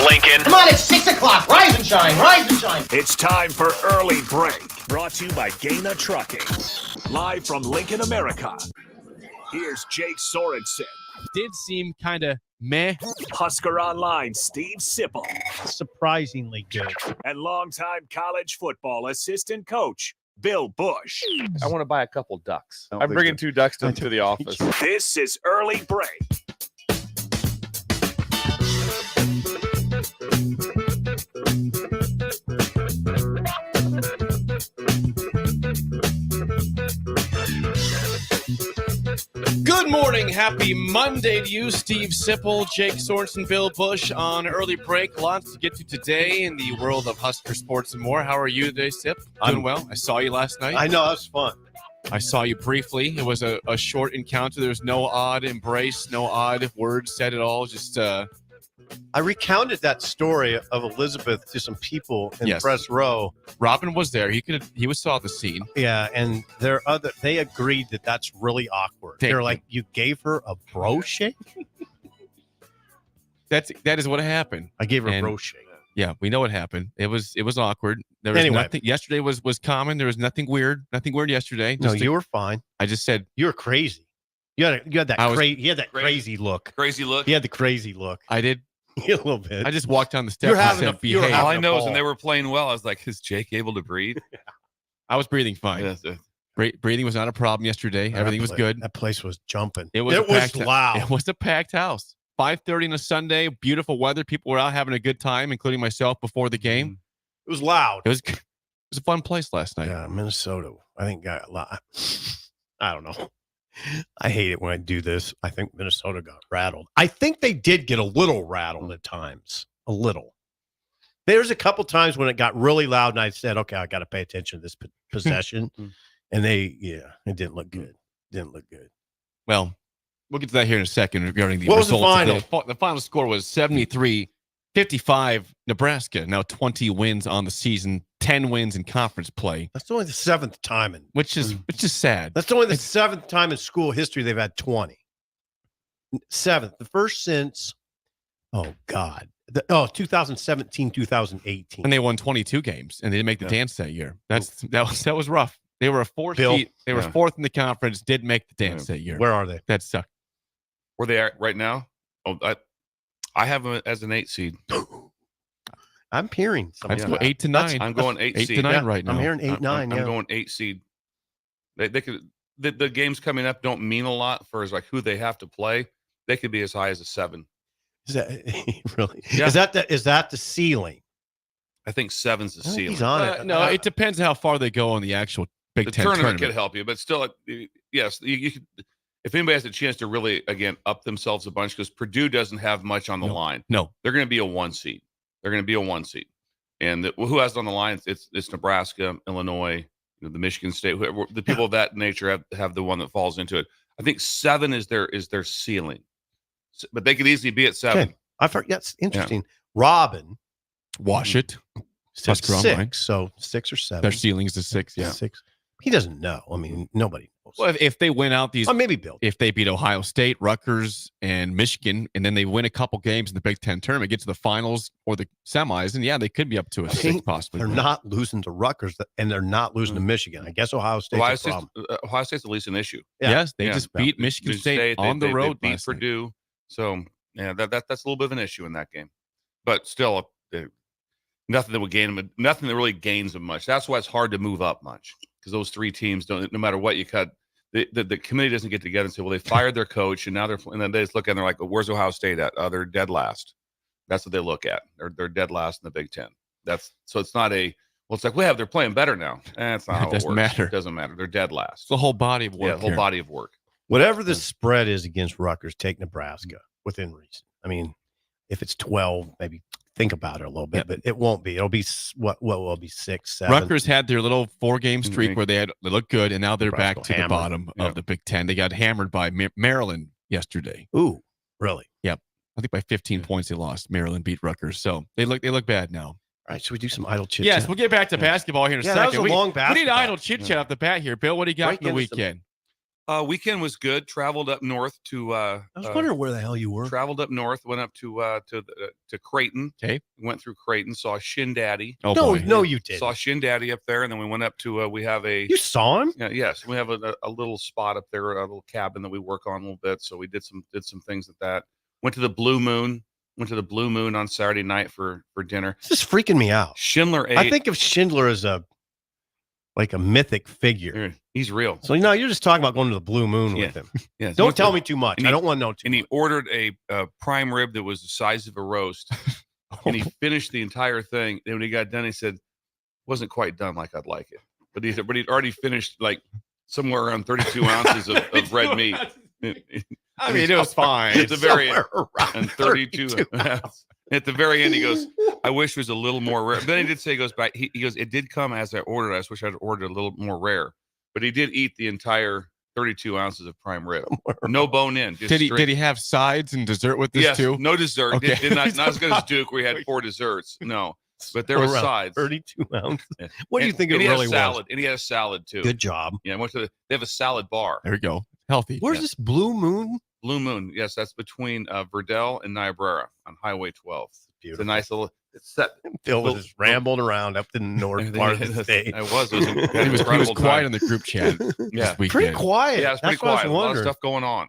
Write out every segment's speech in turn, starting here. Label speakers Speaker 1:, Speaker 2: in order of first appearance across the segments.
Speaker 1: Lincoln.
Speaker 2: Come on, it's 6 o'clock. Rise and shine, rise and shine.
Speaker 1: It's time for Early Break, brought to you by Gaina Trucking. Live from Lincoln, America. Here's Jake Sorensen.
Speaker 3: Did seem kind of meh.
Speaker 1: Husker Online, Steve Sipple.
Speaker 4: Surprisingly good.
Speaker 1: And longtime college football assistant coach, Bill Busch.
Speaker 5: I want to buy a couple ducks. I'm bringing 2 ducks to the office.
Speaker 1: This is Early Break.
Speaker 3: Good morning. Happy Monday to you, Steve Sipple, Jake Sorensen, Bill Busch on Early Break. Lots to get to today in the world of Husker sports and more. How are you today, Sip? Doing well. I saw you last night.
Speaker 4: I know, that was fun.
Speaker 3: I saw you briefly. It was a short encounter. There was no odd embrace, no odd words said at all. Just
Speaker 4: I recounted that story of Elizabeth to some people in press row.
Speaker 3: Robin was there. He saw the scene.
Speaker 4: Yeah, and they agreed that that's really awkward. They're like, you gave her a bro shake?
Speaker 3: That is what happened.
Speaker 4: I gave her a bro shake.
Speaker 3: Yeah, we know what happened. It was awkward. There was nothing. Yesterday was common. There was nothing weird. Nothing weird yesterday.
Speaker 4: You were fine.
Speaker 3: I just said
Speaker 4: you were crazy. You had that he had that crazy look.
Speaker 5: Crazy look.
Speaker 4: He had the crazy look.
Speaker 3: I did.
Speaker 4: A little bit.
Speaker 3: I just walked down the steps and said, behave.
Speaker 5: All I know is when they were playing well, I was like, is Jake able to breathe?
Speaker 3: I was breathing fine. Breathing was not a problem yesterday. Everything was good.
Speaker 4: That place was jumping.
Speaker 3: It was
Speaker 4: loud.
Speaker 3: It was a packed house. 5:30 on a Sunday, beautiful weather. People were out having a good time, including myself before the game.
Speaker 4: It was loud.
Speaker 3: It was a fun place last night.
Speaker 4: Yeah, Minnesota, I think, got a lot. I don't know. I hate it when I do this. I think Minnesota got rattled. I think they did get a little rattled at times. A little. There's a couple times when it got really loud and I said, okay, I got to pay attention to this possession. And it didn't look good.
Speaker 3: Well, we'll get to that here in a second regarding the
Speaker 4: results.
Speaker 3: What was the final? The final score was 73-55 Nebraska. Now 20 wins on the season, 10 wins in conference play.
Speaker 4: That's only the 7th time
Speaker 3: which is sad.
Speaker 4: That's only the 7th time in school history they've had 20. 7th. The first since 2017, 2018.
Speaker 3: And they won 22 games and they didn't make the dance that year. That was rough. They were a 4th seed. They were 4th in the conference, did make the dance that year.
Speaker 4: Where are they?
Speaker 3: That sucked.
Speaker 5: Where they at right now? Oh, I have them as an 8 seed.
Speaker 4: I'm hearing
Speaker 3: something. 8 to 9.
Speaker 5: I'm going 8
Speaker 3: 8
Speaker 5: seed.
Speaker 3: to 9 right now.
Speaker 4: I'm hearing 8, 9.
Speaker 5: I'm going 8 seed. They could. The games coming up don't mean a lot for like who they have to play. They could be as high as a 7.
Speaker 4: Is that really?
Speaker 5: Yeah.
Speaker 4: Is that the ceiling?
Speaker 5: I think 7's the ceiling.
Speaker 4: He's on it.
Speaker 3: No, it depends how far they go in the actual Big Ten
Speaker 5: tournament. Could help you, but still, yes, you could. If anybody has a chance to really, again, up themselves a bunch, because Purdue doesn't have much on the line.
Speaker 3: No.
Speaker 5: They're going to be a 1 seed. And who has it on the line? It's Nebraska, Illinois, the Michigan State, whoever, the people of that nature have the one that falls into it. I think 7 is their ceiling. But they could easily be at 7.
Speaker 4: Okay. I forgot. That's interesting. Yeah. Robin.
Speaker 3: Wash it.
Speaker 4: 6, so 6 or 7.
Speaker 3: Their ceiling's a 6, yeah.
Speaker 4: 6. He doesn't know. I mean, nobody knows.
Speaker 3: Well, if they win out these,
Speaker 4: maybe Bill.
Speaker 3: If they beat Ohio State, Rutgers, and Michigan, and then they win a couple games in the Big Ten tournament, get to the finals or the semis, and they could be up to a 6 possibly.
Speaker 4: They're not losing to Rutgers, and they're not losing to Michigan. I guess Ohio State's a problem.
Speaker 5: Ohio State's at least an issue.
Speaker 3: Yeah. Yes, they just beat Michigan State on the road.
Speaker 5: They beat Purdue. So, that's a little bit of an issue in that game. But still, nothing that really gains them much. That's why it's hard to move up much, because those 3 teams don't. No matter what you cut, the committee doesn't get together and say, "Well, they fired their coach, and now and then they just look at it and they're like, well, where's Ohio State at? Oh, they're dead last." That's what they look at. They're dead last in the Big Ten. So it's not it's like they're playing better now. It's not how it works. It doesn't matter. They're dead last.
Speaker 3: It's the whole body of work.
Speaker 5: Yeah, the whole body of work.
Speaker 4: Whatever the spread is against Rutgers, take Nebraska within reason. I mean, if it's 12, maybe think about it a little bit, but it won't be. It'll be what will be 6, 7.
Speaker 3: Rutgers had their little 4-game streak where they looked good, and now they're back to the bottom of the Big Ten. They got hammered by Maryland yesterday.
Speaker 4: Ooh, really?
Speaker 3: Yep. I think by 15 points they lost. Maryland beat Rutgers, so they look bad now.
Speaker 4: All right, should we do some idle chit-chat?
Speaker 3: Yes, we'll get back to basketball here in a second.
Speaker 4: That was a long basketball.
Speaker 3: We need idle chit-chat off the bat here. Bill, what do you got for the weekend?
Speaker 5: Weekend was good. Traveled up north to.
Speaker 4: I was wondering where the hell you were.
Speaker 5: Traveled up north. Went up to Creighton.
Speaker 3: Okay.
Speaker 5: Went through Creighton. Saw Shin Daddy.
Speaker 3: Oh,
Speaker 4: No,
Speaker 3: boy.
Speaker 4: no, you did.
Speaker 5: Saw Shin Daddy up there, and then we went up to. We have a.
Speaker 4: You saw him?
Speaker 5: Yes, we have a little spot up there, a little cabin that we work on a little bit. So we did some things at that. Went to the Blue Moon. Went to the Blue Moon on Saturday night for dinner.
Speaker 4: This is freaking me out.
Speaker 5: Schindler ate.
Speaker 4: I think of Schindler as a mythic figure.
Speaker 5: He's real.
Speaker 4: So you're just talking about going to the Blue Moon with him.
Speaker 5: Yeah.
Speaker 4: Don't tell me too much. I don't want to know too
Speaker 5: And he
Speaker 4: much.
Speaker 5: ordered a prime rib that was the size of a roast, and he finished the entire thing. And when he got done, he said, "Wasn't quite done like I'd like it," but he'd already finished like somewhere around 32 ounces of red meat.
Speaker 3: I mean, it was fine.
Speaker 5: At the very end,
Speaker 4: Somewhere around
Speaker 5: and 32. At the very end, he goes, "I wish it was a little more rare." But then he did say, he goes back. He goes, "It did come as I ordered. I just wish I'd ordered a little more rare." But he did eat the entire 32 ounces of prime rib, no bone in. Just
Speaker 3: Did he have sides and dessert with this
Speaker 5: yes,
Speaker 3: too?
Speaker 5: no dessert.
Speaker 3: Okay.
Speaker 5: Did not as good as Duke, where he had 4 desserts. No, but there were
Speaker 4: Around
Speaker 5: sides.
Speaker 4: 32 ounces.
Speaker 5: Yeah.
Speaker 4: What do you think it
Speaker 5: and he had
Speaker 4: really
Speaker 5: a salad,
Speaker 4: was?
Speaker 5: And he had a salad too.
Speaker 4: Good job.
Speaker 5: Yeah, I went to they have a salad bar.
Speaker 3: There we go. Healthy.
Speaker 4: Where's this Blue Moon?
Speaker 5: Blue Moon. Yes, that's between Verdell and Niobrara on Highway 12. It's a nice little. It's set.
Speaker 4: Phil was just rambling around up to the north part of the state.
Speaker 5: I was. It
Speaker 3: He was
Speaker 5: incredible
Speaker 3: quiet
Speaker 5: time.
Speaker 3: in the group chat.
Speaker 5: Yeah.
Speaker 3: this weekend.
Speaker 4: Pretty quiet.
Speaker 5: Yeah, it's pretty
Speaker 4: That's what I was
Speaker 5: quiet. A lot of
Speaker 4: wondering.
Speaker 5: stuff going on.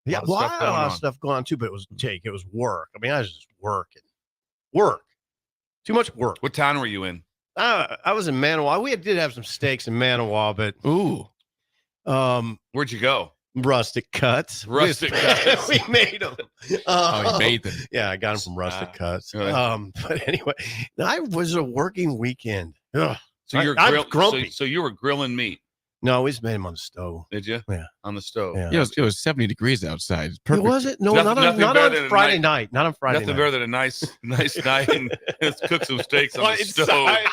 Speaker 4: Yeah,
Speaker 5: a lot of stuff
Speaker 4: a lot
Speaker 5: going
Speaker 4: of
Speaker 5: on.
Speaker 4: stuff going on too, but it was Jake. It was work. I mean, I was just working. Work. Too much work.
Speaker 5: What town were you in?
Speaker 4: I was in Manawa. We did have some steaks in Manawa, but
Speaker 3: Ooh.
Speaker 5: Where'd you go?
Speaker 4: rustic cuts.
Speaker 5: Rustic cuts.
Speaker 4: We made them.
Speaker 3: Oh, you made them.
Speaker 4: Yeah, I got them from Rustic Cuts.
Speaker 5: really?
Speaker 4: But anyway, I was a working weekend. Ugh.
Speaker 5: So you're
Speaker 4: I'm grumpy.
Speaker 5: So you were grilling meat,
Speaker 4: No, we just made them on the stove.
Speaker 5: did you?
Speaker 4: Yeah.
Speaker 5: On the stove.
Speaker 4: Yeah.
Speaker 3: Yeah, it was 70 degrees outside. It's
Speaker 4: It
Speaker 3: perfect.
Speaker 4: was it? No,
Speaker 5: Nothing-
Speaker 4: not
Speaker 5: nothing
Speaker 4: on
Speaker 5: better than a
Speaker 4: Friday night. Not on Friday
Speaker 5: Nothing
Speaker 4: night.
Speaker 5: better than a nice night and let's cook some steaks on the stove.
Speaker 3: Inside.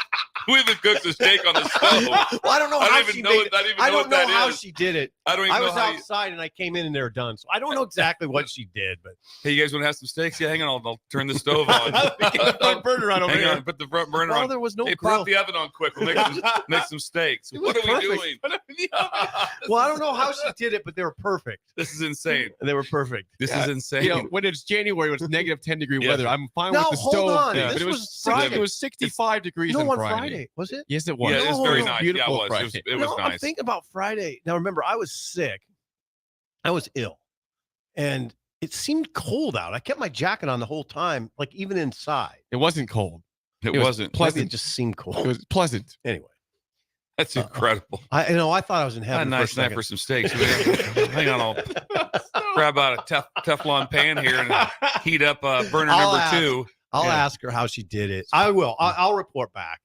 Speaker 5: We even cooked a steak on the stove.
Speaker 4: Well, I don't know
Speaker 5: I
Speaker 4: how
Speaker 5: don't
Speaker 4: she
Speaker 5: even know
Speaker 4: made
Speaker 5: what,
Speaker 4: it.
Speaker 5: I don't even
Speaker 4: I
Speaker 5: know
Speaker 4: don't
Speaker 5: what that
Speaker 4: know how
Speaker 5: is.
Speaker 4: she did it.
Speaker 5: I don't even
Speaker 4: I
Speaker 5: know
Speaker 4: was
Speaker 5: how.
Speaker 4: outside and I came in and they were done. So I don't know exactly what she did, but
Speaker 5: Hey, you guys want to have some steaks? Yeah, hang on. I'll turn the stove on.
Speaker 3: Get the front burner on over
Speaker 5: Hang
Speaker 3: here.
Speaker 5: on. Put the front burner
Speaker 4: well,
Speaker 5: on.
Speaker 4: there was no
Speaker 5: Hey,
Speaker 4: grill.
Speaker 5: pop the oven on quick. We'll make some steaks.
Speaker 4: It was
Speaker 5: What are we
Speaker 4: perfect.
Speaker 5: doing?
Speaker 4: Well, I don't know how she did it, but they were perfect.
Speaker 5: This is insane.
Speaker 4: They were perfect.
Speaker 5: This
Speaker 3: Yeah.
Speaker 5: is insane.
Speaker 3: You know, when it's January, it's negative 10 degree
Speaker 5: Yeah.
Speaker 3: weather. I'm fine
Speaker 4: No,
Speaker 3: with the
Speaker 4: hold
Speaker 3: stove.
Speaker 4: on.
Speaker 3: But
Speaker 4: This
Speaker 3: it
Speaker 4: was
Speaker 3: was
Speaker 4: Friday.
Speaker 3: it was 65 degrees
Speaker 4: No,
Speaker 3: on
Speaker 4: on
Speaker 3: Friday.
Speaker 4: Friday. Was it?
Speaker 3: Yes, it was.
Speaker 5: Yeah, it's
Speaker 4: No,
Speaker 5: very
Speaker 4: no,
Speaker 5: nice. Yeah,
Speaker 3: beautiful
Speaker 5: it was.
Speaker 3: Friday.
Speaker 5: It was
Speaker 4: No, I'm
Speaker 5: nice.
Speaker 4: thinking about Friday. Now, remember, I was sick. I was ill. And it seemed cold out. I kept my jacket on the whole time, like even inside.
Speaker 3: It wasn't cold.
Speaker 5: It
Speaker 3: was
Speaker 5: wasn't.
Speaker 4: Maybe
Speaker 3: pleasant.
Speaker 4: it just seeed cold.
Speaker 3: It was pleasant.
Speaker 4: Anyway,
Speaker 5: That's incredible.
Speaker 4: I thought I was in
Speaker 5: Had a
Speaker 4: heaven.
Speaker 5: nice
Speaker 4: for a
Speaker 5: night
Speaker 4: second.
Speaker 5: for some steaks. Hang on, I'll grab out a Teflon pan here and heat up burner
Speaker 4: I'll
Speaker 5: number
Speaker 4: ask.
Speaker 5: 2.
Speaker 4: I'll
Speaker 5: Yeah.
Speaker 4: ask her how she did it. I will. I'll report back.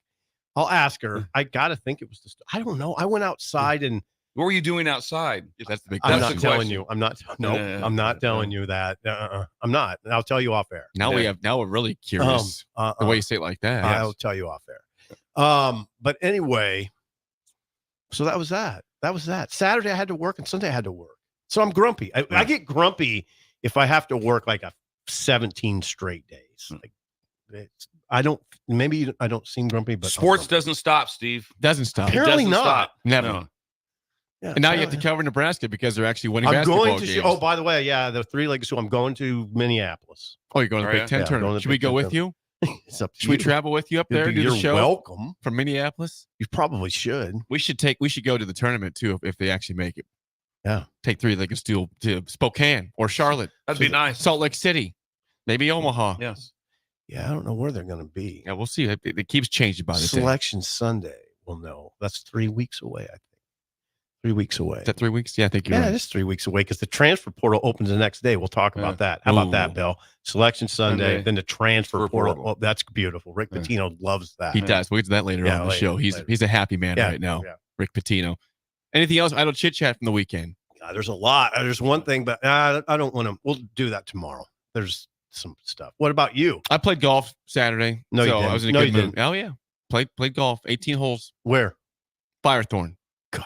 Speaker 4: I'll ask
Speaker 5: Mm.
Speaker 4: her. I gotta think it was the. I don't know. I went outside and
Speaker 5: What were you doing outside?
Speaker 3: Yeah, that's the big
Speaker 4: I'm
Speaker 5: That's
Speaker 4: not
Speaker 5: the
Speaker 4: telling
Speaker 5: question.
Speaker 4: you. I'm not. No,
Speaker 5: Yeah.
Speaker 4: I'm not telling you that. I'm not. And I'll tell you off air.
Speaker 3: Now we're really curious. The way you say it like that.
Speaker 4: I'll tell you off air. But anyway, so that was that. That was that. Saturday I had to work and Sunday I had to work. So I'm grumpy. I get grumpy if I have to work like a 17 straight days. Like I don't. Maybe I don't seem grumpy, but I'm
Speaker 5: Sports
Speaker 4: grumpy.
Speaker 5: doesn't stop, Steve.
Speaker 3: Doesn't stop.
Speaker 5: It
Speaker 4: Apparently
Speaker 5: doesn't
Speaker 4: not.
Speaker 5: stop.
Speaker 3: Never.
Speaker 5: No.
Speaker 4: Yeah,
Speaker 3: And now you have to cover Nebraska because they're actually winning
Speaker 4: I'm
Speaker 3: basketball
Speaker 4: going to.
Speaker 3: games.
Speaker 4: Oh, by the way, yeah, the three-legged stool. I'm going to Minneapolis.
Speaker 3: Oh, you're going to
Speaker 5: Are
Speaker 3: the
Speaker 5: ya?
Speaker 3: Big Ten
Speaker 4: Yeah,
Speaker 3: tournament.
Speaker 4: going to
Speaker 3: Should we
Speaker 4: Big
Speaker 3: go
Speaker 4: Ten
Speaker 3: with you?
Speaker 4: It's up to
Speaker 3: Should we
Speaker 4: you.
Speaker 3: travel with you up there? Do
Speaker 4: You're
Speaker 3: the show
Speaker 4: welcome.
Speaker 3: from Minneapolis?
Speaker 4: You probably should.
Speaker 3: We should go to the tournament too if they actually make it.
Speaker 4: Yeah.
Speaker 3: Take three-legged stool to Spokane or Charlotte,
Speaker 5: That'd be nice.
Speaker 3: Salt Lake City, maybe Omaha.
Speaker 5: Yes.
Speaker 4: Yeah, I don't know where they're going to be.
Speaker 3: Yeah, we'll see. It keeps changing by the day.
Speaker 4: Selection Sunday. Well, no, that's 3 weeks away. I think 3 weeks away.
Speaker 3: Is that 3 weeks? Yeah, I think you're
Speaker 4: Yeah,
Speaker 3: right.
Speaker 4: it is 3 weeks away because the transfer portal opens the next day. We'll talk about that. How about
Speaker 3: Ooh.
Speaker 4: that, Bill? Selection Sunday,
Speaker 5: Sunday.
Speaker 4: then the transfer
Speaker 5: For
Speaker 4: portal.
Speaker 5: portal.
Speaker 4: Oh, that's beautiful. Rick
Speaker 5: Yeah.
Speaker 4: Pitino loves that.
Speaker 3: He does. We'll get to that later
Speaker 4: Yeah,
Speaker 3: on the
Speaker 4: later,
Speaker 3: show. He's
Speaker 4: later.
Speaker 3: a happy man
Speaker 4: Yeah,
Speaker 3: right now,
Speaker 4: yeah.
Speaker 3: Rick Pitino. Anything else? Idle chit chat from the weekend.
Speaker 4: There's a lot. There's one thing, but I don't want to. We'll do that tomorrow. There's some stuff. What about you?
Speaker 3: I played golf Saturday.
Speaker 4: No, you
Speaker 3: so I
Speaker 4: didn't.
Speaker 3: was in a
Speaker 4: No,
Speaker 3: good
Speaker 4: you
Speaker 3: mood. Oh yeah, played golf. 18 holes.
Speaker 4: Where?
Speaker 3: Firethorn.
Speaker 4: God,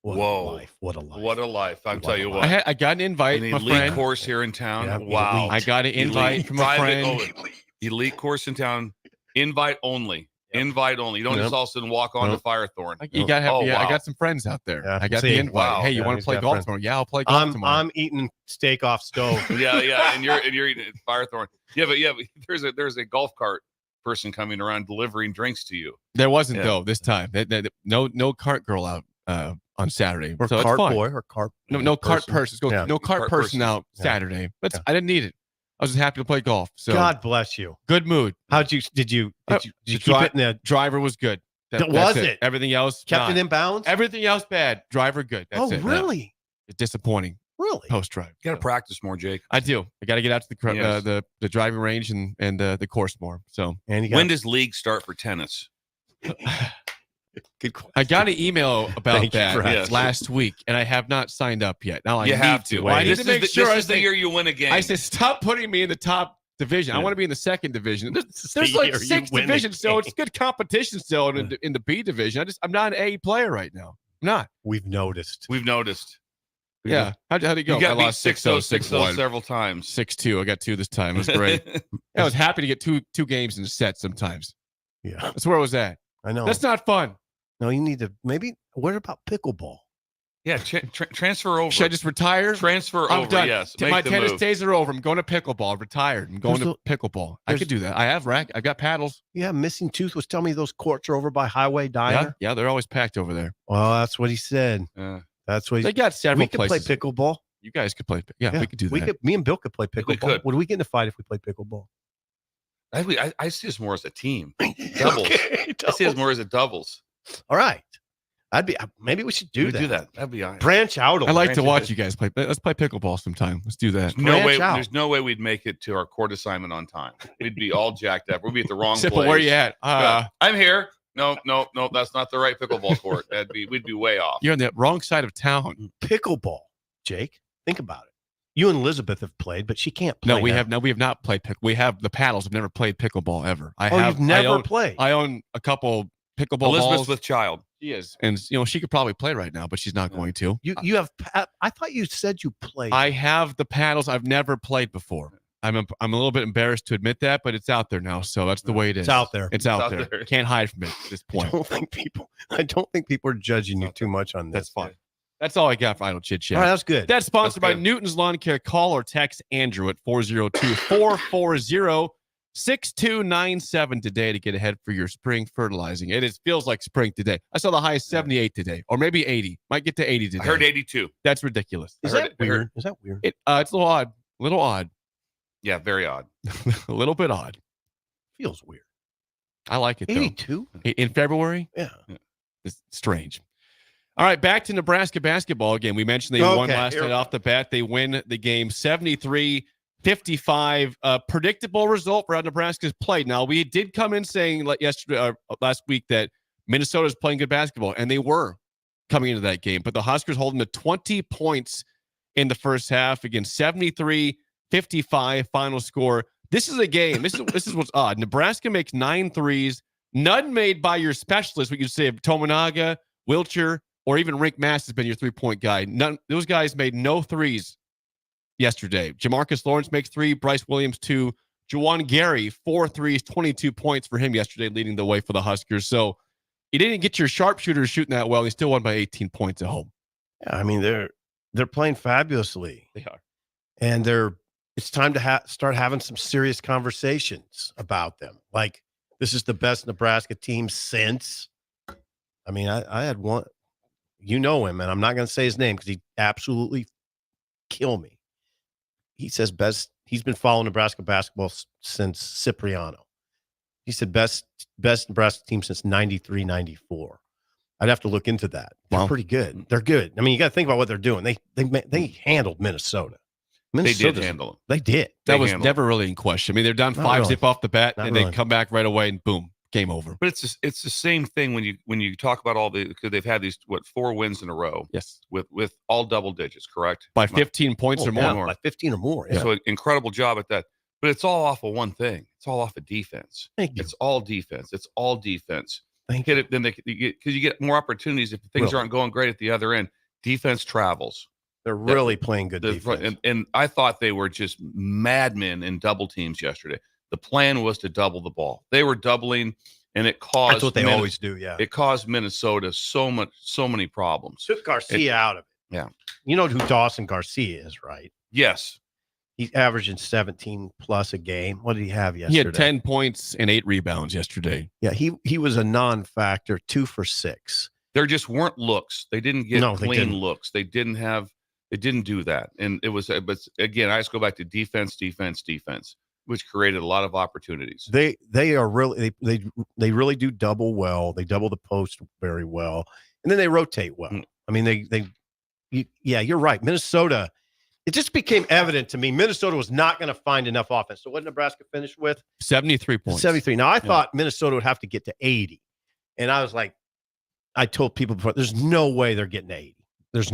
Speaker 4: what
Speaker 5: Whoa.
Speaker 4: a life. What a life.
Speaker 5: What a life. I'll
Speaker 4: What
Speaker 5: tell
Speaker 4: a
Speaker 5: you
Speaker 4: life.
Speaker 5: what.
Speaker 3: I got an invite
Speaker 5: An
Speaker 3: from a
Speaker 5: elite
Speaker 3: friend.
Speaker 5: course here in town.
Speaker 4: Yeah,
Speaker 5: Wow.
Speaker 4: elite.
Speaker 3: I got an invite
Speaker 5: Elite.
Speaker 3: from a
Speaker 5: Private-
Speaker 3: friend.
Speaker 5: oh, elite course in town. Invite only. Invite only. You don't just all of a sudden walk on to Firethorn.
Speaker 3: You gotta have.
Speaker 5: Oh,
Speaker 3: I
Speaker 5: wow.
Speaker 3: got some friends out there.
Speaker 4: Yeah.
Speaker 3: I got
Speaker 4: See,
Speaker 3: the invite.
Speaker 5: wow.
Speaker 3: Hey, you
Speaker 4: Yeah,
Speaker 3: want
Speaker 4: he's
Speaker 3: to play
Speaker 4: got
Speaker 3: golf
Speaker 4: friends.
Speaker 3: tomorrow? Yeah, I'll play golf tomorrow.
Speaker 4: I'm eating steak off stove.
Speaker 5: Yeah, and you're eating at Firethorn. Yeah, but there's a golf cart person coming around delivering drinks to you.
Speaker 3: There wasn't though this time. No cart girl out on Saturday.
Speaker 4: Or
Speaker 3: so
Speaker 4: cart
Speaker 3: it's fine.
Speaker 4: boy or cart.
Speaker 3: No cart person.
Speaker 4: Yeah.
Speaker 3: No cart person out Saturday. But I didn't need it. I was just happy to play golf. So
Speaker 4: God bless you.
Speaker 3: good mood.
Speaker 4: Did you keep it in the
Speaker 3: Driver was good.
Speaker 4: Was
Speaker 3: That's
Speaker 4: it?
Speaker 3: Everything else
Speaker 4: kept
Speaker 3: not.
Speaker 4: it in balance?
Speaker 3: Everything else bad. Driver good. That's it.
Speaker 4: Really?
Speaker 3: It's disappointing.
Speaker 4: Really?
Speaker 3: Post drive.
Speaker 5: You got to practice more, Jake.
Speaker 3: I do. I got to get out to
Speaker 5: Yes.
Speaker 3: the driving range and the course more. So
Speaker 4: And you
Speaker 5: When does league start for tennis?
Speaker 4: good question.
Speaker 3: I got an email about
Speaker 4: Thank you
Speaker 3: that
Speaker 4: for asking.
Speaker 3: last week, and I have not signed up yet. Now I
Speaker 5: You
Speaker 3: need
Speaker 5: have to.
Speaker 3: Well, I need
Speaker 5: This
Speaker 3: to make
Speaker 5: is
Speaker 3: sure.
Speaker 5: this is the year you win a game.
Speaker 3: I said, stop putting me in the top division. I want to be in the second division. There's
Speaker 4: the
Speaker 3: like
Speaker 4: year you
Speaker 3: 6
Speaker 4: win the
Speaker 3: divisions, so it's
Speaker 4: game.
Speaker 3: good competition still in the B division. I'm not an A player right now. I'm not.
Speaker 4: We've noticed.
Speaker 5: We've noticed.
Speaker 3: Yeah. How'd it go?
Speaker 5: You got
Speaker 3: I
Speaker 5: beat
Speaker 3: lost
Speaker 5: 6-0,
Speaker 3: 6-0,
Speaker 5: 6-0 several times.
Speaker 3: 6-2. I got 2 this time. It was great. I was happy to get two games in a set sometimes.
Speaker 4: Yeah,
Speaker 3: That's where I was at.
Speaker 4: I know.
Speaker 3: That's not fun.
Speaker 4: No, you need to maybe. What about pickleball?
Speaker 5: Yeah, transfer over.
Speaker 3: Should I just retire?
Speaker 5: Transfer
Speaker 3: I'm
Speaker 5: over,
Speaker 3: done.
Speaker 5: yes.
Speaker 3: My
Speaker 5: Make the
Speaker 3: tennis
Speaker 5: move.
Speaker 3: days are over. I'm going to pickleball. Retired. I'm going to pickleball. I could do that. I have rack. I've got paddles.
Speaker 4: Yeah, Missing Tooth was telling me those courts are over by Highway Diner.
Speaker 3: Yeah, they're always packed over there.
Speaker 4: Well, that's what he said. That's what
Speaker 3: They got several
Speaker 4: we could
Speaker 3: places.
Speaker 4: play pickleball.
Speaker 3: You guys could play. Yeah, we could do that.
Speaker 4: Me and Bill could play pickleball.
Speaker 5: We could.
Speaker 4: Would we get in a fight if we played pickleball?
Speaker 5: I see this more as a team. Doubles.
Speaker 4: Okay,
Speaker 5: I see this more as a doubles.
Speaker 4: All right. Maybe we should do that.
Speaker 5: That'd be all right.
Speaker 4: Branch out.
Speaker 3: I like to
Speaker 5: branch
Speaker 3: watch
Speaker 5: it.
Speaker 3: you guys play. Let's play pickleball sometime. Let's do that.
Speaker 5: No way.
Speaker 4: Branch out.
Speaker 5: There's no way we'd make it to our court assignment on time. We'd be all jacked up. We'd be at the wrong
Speaker 3: Simple,
Speaker 5: place.
Speaker 3: where you at?
Speaker 5: I'm here. No, that's not the right pickleball court. We'd be way off.
Speaker 3: You're on the wrong side of town.
Speaker 4: Pickleball, Jake. Think about it. You and Elizabeth have played, but she can't play.
Speaker 3: No, we
Speaker 4: now.
Speaker 3: have not played We have the paddles. I've never played pickleball ever.
Speaker 4: You've never played.
Speaker 3: I own a couple pickleball
Speaker 5: Elizabeth's
Speaker 3: balls.
Speaker 5: with child.
Speaker 3: She is, and she could probably play right now, but she's not going to.
Speaker 4: You have. I thought you said you played.
Speaker 3: I have the paddles. I've never played before. I'm a little bit embarrassed to admit that, but it's out there now, so that's the way it is.
Speaker 4: It's out there.
Speaker 3: It's out there. Can't hide from it at this
Speaker 4: I
Speaker 3: point.
Speaker 4: don't think people are judging you too much on this.
Speaker 3: That's fine. That's all I got for Idle Chit Chat.
Speaker 4: All right, that's good.
Speaker 3: That's sponsored by
Speaker 5: good.
Speaker 3: Newton's Lawn Care. Call or text Andrew at 402-440-6297 today to get ahead for your spring fertilizing. It feels like spring today. I saw the high of 78 today, or maybe 80. Might get to 80 today.
Speaker 5: I heard 82.
Speaker 3: That's ridiculous.
Speaker 4: Is
Speaker 5: I heard
Speaker 4: that
Speaker 5: it. I heard-
Speaker 4: weird? Is that weird?
Speaker 3: It's a little odd. Little odd.
Speaker 5: Yeah, very odd.
Speaker 3: A little bit odd.
Speaker 4: Feels weird.
Speaker 3: I like it, though.
Speaker 4: 82?
Speaker 3: In February?
Speaker 4: Yeah.
Speaker 3: It's strange. All right, back to Nebraska basketball again. We mentioned they won last night off the bat. They win the game 73-55. Predictable result for how Nebraska's played. Now, we did come in saying last week that Minnesota's playing good basketball, and they were coming into that game. But the Huskers holding to 20 points in the first half. Again, 73-55 final score. This is a game. This is what's odd. Nebraska makes 9 threes. None made by your specialists. What you say of Tominaga, Wilcher, or even Rick Mass has been your 3-point guy. None. Those guys made no threes yesterday. Jamarcus Lawrence makes 3. Bryce Williams 2. Juwan Gary 4 threes, 22 points for him yesterday, leading the way for the Huskers. So you didn't get your sharpshooters shooting that well. He still won by 18 points at home.
Speaker 4: Yeah, I mean, they're playing fabulously.
Speaker 3: They are.
Speaker 4: And it's time to start having some serious conversations about them. Like, this is the best Nebraska team since. I mean, I had one. You know him, and I'm not going to say his name because he'd absolutely kill me. He says best. He's been following Nebraska basketball since Cipriano. He said best Nebraska team since 93, 94. I'd have to look into that. They're pretty good. They're good. I mean, you got to think about what they're doing. They handled Minnesota.
Speaker 5: They did handle them.
Speaker 4: They did.
Speaker 3: That was never really in question. I mean, they're down 5-zip off the bat, and they come back right away, and boom, game over.
Speaker 5: But it's the same thing when you talk about because they've had these 4 wins in a row.
Speaker 3: Yes,
Speaker 5: with all double digits, correct?
Speaker 3: By 15 points or more.
Speaker 4: Yeah, by 15 or more. Yeah.
Speaker 5: So an incredible job at that. But it's all off of one thing. It's all off of defense.
Speaker 4: Thank you.
Speaker 5: It's all defense. It's all defense.
Speaker 4: Thank
Speaker 5: you. Then because you get more opportunities if things aren't going great at the other end. Defense travels.
Speaker 4: They're really playing good defense.
Speaker 5: And I thought they were just madmen in double teams yesterday. The plan was to double the ball. They were doubling and it caused.
Speaker 4: That's what they always do. Yeah,
Speaker 5: it caused Minnesota so many problems.
Speaker 4: Took Garcia out of it.
Speaker 5: Yeah,
Speaker 4: you know who Dawson Garcia is, right?
Speaker 5: Yes.
Speaker 4: He's averaging 17 plus a game. What did he have yesterday?
Speaker 3: He had 10 points and 8 rebounds yesterday.
Speaker 4: Yeah, he was a non-factor, 2 for 6.
Speaker 5: There just weren't looks. They didn't get clean looks. They didn't do that. And it was, but again, I just go back to defense, which created a lot of opportunities.
Speaker 4: They are really, they really do double well. They double the post very well. And then they rotate well. I mean, you're right. Minnesota, it just became evident to me Minnesota was not going to find enough offense. So what did Nebraska finish with?
Speaker 3: 73 points.
Speaker 4: 73. Now, I thought Minnesota would have to get to 80. And I was like, I told people before, there's no way they're getting to 80. There's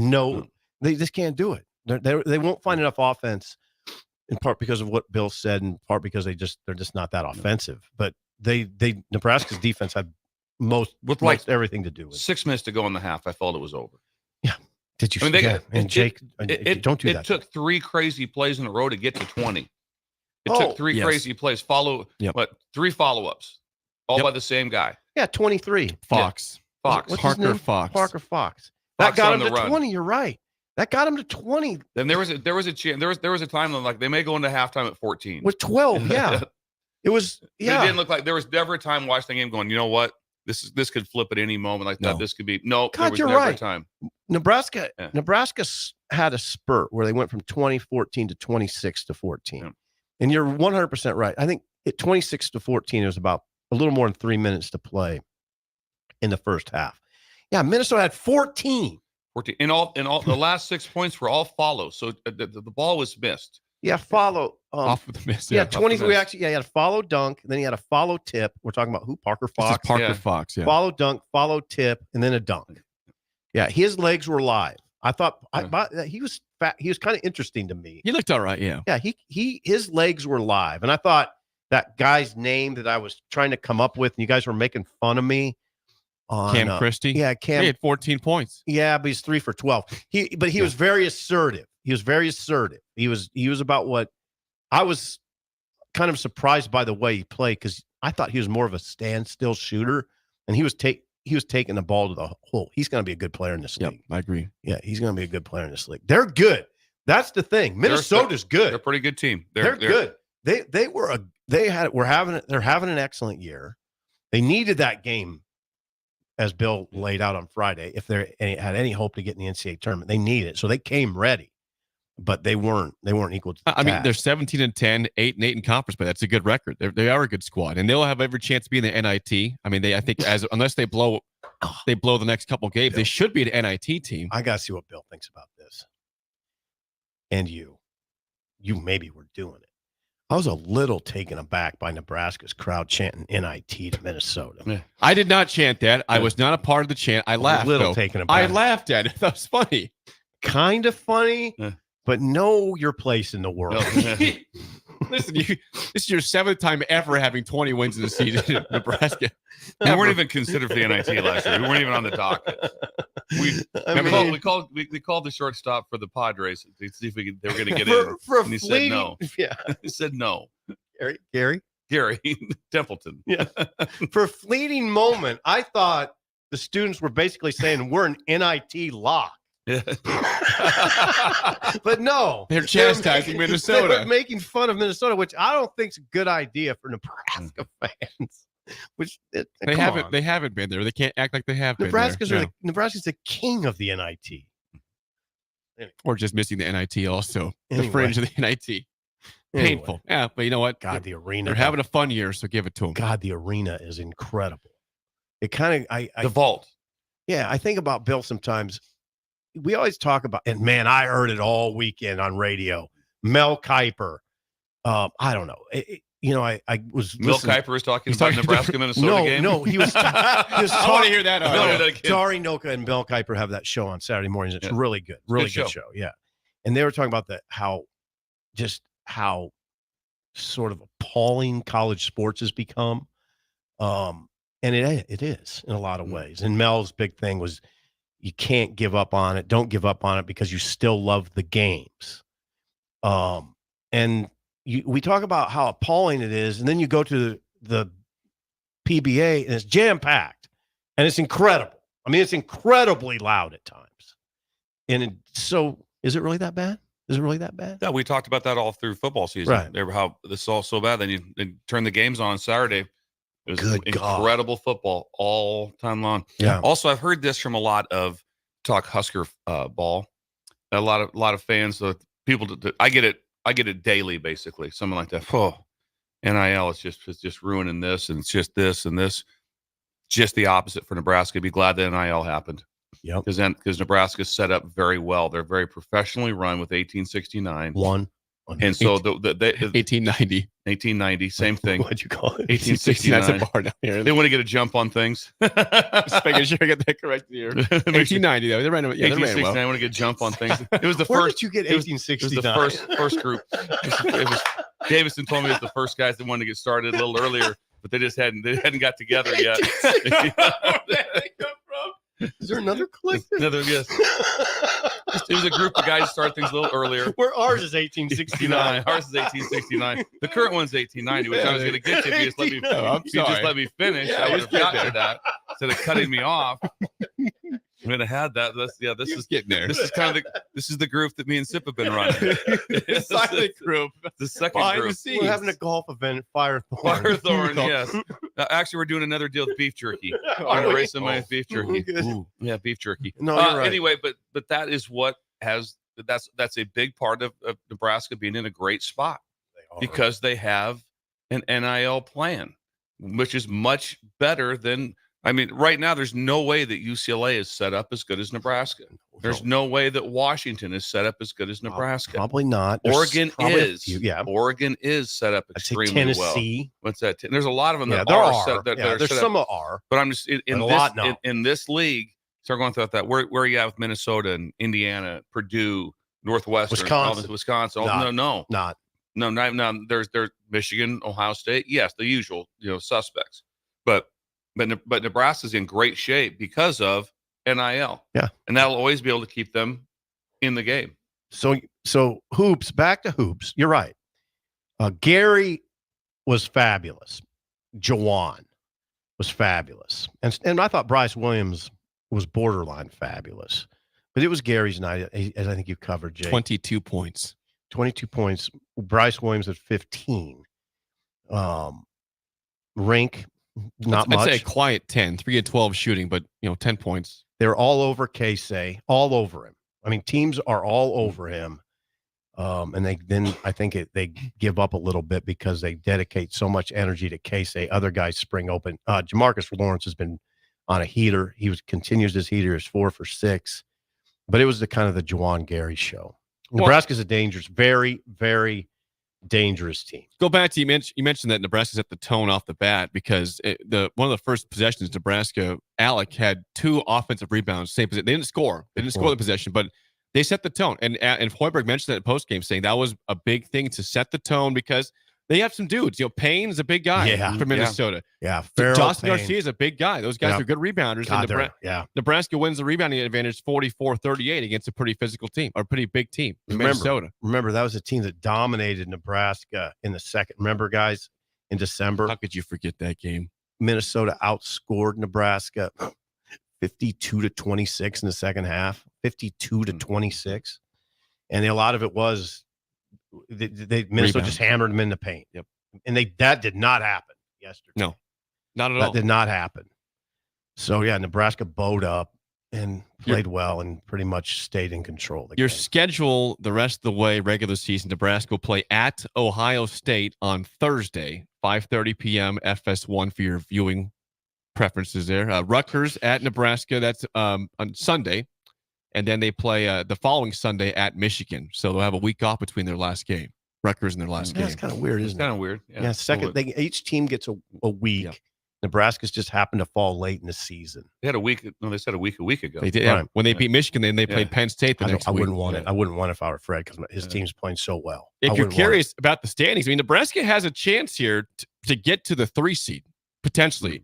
Speaker 4: they just can't do it. They won't find enough offense, in part because of what Bill said, in part because they're just not that offensive. But Nebraska's defense had most everything to do with it.
Speaker 5: 6 minutes to go in the half. I felt it was over.
Speaker 4: Yeah. Did you?
Speaker 5: I mean,
Speaker 4: Jake, don't do that.
Speaker 5: It took 3 crazy plays in a row to get to 20. It took 3 crazy plays. 3 follow-ups, all by the same guy.
Speaker 4: Yeah, 23.
Speaker 3: Fox.
Speaker 4: What's
Speaker 3: Parker Fox.
Speaker 4: Parker Fox. That got him to 20. You're right. That got him to 20.
Speaker 5: Then there was a time when like they may go into halftime at 14.
Speaker 4: With 12, yeah. It was
Speaker 5: It didn't look like there was never a time watching the game going, you know what? This could flip at any moment like that. This could be there was
Speaker 4: you're
Speaker 5: never
Speaker 4: right.
Speaker 5: a time.
Speaker 4: Nebraska had a spurt where they went from 2014 to 26 to 14.
Speaker 5: Yeah.
Speaker 4: And you're 100% right. I think at 26 to 14, it was about a little more than 3 minutes to play in the first half. Yeah, Minnesota had 14.
Speaker 5: 14. And all the last 6 points were all follows. So the ball was missed.
Speaker 4: Yeah, follow
Speaker 3: off of the miss.
Speaker 4: Yeah, 23 actually. Yeah, he had a follow dunk, then he had a follow tip. We're talking about who? Parker Fox.
Speaker 3: Parker Fox. Yeah.
Speaker 4: Follow dunk, follow tip, and then a dunk. Yeah, his legs were live. I thought he was fat. He was kind of interesting to me.
Speaker 3: He looked all right. Yeah.
Speaker 4: Yeah, his legs were live, and I thought that guy's name that I was trying to come up with, and you guys were making fun of me. On,
Speaker 3: Cam Christie.
Speaker 4: Yeah, Cam.
Speaker 3: He had 14 points.
Speaker 4: Yeah, but he's 3 for 12. He was very assertive. He was very assertive. He was about what I was kind of surprised by the way he played, because I thought he was more of a standstill shooter, and he was taking the ball to the hole. He's going to be a good player in this league.
Speaker 3: I agree.
Speaker 4: Yeah, he's going to be a good player in this league. They're good. That's the thing. Minnesota's good.
Speaker 5: They're a pretty good team.
Speaker 4: They're good. They're having an excellent year. They needed that game, as Bill laid out on Friday. If they had any hope to get in the NCAA tournament, they needed it. So they came ready, but they weren't equal to the
Speaker 3: I mean,
Speaker 4: task.
Speaker 3: they're 17-10, 8-8 in conference, but that's a good record. They are a good squad, and they'll have every chance to be in the NIT. I mean, I think unless they blow the next couple games, they should be an NIT team.
Speaker 4: I got to see what Bill thinks about this. And you maybe were doing it. I was a little taken aback by Nebraska's crowd chanting NIT to Minnesota.
Speaker 5: Yeah.
Speaker 3: I did not chant that. I was not a part of the chant. I laughed.
Speaker 4: A little taken aback.
Speaker 3: I laughed at it. That was funny.
Speaker 4: Kind of funny, but know your place in the world.
Speaker 3: Listen, this is your 7th time ever having 20 wins in the season in Nebraska.
Speaker 5: We weren't even considered for the NIT last year. We weren't even on the docket. We called the shortstop for the Padres to see if they were going to get in. And he said no.
Speaker 4: Yeah,
Speaker 5: he said no.
Speaker 4: Gary
Speaker 5: Templeton.
Speaker 4: Yeah. For a fleeting moment, I thought the students were basically saying we're an NIT lock.
Speaker 5: Yeah.
Speaker 4: But no,
Speaker 3: they're chastising Minnesota.
Speaker 4: They're making fun of Minnesota, which I don't think is a good idea for Nebraska fans. Which
Speaker 3: they haven't been there. They can't act like they have been there.
Speaker 4: Nebraska's the king of the NIT.
Speaker 3: Anyway. Or just missing the NIT also.
Speaker 4: Anyway.
Speaker 3: The fringe of the NIT. Painful. Yeah, but you know what?
Speaker 4: God, the arena.
Speaker 3: They're having a fun year, so give it to them.
Speaker 4: God, the arena is incredible. It kind of
Speaker 5: the vault.
Speaker 4: Yeah, I think about Bill sometimes. We always talk about, and man, I heard it all weekend on radio. Mel Kiper. I don't know. I was
Speaker 5: Mel Kiper was talking about Nebraska Minnesota game.
Speaker 4: No, he was. I
Speaker 3: want to hear that.
Speaker 4: Dari Noka and Mel Kiper have that show on Saturday mornings. It's really good. Really good show. Yeah, and they were talking about how sort of appalling college sports has become, and it is in a lot of ways. And Mel's big thing was, you can't give up on it. Don't give up on it because you still love the games. And we talk about how appalling it is, and then you go to the PBA, and it's jam-packed, and it's incredible. I mean, it's incredibly loud at times. And so is it really that bad? Is it really that bad?
Speaker 5: Yeah, we talked about that all through football season.
Speaker 4: Right.
Speaker 5: How this is all so bad. Then you turn the games on Saturday. It was
Speaker 4: Good
Speaker 5: incredible football all time long.
Speaker 4: Yeah.
Speaker 5: Also, I've heard this from a lot of talk Husker ball. A lot of fans, people. I get it daily, basically. Something like that. Oh, NIL is just ruining this, and it's just this and this. Just the opposite for Nebraska. Be glad that NIL happened.
Speaker 4: Yep.
Speaker 5: Because Nebraska's set up very well. They're very professionally run with 1869. And so the 1890, same thing.
Speaker 4: What'd you call it?
Speaker 5: 1869.
Speaker 3: That's a bar down here.
Speaker 5: They want to get a jump on things.
Speaker 3: Just making sure I get that correct here. 1890 though. They ran. Yeah, they ran
Speaker 5: 1869.
Speaker 3: well.
Speaker 5: I want to get a jump on things. It was the
Speaker 4: Where
Speaker 5: first.
Speaker 4: did you get
Speaker 5: It was
Speaker 4: 1869?
Speaker 5: the first group. It was Davison told me it was the first guys that wanted to get started a little earlier, but they hadn't got together yet.
Speaker 4: Is there another click?
Speaker 5: Yes. It was a group of guys who started things a little earlier.
Speaker 4: Where ours is 1869.
Speaker 5: Ours is 1869. The current one's 1890, which I was going to get to if you just let me, just let me finish. I would have gotten to that instead of cutting me off. I'm going to have that. This is getting there. This is kind of this is the group that me and Sip have been running.
Speaker 3: The silent group.
Speaker 5: The second
Speaker 3: Behind
Speaker 5: group.
Speaker 3: the scenes.
Speaker 4: We're having a golf event at Firethorn.
Speaker 5: Firethorn, yes. Actually, we're doing another deal with beef jerky. We're going to raise some money with beef jerky. Yeah, beef jerky.
Speaker 4: No, you're right.
Speaker 5: Anyway, but that is what that's a big part of Nebraska being in a great spot because they have an NIL plan, which is much better than. I mean, right now, there's no way that UCLA is set up as good as Nebraska. There's no way that Washington is set up as good as Nebraska.
Speaker 4: Probably not.
Speaker 5: Oregon is.
Speaker 4: Yeah.
Speaker 5: Oregon is set up extremely
Speaker 4: Tennessee.
Speaker 5: well. What's that? There's a lot of them that
Speaker 4: there
Speaker 5: are
Speaker 4: are.
Speaker 5: set. That are
Speaker 4: There's
Speaker 5: set
Speaker 4: some
Speaker 5: up.
Speaker 4: that are.
Speaker 5: But I'm just in this league. Start going through that. Where are you at with Minnesota and Indiana, Purdue, Northwestern, Wisconsin? No. There's Michigan, Ohio State. Yes, the usual suspects. But Nebraska's in great shape because of NIL.
Speaker 4: Yeah.
Speaker 5: And that'll always be able to keep them in the game.
Speaker 4: So hoops, back to hoops. You're right. Gary was fabulous. Jawan was fabulous. And I thought Bryce Williams was borderline fabulous. But it was Gary's night, as I think you covered, Jake.
Speaker 3: 22 points.
Speaker 4: 22 points. Bryce Williams at 15. Rink, not much.
Speaker 3: I'd say a quiet 10, 3 of 12 shooting, but 10 points.
Speaker 4: They're all over Casey, all over him. I mean, teams are all over him. And I think they give up a little bit because they dedicate so much energy to Casey. Other guys spring open. Jamarcus Lawrence has been on a heater. He continues his heater. Is 4 for 6. But it was the kind of the Juwan Gary show. Nebraska's a dangerous, very, very dangerous team.
Speaker 3: Go back to you mentioned that Nebraska set the tone off the bat because one of the first possessions, Nebraska, Alec had 2 offensive rebounds. Same position. They didn't score. They didn't score the possession, but they set the tone. And Hoiberg mentioned that at postgame, saying that was a big thing to set the tone because they have some dudes. Payne is a big guy from Minnesota.
Speaker 4: Yeah.
Speaker 3: Dawson Garcia is a big guy. Those guys are good rebounders. Nebraska wins the rebounding advantage 44-38 against a pretty physical team, or a pretty big team in Minnesota.
Speaker 4: Remember, that was a team that dominated Nebraska in the second. Remember, guys, in December?
Speaker 3: How could you forget that game?
Speaker 4: Minnesota outscored Nebraska 52-26 in the second half, 52-26. And a lot of it was Minnesota just hammered them in the paint.
Speaker 3: Yep.
Speaker 4: And that did not happen yesterday.
Speaker 3: No, not at all.
Speaker 4: That did not happen. So, Nebraska bowed up and played well and pretty much stayed in control.
Speaker 3: Your schedule the rest of the way, regular season, Nebraska will play at Ohio State on Thursday, 5:30 p.m. FS1 for your viewing preferences there. Rutgers at Nebraska, that's on Sunday. And then they play the following Sunday at Michigan. So they'll have a week off between their last game. Rutgers in their last game.
Speaker 4: That's kind of weird, isn't it?
Speaker 5: Kind of weird.
Speaker 4: Yeah, each team gets a week. Yeah. Nebraska's just happened to fall late in the season.
Speaker 5: They had a week. No, they said a week ago.
Speaker 3: They did. Right. When they beat Michigan, then they played Penn State the next week.
Speaker 4: I wouldn't want it. I wouldn't want it if I were Fred because his team's playing so well.
Speaker 3: If you're curious about the standings, I mean, Nebraska has a chance here to get to the 3 seed, potentially.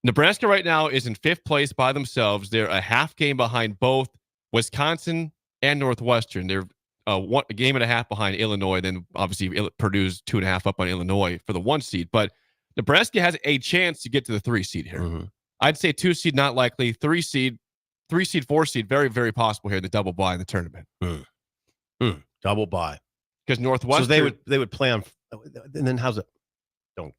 Speaker 3: Nebraska right now is in 5th place by themselves. They're a half game behind both Wisconsin and Northwestern. They're a game and a half behind Illinois. Then obviously Purdue's 2.5 up on Illinois for the 1 seed. But Nebraska has a chance to get to the 3 seed here.
Speaker 4: Mm-hmm.
Speaker 3: I'd say 2 seed, not likely. 3 seed, 4 seed, very, very possible here. The double bye in the tournament.
Speaker 4: Double bye.
Speaker 3: Because Northwestern.
Speaker 4: So they would play on. And then how's it? Don't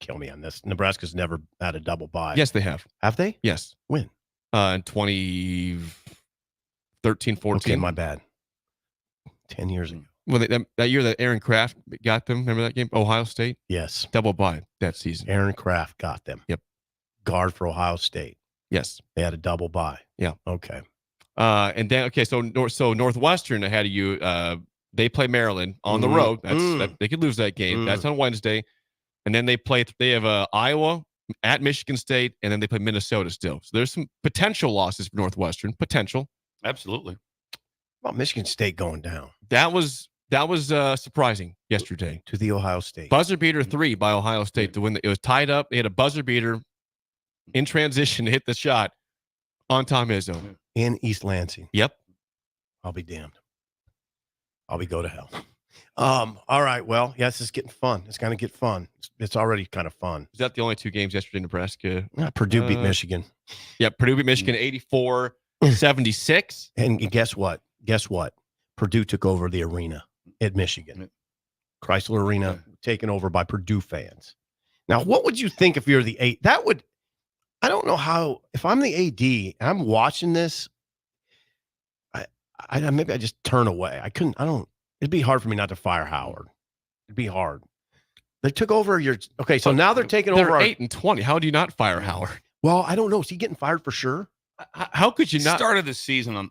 Speaker 4: kill me on this. Nebraska's never had a double bye.
Speaker 3: Yes, they have.
Speaker 4: Have they?
Speaker 3: Yes.
Speaker 4: When?
Speaker 3: In 2013, 14.
Speaker 4: Okay, my bad. 10 years ago.
Speaker 3: Well, that year that Aaron Kraft got them. Remember that game? Ohio State?
Speaker 4: Yes.
Speaker 3: Double bye that season.
Speaker 4: Aaron Kraft got them.
Speaker 3: Yep.
Speaker 4: Guard for Ohio State.
Speaker 3: Yes.
Speaker 4: They had a double bye.
Speaker 3: Yeah.
Speaker 4: Okay.
Speaker 3: And then, so Northwestern ahead of you, they play Maryland on the road. They could lose that game. That's on Wednesday. And then they have Iowa at Michigan State, and then they play Minnesota still. So there's some potential losses for Northwestern. Potential.
Speaker 5: Absolutely.
Speaker 4: Well, Michigan State going down.
Speaker 3: That was surprising yesterday.
Speaker 4: To the Ohio State.
Speaker 3: Buzzer beater 3 by Ohio State to win. It was tied up. They had a buzzer beater in transition to hit the shot on Tom Izzo.
Speaker 4: In East Lansing.
Speaker 3: Yep.
Speaker 4: I'll be damned. I'll be go to hell. All right. Well, yes, it's getting fun. It's going to get fun. It's already kind of fun.
Speaker 3: Is that the only 2 games yesterday? Nebraska.
Speaker 4: Purdue beat Michigan.
Speaker 3: Yeah, Purdue beat Michigan 84-76.
Speaker 4: And guess what? Purdue took over the arena at Michigan. Chrysler Arena taken over by Purdue fans. Now, what would you think if you're the eight? I don't know how, if I'm the AD and I'm watching this, maybe I just turn away. It'd be hard for me not to fire Howard. It'd be hard. They took over so now they're taking over.
Speaker 3: They're 8-20. How do you not fire Howard?
Speaker 4: Well, I don't know. Is he getting fired for sure?
Speaker 3: How could you not?
Speaker 5: Started the season on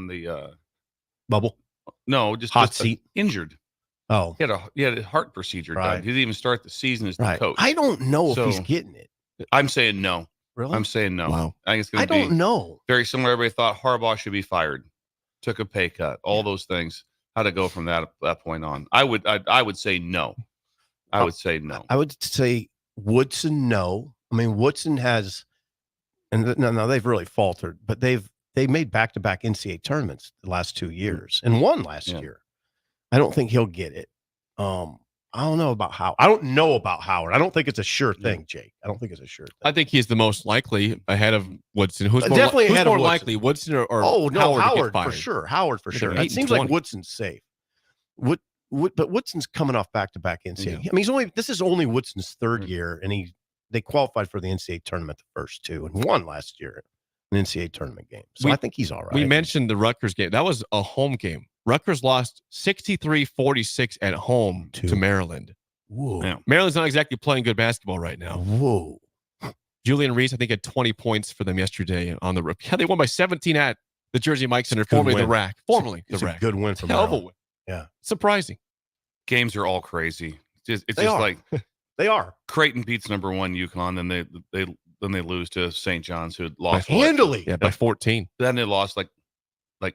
Speaker 5: the
Speaker 4: bubble?
Speaker 5: No, just
Speaker 4: hot seat.
Speaker 5: Injured.
Speaker 4: Oh,
Speaker 5: he had a heart procedure done. He didn't even start the season as the coach.
Speaker 4: I don't know if he's getting it.
Speaker 5: I'm saying no.
Speaker 4: Really?
Speaker 5: I'm saying no.
Speaker 4: Wow.
Speaker 5: I think it's going to
Speaker 4: be.
Speaker 5: I
Speaker 4: don't know.
Speaker 5: Very similar. Everybody thought Harbaugh should be fired. Took a pay cut. All those things. How to go from that point on? I would say no. I would say no.
Speaker 4: I would say Woodson no. I mean, Woodson has, and no, they've really faltered, but they made back-to-back NCAA tournaments the last 2 years and won last year. I don't think he'll get it. I don't know about Howard. I don't know about Howard. I don't think it's a sure thing, Jake. I don't think it's a sure thing.
Speaker 3: I think he's the most likely ahead of Woodson. Who's
Speaker 4: definitely
Speaker 3: more
Speaker 4: ahead of Woodson.
Speaker 3: Likely, Woodson or
Speaker 4: Howard for sure. Howard for sure. It seems like Woodson's safe. But Woodson's coming off back-to-back NCAA. Yeah. I mean, this is only Woodson's third year, and they qualified for the NCAA tournament the first 2 and won last year an NCAA tournament game. So I think he's all right.
Speaker 3: We mentioned the Rutgers game. That was a home game. Rutgers lost 63-46 at home to Maryland.
Speaker 4: Whoa.
Speaker 3: Yeah. Maryland's not exactly playing good basketball right now.
Speaker 4: Whoa.
Speaker 3: Julian Reese, I think, had 20 points for them yesterday on the road. Yeah, they won by 17 at the Jersey Mike Center, formerly the Rack.
Speaker 4: It's a good win for Maryland.
Speaker 3: Win.
Speaker 4: Yeah.
Speaker 3: Surprising.
Speaker 5: Games are all crazy. It's just like
Speaker 4: they are.
Speaker 5: Creighton beats number 1 UConn, then they lose to St. John's, who had lost
Speaker 4: handily.
Speaker 3: By 14.
Speaker 5: Then they lost like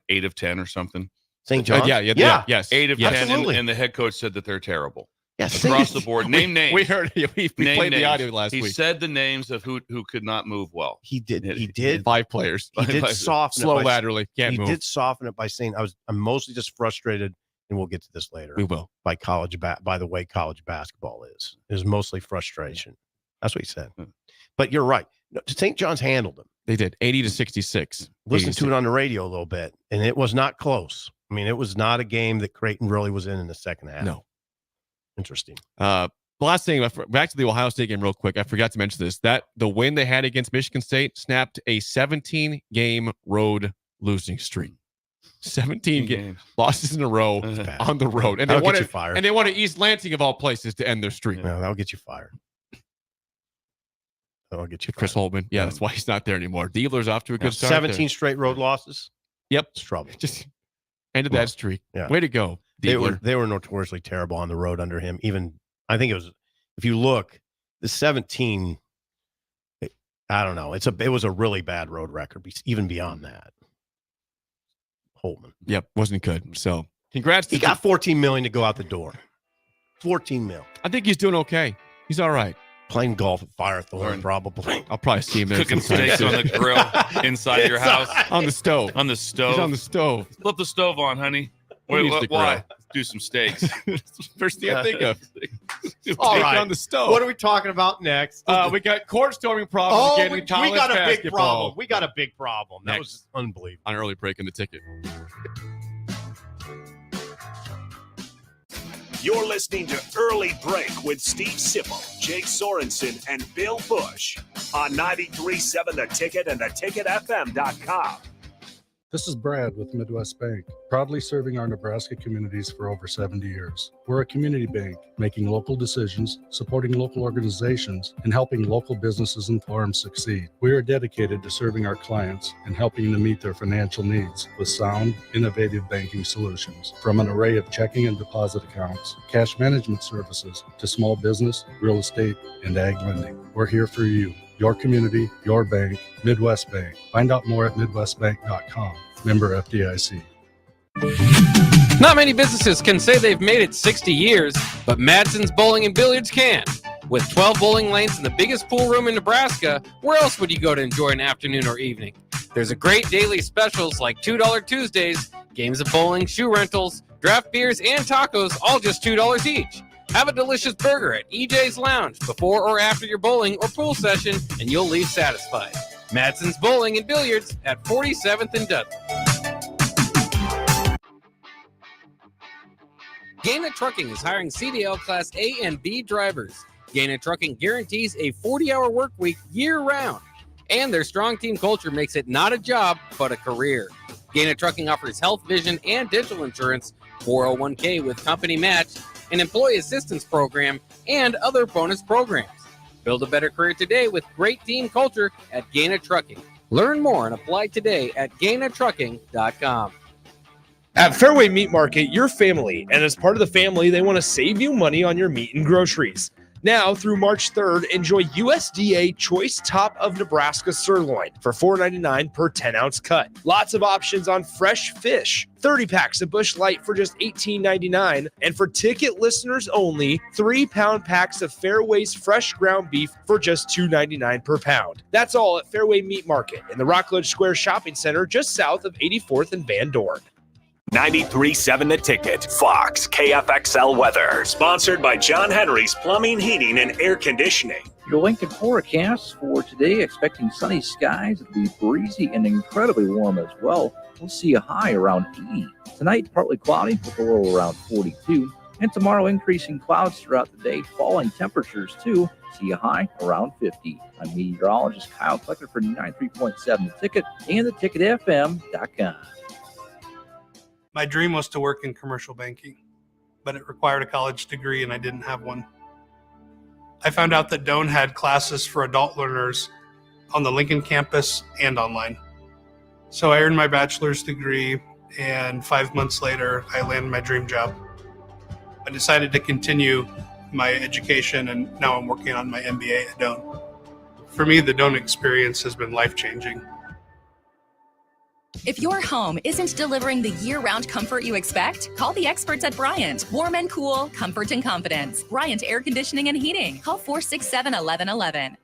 Speaker 5: 8 of 10 or something.
Speaker 4: St. John's?
Speaker 3: Yes.
Speaker 5: 8 of 10, and the head coach said that they're terrible.
Speaker 4: Yes,
Speaker 5: across the board. Name names.
Speaker 3: We heard. We played the audio last week.
Speaker 5: He said the names of who could not move well.
Speaker 4: He did.
Speaker 3: 5 players.
Speaker 4: He did soften
Speaker 3: slow laterally. Can't move.
Speaker 4: He did soften it by saying, "I'm mostly just frustrated," and we'll get to this later.
Speaker 3: We will.
Speaker 4: By the way college basketball is. It was mostly frustration. That's what he said. But you're right. St. John's handled them.
Speaker 3: They did 80-66.
Speaker 4: Listened to it on the radio a little bit, and it was not close. I mean, it was not a game that Creighton really was in the second half.
Speaker 3: No.
Speaker 4: Interesting.
Speaker 3: The last thing, back to the Ohio State game real quick. I forgot to mention this. That the win they had against Michigan State snapped a 17-game road losing streak. 17 games losses in a row on the road. And
Speaker 4: that'll get you fired.
Speaker 3: And they wanted East Lansing, of all places, to end their streak.
Speaker 4: No, that'll get you fired. That'll get you fired.
Speaker 3: Chris Holman. Yeah, that's why he's not there anymore. Dealer's off to a good start.
Speaker 4: 17 straight road losses.
Speaker 3: Yep.
Speaker 4: It's trouble.
Speaker 3: Just ended that streak.
Speaker 4: Yeah.
Speaker 3: Way to go.
Speaker 4: They were notoriously terrible on the road under him. Even I think it was, if you look, the 17, I don't know. It was a really bad road record, even beyond that. Holman.
Speaker 3: Yep, wasn't good. So congrats.
Speaker 4: He got $14 million to go out the door. $14 million.
Speaker 3: I think he's doing okay. He's all right.
Speaker 4: Playing golf at Firethorn, probably.
Speaker 3: I'll probably see him there.
Speaker 5: Cooking steaks on the grill inside your house.
Speaker 3: On the stove.
Speaker 5: On the stove.
Speaker 3: He's on the stove.
Speaker 5: Flip the stove on, honey.
Speaker 3: Why?
Speaker 5: do some steaks.
Speaker 3: First thing I think of.
Speaker 4: All
Speaker 3: Steak
Speaker 4: right.
Speaker 3: on the stove.
Speaker 4: What are we talking about next?
Speaker 3: We got court storming problems.
Speaker 4: Oh,
Speaker 3: again
Speaker 4: we
Speaker 3: in college
Speaker 4: got a big
Speaker 3: basketball.
Speaker 4: problem. We got a big problem. That
Speaker 3: Next.
Speaker 4: was unbelievable.
Speaker 3: On early break in the ticket.
Speaker 1: You're listening to Early Break with Steve Sipple, Jake Sorensen, and Bill Busch on 93.7 The Ticket and theticketfm.com.
Speaker 6: This is Brad with Midwest Bank, proudly serving our Nebraska communities for over 70 years. We're a community bank, making local decisions, supporting local organizations, and helping local businesses and farms succeed. We are dedicated to serving our clients and helping them meet their financial needs with sound, innovative banking solutions. From an array of checking and deposit accounts, cash management services, to small business, real estate, and ag lending. We're here for you. Your community, your bank, Midwest Bank. Find out more at midwestbank.com. Member FDIC.
Speaker 7: Not many businesses can say they've made it 60 years, but Madsen's Bowling and Billiards can. With 12 bowling lanes and the biggest pool room in Nebraska, where else would you go to enjoy an afternoon or evening? There's a great daily specials like $2 Tuesdays, games of bowling, shoe rentals, draft beers, and tacos, all just $2 each. Have a delicious burger at EJ's Lounge before or after your bowling or pool session, and you'll leave satisfied. Madsen's Bowling and Billiards at 47th and Dudley. Gaina Trucking is hiring CDL Class A and B drivers. Gaina Trucking guarantees a 40-hour work week year-round, and their strong team culture makes it not a job, but a career. Gaina Trucking offers health, vision, and dental insurance, 401k with company match, an employee assistance program, and other bonus programs. Build a better career today with great team culture at Gaina Trucking. Learn more and apply today at GainaTrucking.com.
Speaker 8: At Fairway Meat Market, you're family, and as part of the family, they want to save you money on your meat and groceries. Now, through March 3rd, enjoy USDA Choice Top of Nebraska sirloin for $4.99 per 10-ounce cut. Lots of options on fresh fish. 30 packs of Busch Light for just $18.99. And for ticket listeners only, 3-pound packs of Fairway's fresh ground beef for just $2.99 per pound. That's all at Fairway Meat Market in the Rockledge Square Shopping Center just south of 84th and Van Dorn.
Speaker 1: 93.7 The Ticket, Fox, KFXL weather. Sponsored by John Henry's Plumbing, Heating, and Air Conditioning.
Speaker 9: Your Lincoln forecast for today, expecting sunny skies. It'll be breezy and incredibly warm as well. We'll see a high around 80. Tonight, partly cloudy with a low around 42. And tomorrow, increasing clouds throughout the day, falling temperatures too. See a high around 50. I'm meteorologist Kyle Klecker for 93.7 The Ticket and theticketfm.com.
Speaker 10: My dream was to work in commercial banking, but it required a college degree and I didn't have one. I found out that Doane had classes for adult learners on the Lincoln campus and online. So I earned my bachelor's degree, and 5 months later, I landed my dream job. I decided to continue my education, and now I'm working on my MBA at Doane. For me, the Doane experience has been life-changing.
Speaker 11: If your home isn't delivering the year-round comfort you expect, call the experts at Bryant. Warm and cool, comfort and confidence. Bryant Air Conditioning and Heating. Call 467-1111.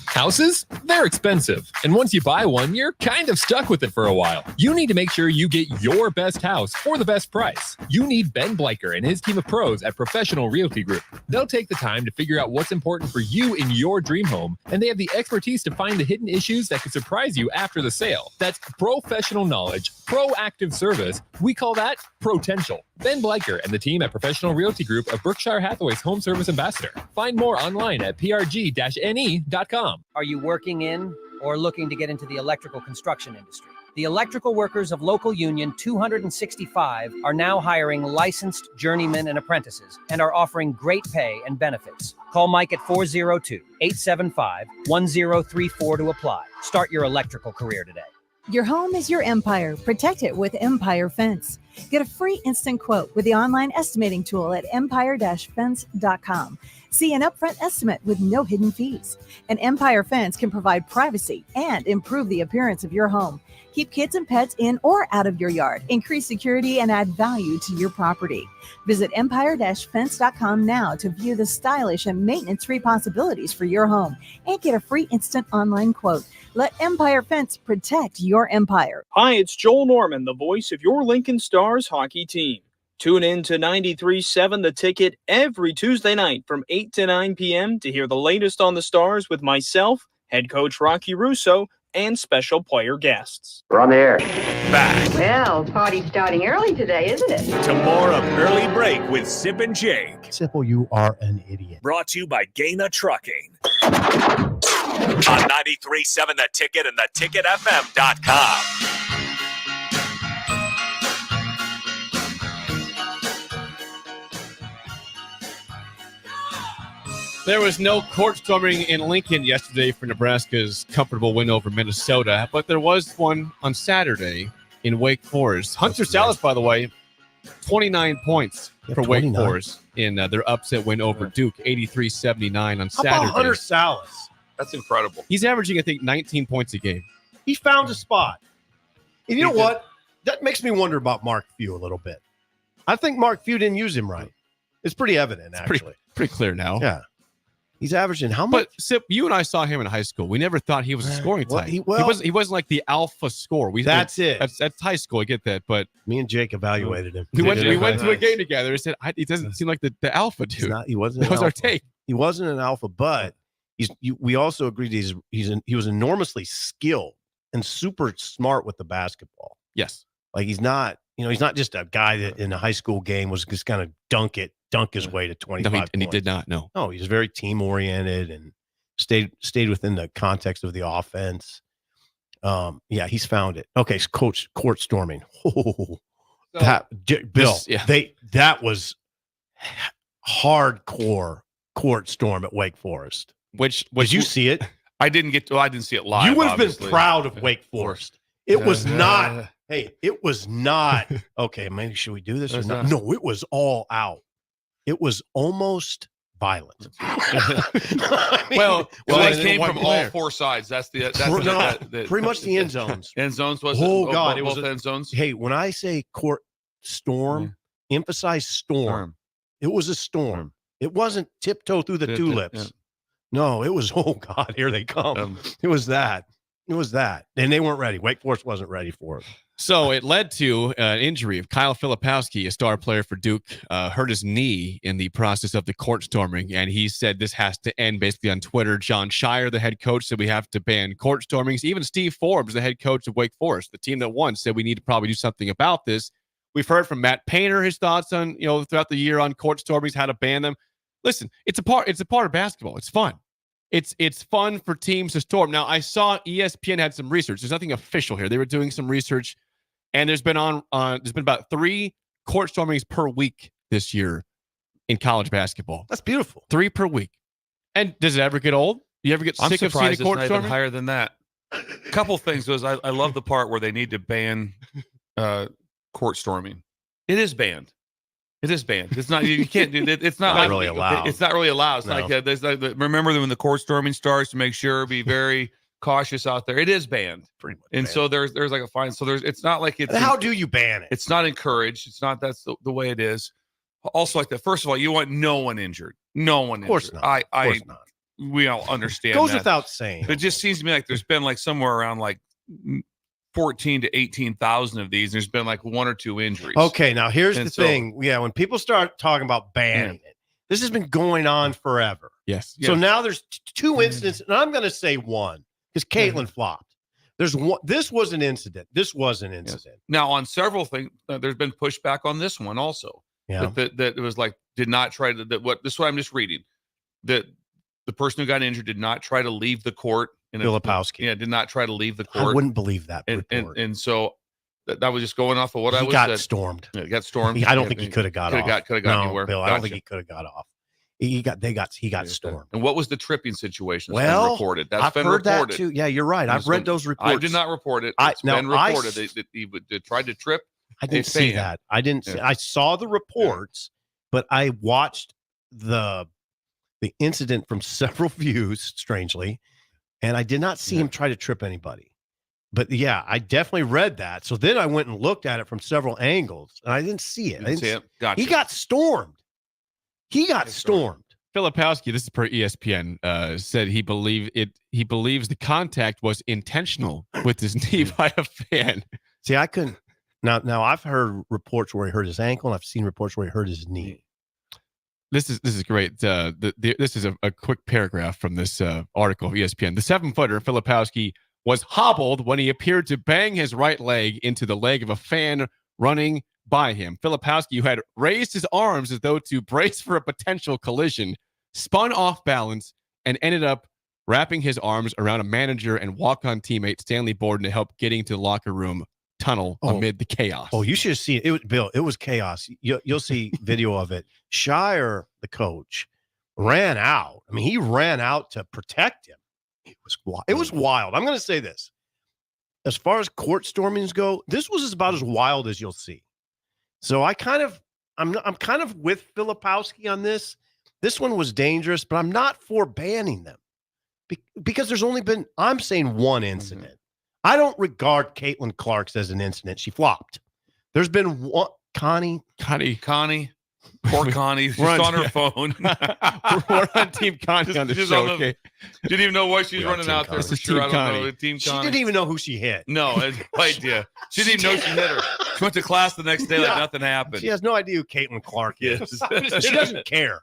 Speaker 12: Houses? They're expensive. And once you buy one, you're kind of stuck with it for a while. You need to make sure you get your best house for the best price. You need Ben Bleicher and his team of pros at Professional Realty Group. They'll take the time to figure out what's important for you in your dream home, and they have the expertise to find the hidden issues that could surprise you after the sale. That's professional knowledge, proactive service. We call that potential. Ben Bleicher and the team at Professional Realty Group of Berkshire Hathaway's Home Service Ambassador. Find more online at prg-ne.com.
Speaker 13: Are you working in or looking to get into the electrical construction industry? The electrical workers of Local Union 265 are now hiring licensed journeymen and apprentices and are offering great pay and benefits. Call Mike at 402-875-1034 to apply. Start your electrical career today.
Speaker 14: Your home is your empire. Protect it with Empire Fence. Get a free instant quote with the online estimating tool at empire-fence.com. See an upfront estimate with no hidden fees. An Empire Fence can provide privacy and improve the appearance of your home. Keep kids and pets in or out of your yard. Increase security and add value to your property. Visit empire-fence.com now to view the stylish and maintenance-free possibilities for your home and get a free instant online quote. Let Empire Fence protect your empire.
Speaker 15: Hi, it's Joel Norman, the voice of your Lincoln Stars hockey team. Tune in to 93.7 The Ticket every Tuesday night from 8 to 9 p.m. to hear the latest on the Stars with myself, head coach Rocky Russo, and special player guests.
Speaker 16: We're on the air.
Speaker 1: Back
Speaker 17: Well, party's starting early today, isn't it?
Speaker 1: to more of Early Break with Sip and Jake.
Speaker 4: Simple, you are an idiot.
Speaker 1: Brought to you by Gaina Trucking. On 93.7 The Ticket and theticketfm.com.
Speaker 3: There was no court storming in Lincoln yesterday for Nebraska's comfortable win over Minnesota, but there was one on Saturday in Wake Forest. Hunter Salas, by the way, 29 points for 29. Wake Forest in their upset win over Duke, 83-79 on Saturday.
Speaker 4: How about Hunter Salas?
Speaker 5: That's incredible.
Speaker 3: He's averaging, I think, 19 points a game.
Speaker 4: He found a spot. And you know what? That makes me wonder about Mark Few a little bit. I think Mark Few didn't use him right. It's pretty evident, actually.
Speaker 3: Pretty clear now.
Speaker 4: Yeah. He's averaging how much?
Speaker 3: But Sip, you and I saw him in high school. We never thought he was a scoring type. He wasn't like the alpha scorer. That's high school. I get that, but
Speaker 4: me and Jake evaluated him.
Speaker 3: We went to a game together. He said he doesn't seem like the alpha dude.
Speaker 4: He wasn't.
Speaker 3: That was our take.
Speaker 4: He wasn't an alpha, but we also agreed he was enormously skilled and super smart with the basketball.
Speaker 3: Yes,
Speaker 4: like he's not just a guy that in a high school game was just kind of dunk his way to 25 points.
Speaker 3: And he did not. No,
Speaker 4: he was very team oriented and stayed within the context of the offense. He's found it. Okay, coach, court storming. Oh, Bill, that was hardcore court storm at Wake Forest.
Speaker 3: Which
Speaker 4: did you see it?
Speaker 5: I didn't see it live.
Speaker 4: You would have been proud of Wake Forest. It was not. Hey, it was not. Okay, maybe should we do this or not? No, it was all out. It was almost violent.
Speaker 5: It came from all four sides. That's
Speaker 4: pretty much the end zones.
Speaker 5: End zones was
Speaker 4: God, it was
Speaker 5: end zones.
Speaker 4: Hey, when I say court storm, emphasize storm. It was a storm. It wasn't tiptoe through the tulips. No, it was. Oh God, here they come. It was that. It was that, and they weren't ready. Wake Forest wasn't ready for it.
Speaker 3: So it led to an injury of Kyle Filipowski, a star player for Duke, hurt his knee in the process of the court storming, and he said this has to end. Basically on Twitter, John Shire, the head coach, said we have to ban court stormings. Even Steve Forbes, the head coach of Wake Forest, the team that won, said we need to probably do something about this. We've heard from Matt Painter his thoughts on throughout the year on court stormings, how to ban them. Listen, it's a part of basketball. It's fun. It's fun for teams to storm. Now, I saw ESPN had some research. There's nothing official here. They were doing some research, and there's been about 3 court stormings per week this year in college basketball.
Speaker 4: That's beautiful.
Speaker 3: 3 per week. And does it ever get old? Do you ever get sick of seeing a court storming?
Speaker 5: Higher than that. A couple things was I love the part where they need to ban court storming. It is banned. It is banned. It's not. You can't do it. It's not
Speaker 4: really allowed.
Speaker 5: It's not really allowed. It's like remember when the court storming starts, to make sure, be very cautious out there. It is banned,
Speaker 4: pretty much.
Speaker 5: And so there's like a fine. So it's not like it's.
Speaker 4: And how do you ban it?
Speaker 5: It's not encouraged. It's not. That's the way it is. Also, like that. First of all, you want no one injured. No one.
Speaker 4: Of course
Speaker 5: injured.
Speaker 4: not. Of course not.
Speaker 5: We all understand.
Speaker 4: Goes
Speaker 5: that.
Speaker 4: without saying.
Speaker 5: But it just seems to me like there's been like somewhere around like 14 to 18,000 of these. There's been like 1 or 2 injuries.
Speaker 4: Okay, now here's the thing. Yeah, when people start talking about banning it, this has been going on forever.
Speaker 3: Yes.
Speaker 4: So now there's 2 incidents, and I'm going to say 1 because Caitlin flopped. There's one. This was an incident. This was an incident.
Speaker 5: Yes. Now on several things, there's been pushback on this one also.
Speaker 4: Yeah.
Speaker 5: That it was like did not try to. This is what I'm just reading. That the person who got injured did not try to leave the court.
Speaker 4: Filipowski.
Speaker 5: Yeah, did not try to leave the court.
Speaker 4: I wouldn't believe that
Speaker 5: report. And so that was just going off of what I was.
Speaker 4: He got stormed.
Speaker 5: Yeah, got stormed.
Speaker 4: I don't think he could have got off.
Speaker 5: Could have got anywhere.
Speaker 4: Bill, I don't think he could have got off. He got stormed.
Speaker 5: And what was the tripping situation?
Speaker 4: That's been
Speaker 5: reported. That's
Speaker 4: I've
Speaker 5: been
Speaker 4: heard
Speaker 5: reported.
Speaker 4: That too. Yeah, you're right. I've read those reports.
Speaker 5: I did not report it. It's been reported that he tried to trip.
Speaker 4: I didn't see that. I didn't. See, I saw the reports, but I watched the incident from several views. Strangely. And I did not see him try to trip anybody. But yeah, I definitely read that. So then I went and looked at it from several angles, and I didn't see it.
Speaker 5: Gotcha.
Speaker 4: He got stormed. He got stormed.
Speaker 3: Filipowski, this is per ESPN, said he believes the contact was intentional with his knee by a fan.
Speaker 4: See, I couldn't. Now I've heard reports where he hurt his ankle, and I've seen reports where he hurt his knee.
Speaker 3: This is great. This is a quick paragraph from this article of ESPN. The 7-footer Filipowski was hobbled when he appeared to bang his right leg into the leg of a fan running by him. Filipowski, who had raised his arms as though to brace for a potential collision, spun off balance and ended up wrapping his arms around a manager and walk-on teammate Stanley Borden to help getting to the locker room tunnel amid the chaos.
Speaker 4: Oh, you should have seen it. It was, Bill, it was chaos. You'll see video of it. Shire, the coach, ran out. I mean, he ran out to protect him. It was wild. I'm going to say this. As far as court stormings go, this was about as wild as you'll see. So I'm kind of with Filipowski on this. This one was dangerous, but I'm not for banning them because there's only been, I'm saying, one incident. I don't regard Caitlin Clark's as an incident. She flopped. There's been one. Connie.
Speaker 5: Poor Connie. She's on her phone.
Speaker 3: We're on Team Connie on the show.
Speaker 5: Didn't even know why she's running out there.
Speaker 3: This
Speaker 5: For
Speaker 3: is
Speaker 5: sure.
Speaker 3: Team
Speaker 5: I don't
Speaker 3: Connie.
Speaker 5: know. Team
Speaker 4: She
Speaker 5: Connie.
Speaker 4: didn't even know who she hit.
Speaker 5: No, I had no idea. She didn't even know she hit her. She went to class the next day like nothing happened.
Speaker 4: She has no idea who Caitlin Clark is. She doesn't care.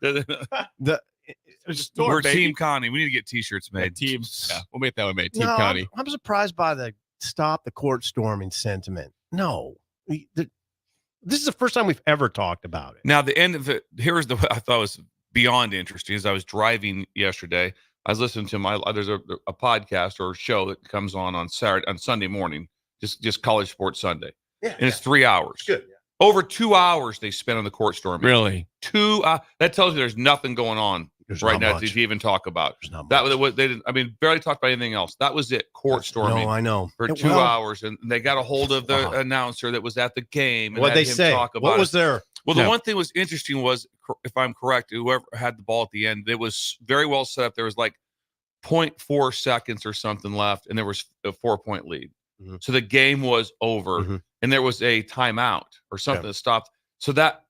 Speaker 5: We're Team Connie. We need to get T-shirts made.
Speaker 3: Teams. Yeah, we'll make that one made. Team
Speaker 4: No,
Speaker 3: Connie.
Speaker 4: I'm surprised by the stop the court storming sentiment. No. This is the first time we've ever talked about it.
Speaker 5: Now, the end of it, here's the I thought was beyond interesting. As I was driving yesterday, I was listening to there's a podcast or a show that comes on Sunday morning, just College Sports Sunday.
Speaker 4: Yeah,
Speaker 5: and it's 3 hours.
Speaker 4: Good.
Speaker 5: Over 2 hours they spent on the court storming.
Speaker 3: Really?
Speaker 5: That tells you there's nothing going on right now to even talk about. That was what they didn't. I mean, barely talked about anything else. That was it. Court storming.
Speaker 4: No, I know.
Speaker 5: For 2 hours, and they got a hold of the announcer that was at the game. And
Speaker 4: What'd they
Speaker 5: had him
Speaker 4: say?
Speaker 5: Talk about
Speaker 4: What was
Speaker 5: it.
Speaker 4: there?
Speaker 5: Well, the one thing was interesting was, if I'm correct, whoever had the ball at the end, it was very well set up. There was like 0.4 seconds or something left, and there was a 4-point lead.
Speaker 4: Mm-hmm.
Speaker 5: So the game was over, and there was a timeout or something that stopped. So that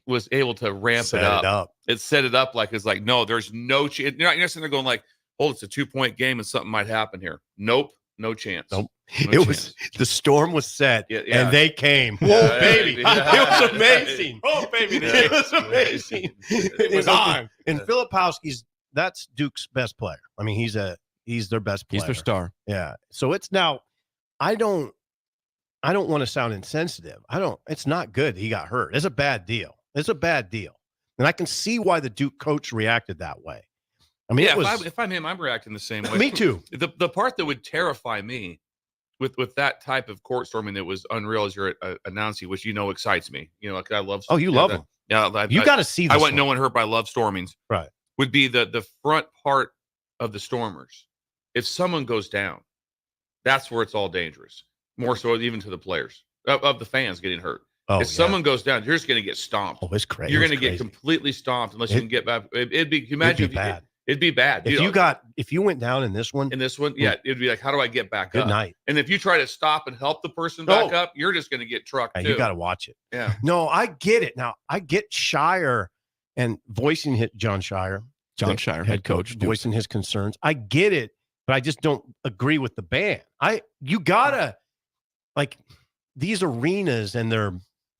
Speaker 5: was able to ramp it up. It set it up like it's like, no, there's no chance. You're not sitting there going like, oh, it's a 2-point game and something might happen here. Nope, no chance.
Speaker 4: Nope.
Speaker 5: No
Speaker 4: It was the storm was set,
Speaker 5: Yeah.
Speaker 4: and they came. Whoa,
Speaker 5: Yeah,
Speaker 4: baby!
Speaker 5: yeah.
Speaker 4: It was amazing.
Speaker 3: Oh, baby!
Speaker 4: It was amazing. It was on. And Filipowski's that's Duke's best player. I mean, he's their best player.
Speaker 3: He's their star.
Speaker 4: Yeah. So it's now. I don't want to sound insensitive. It's not good he got hurt. It's a bad deal. And I can see why the Duke coach reacted that way. I mean,
Speaker 5: yeah, if I'm him, I'm reacting the same way.
Speaker 4: Me too.
Speaker 5: The part that would terrify me with that type of court storming that was unreal as you're announcing, which excites me. Like I love.
Speaker 4: Oh, you love them.
Speaker 5: Yeah,
Speaker 4: you got to see this.
Speaker 5: I want no one hurt, but I love stormings.
Speaker 4: Right.
Speaker 5: Would be the front part of the stormers. If someone goes down, that's where it's all dangerous. More so even to the players of the fans getting hurt.
Speaker 4: Oh,
Speaker 5: if someone goes down, you're just going to get stomped.
Speaker 4: Oh, it's crazy.
Speaker 5: You're going to get completely stomped unless you can get back. It'd be bad. It'd be bad.
Speaker 4: If you went down in this one,
Speaker 5: yeah, it'd be like, how do I get back up?
Speaker 4: Good night.
Speaker 5: And if you try to stop and help the person back up, you're just going to get trucked too.
Speaker 4: You got to watch it.
Speaker 5: Yeah.
Speaker 4: No, I get it. Now I get Shire and voicing John Shire,
Speaker 3: head coach,
Speaker 4: voicing his concerns. I get it, but I just don't agree with the ban. You gotta these arenas and their